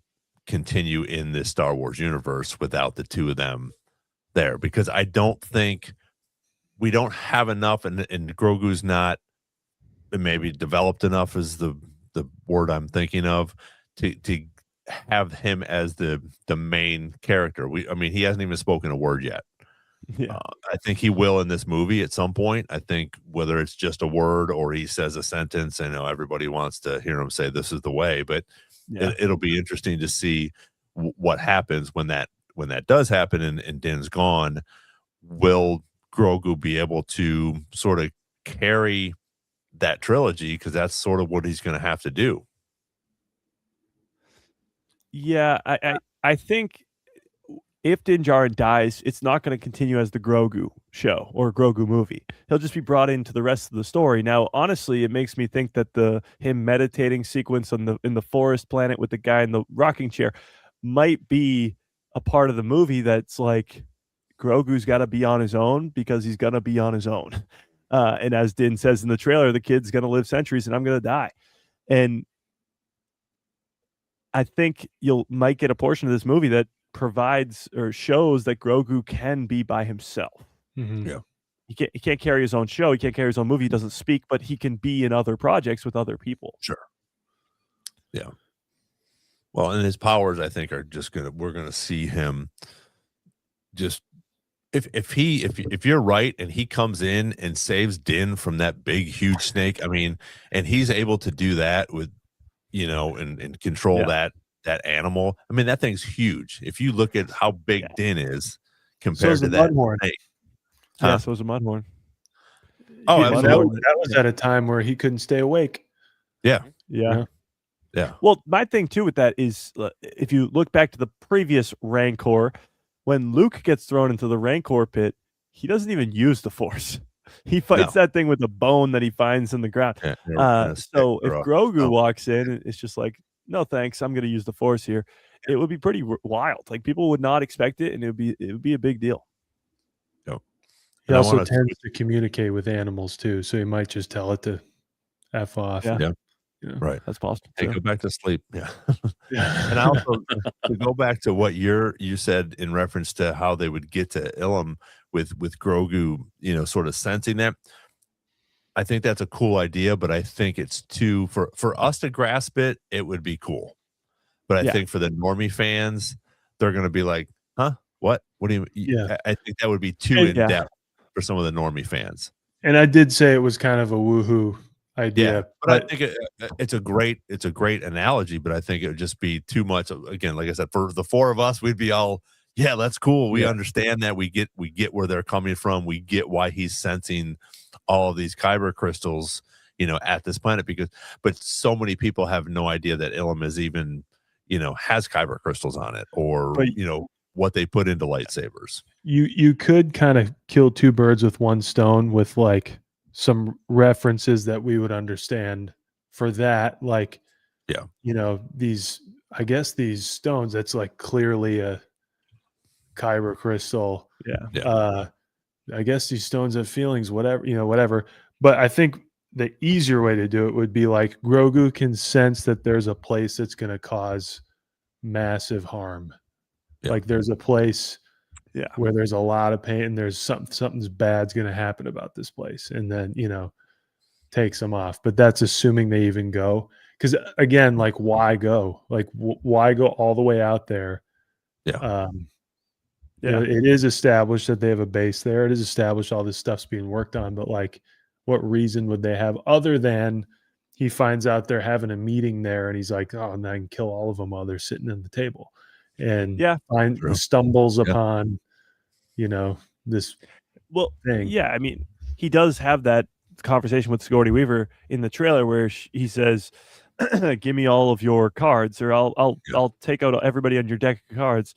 continue in this Star Wars universe without the two of them there. Because I don't think we don't have enough, and Grogu's not maybe developed enough is the word I'm thinking of to have him as the main character. He hasn't even spoken a word yet. Yeah. I think he will in this movie at some point. I think whether it's just a word or he says a sentence, I know everybody wants to hear him say this is the way, but it'll be interesting to see what happens when that does happen and Din's gone. Will Grogu be able to sort of carry that trilogy, because that's sort of what he's going to have to do? Yeah, I think if Din Djarin dies, it's not going to continue as the Grogu show or Grogu movie. He'll just be brought into the rest of the story. Now, honestly, it makes me think that him meditating sequence in the forest planet with the guy in the rocking chair might be a part of the movie that's like Grogu's got to be on his own because he's going to be on his own. And as Din says in the trailer, the kid's going to live centuries and I'm going to die. And I think you'll might get a portion of this movie that provides or shows that Grogu can be by himself. Yeah. He can't carry his own show. He can't carry his own movie. He doesn't speak, but he can be in other projects with other people. Sure. Yeah. Well, and his powers, I think, are just we're gonna see him just if you're right and he comes in and saves Din from that big huge snake, I mean, and he's able to do that with, and control that animal. I mean, that thing's huge. If you look at how big Din is compared to that snake. Yeah, so was a Mudhorn. Oh, that was at a time where he couldn't stay awake. Yeah. Yeah. Yeah. Well, my thing too with that is if you look back to the previous Rancor, when Luke gets thrown into the Rancor pit, he doesn't even use the Force. He fights that thing with a bone that he finds in the ground. So if Grogu walks in, it's just like, no thanks, I'm going to use the Force here. It would be pretty wild. Like people would not expect it, and it would be a big deal. He also tends to communicate with animals too, so he might just tell it to F off. Yeah. Right. That's possible. Hey, go back to sleep. Yeah. And also to go back to what you said in reference to how they would get to Ilum with Grogu, sort of sensing that. I think that's a cool idea, but I think it's too for us to grasp it, it would be cool. But I think for the normie fans, they're gonna be like, huh? What? What do you Yeah. I think that would be too in depth for some of the normie fans. And I did say it was kind of a woohoo idea. Yeah, but I think it's a great analogy, but I think it would just be too much. Again, like I said, for the four of us, we'd be all, yeah, that's cool. We understand that. We get where they're coming from. We get why he's sensing all of these kyber crystals, at this planet but so many people have no idea that Ilum is even, has kyber crystals on it or, what they put into lightsabers. You could kind of kill two birds with one stone with like some references that we would understand for that, like these stones, that's like clearly a kyber crystal. I guess these stones have feelings, whatever. But I think the easier way to do it would be like Grogu can sense that there's a place that's going to cause massive harm. Like there's a place where there's a lot of pain and there's something's bad's going to happen about this place, and then takes them off. But that's assuming they even go, because again, like why go all the way out there? It is established that they have a base there. It is established all this stuff's being worked on, but like what reason would they have other than he finds out they're having a meeting there and he's like, oh, and I can kill all of them while they're sitting at the table, and stumbles upon this thing. Yeah, I mean, he does have that conversation with Sigourney Weaver in the trailer where he says, give me all of your cards, or I'll take out everybody on your deck of cards.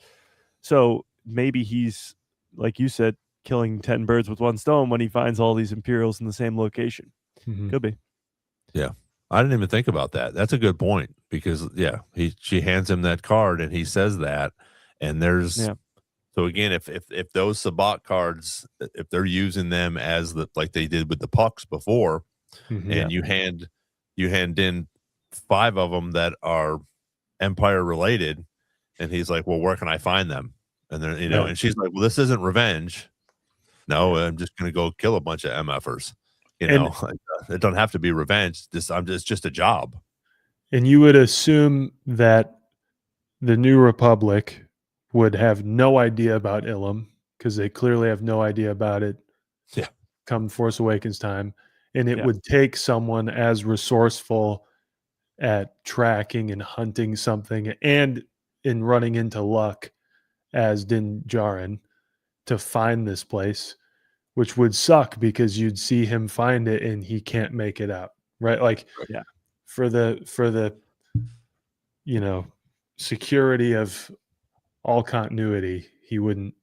So maybe he's, like you said, killing 10 birds with one stone when he finds all these Imperials in the same location. Could be. Yeah. I didn't even think about that. That's a good point, because she hands him that card and he says that, and there's so again, if those Sabbat cards, if they're using them as like they did with the pucks before, and you hand in 5 of them that are Empire related, and he's like, well, where can I find them? And then and she's like, well, this isn't revenge. No, I'm just gonna go kill a bunch of MFers. It don't have to be revenge. It's just a job. And you would assume that the New Republic would have no idea about Ilum, because they clearly have no idea about it. Yeah. Come Force Awakens time. And it would take someone as resourceful at tracking and hunting something and in running into luck as Din Djarin to find this place, which would suck because you'd see him find it and he can't make it out, right? Like, for the security of all continuity, he wouldn't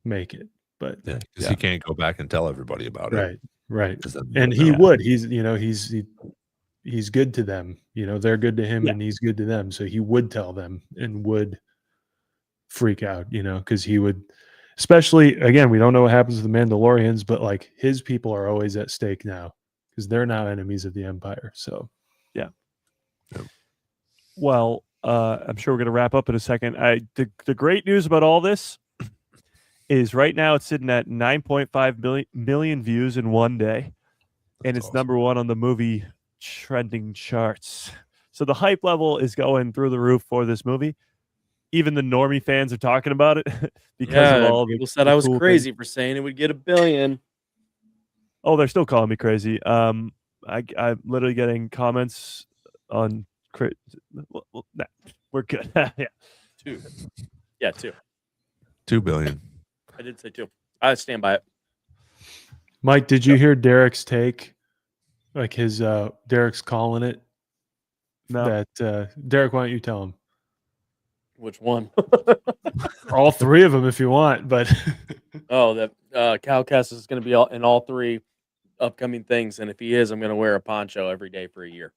make it. But because he can't go back and tell everybody about it. Right. And he would. He's he's good to them. They're good to him, and he's good to them. So he would tell them and would freak out. Because he would. Especially, again, we don't know what happens to the Mandalorians, but like his people are always at stake now because they're now enemies of the Empire. So, Well, I'm sure we're going to wrap up in a second. The great news about all this is right now it's sitting at 9.5 million views in one day, and it's awesome. number one on the movie trending charts. So the hype level is going through the roof for this movie. Even the normie fans are talking about it because of all people said I was crazy for saying it would get 1 billion. Oh, they're still calling me crazy. I'm literally getting comments on. Well, nah, we're good. Yeah, 2. Yeah, 2. 2 billion. I did say 2. I stand by it. Mike, did you hear Derek's take? Like his Derek's calling it. No. That Derek, why don't you tell him? Which one? All 3 of them if you want, but that Cowcast is going to be in all 3 upcoming things, and if he is, I'm going to wear a poncho every day for a year.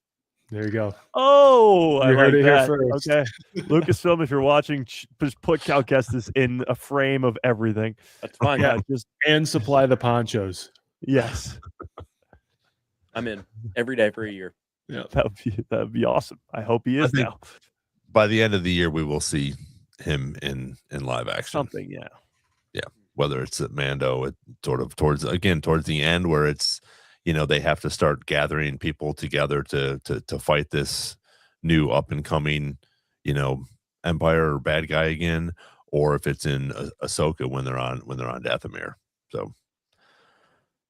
there you go. Oh, I You heard like it here that. first. Okay, Lucasfilm, if you're watching, just put Cal Kestis in a frame of everything. That's fine. Yeah, just And supply the ponchos. yes, I'm in every day for a year. Yeah. that would be awesome. I hope he is think now. By the end of the year, we will see him in live action. Something, yeah. Whether it's at Mando, sort of towards the end where it's, they have to start gathering people together to fight this new up and coming, Empire or bad guy again, or if it's in Ahsoka when they're on Dathomir. So,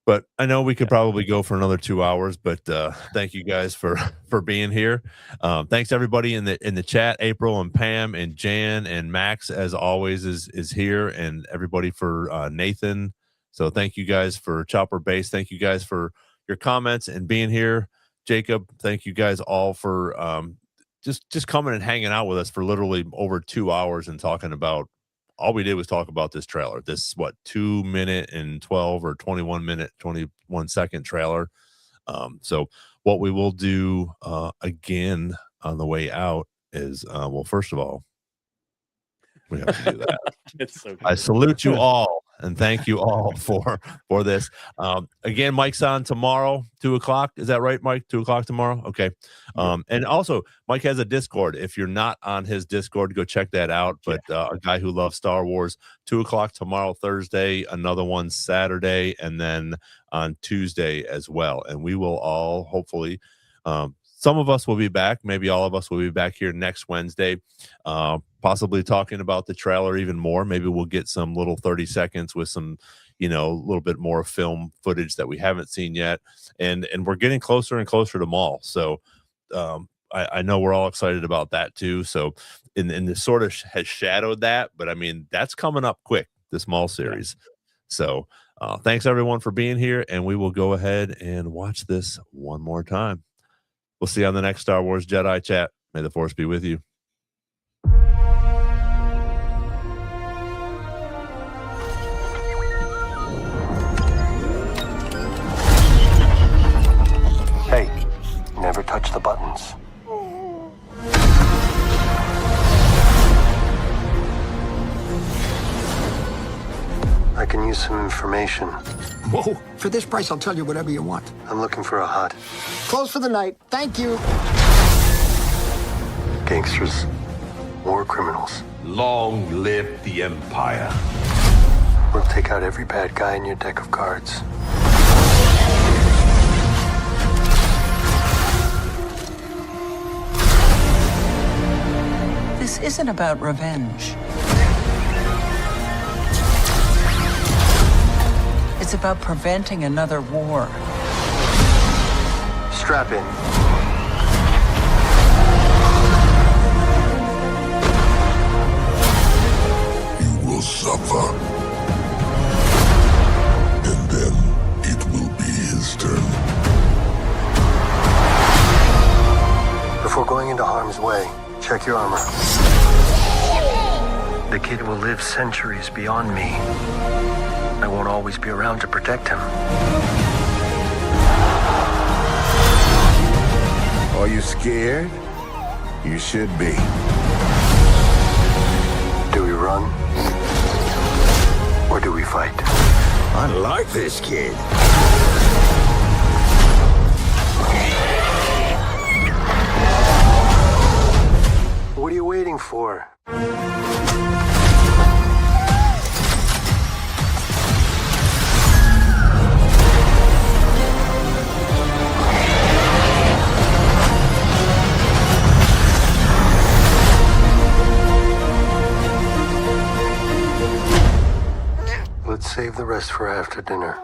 but I know we could probably go for another 2 hours, but thank you guys for being here. Thanks everybody in the chat. April and Pam and Jan and Max, as always, is here, and everybody for Nathan. So thank you guys for Chopper Base. Thank you guys for your comments and being here. Jacob, thank you guys all for just coming and hanging out with us for literally over 2 hours and talking about. All we did was talk about this trailer. This 2 minute and 12 or 21 second trailer. So what we will do again on the way out is, well, first of all, we have to do that. It's so good. I salute you all and thank you all for this. Again, Mike's on tomorrow, 2:00. Is that right, Mike? 2:00 tomorrow? Okay. And also, Mike has a Discord. If you're not on his Discord, go check that out. But a guy who loves Star Wars, 2:00 tomorrow, Thursday, another one Saturday, and then on Tuesday as well. And we will all hopefully, some of us will be back. Maybe all of us will be back here next Wednesday, possibly talking about the trailer even more. Maybe we'll get some little 30 seconds with some, a little bit more film footage that we haven't seen yet. And we're getting closer and closer to Maul. So I know we're all excited about that too. So and this sort of has shadowed that, but I mean, that's coming up quick, this Maul series. Yeah. So thanks everyone for being here, and we will go ahead and watch this one more time. We'll see you on the next Star Wars Jedi chat. May the Force be with you. Hey, never touch the buttons. I can use some information. Whoa. For this price, I'll tell you whatever you want. I'm looking for a hut. Close for the night. Thank you. Gangsters, war criminals. Long live the Empire. We'll take out every bad guy in your deck of cards. This isn't about revenge. It's about preventing another war. Strap in. You will suffer. And then it will be his turn. Before going into harm's way, check your armor. The kid will live centuries beyond me. I won't always be around to protect him. Are you scared? You should be. Do we run? Or do we fight? I like this kid. waiting for? Let's save the rest for after dinner.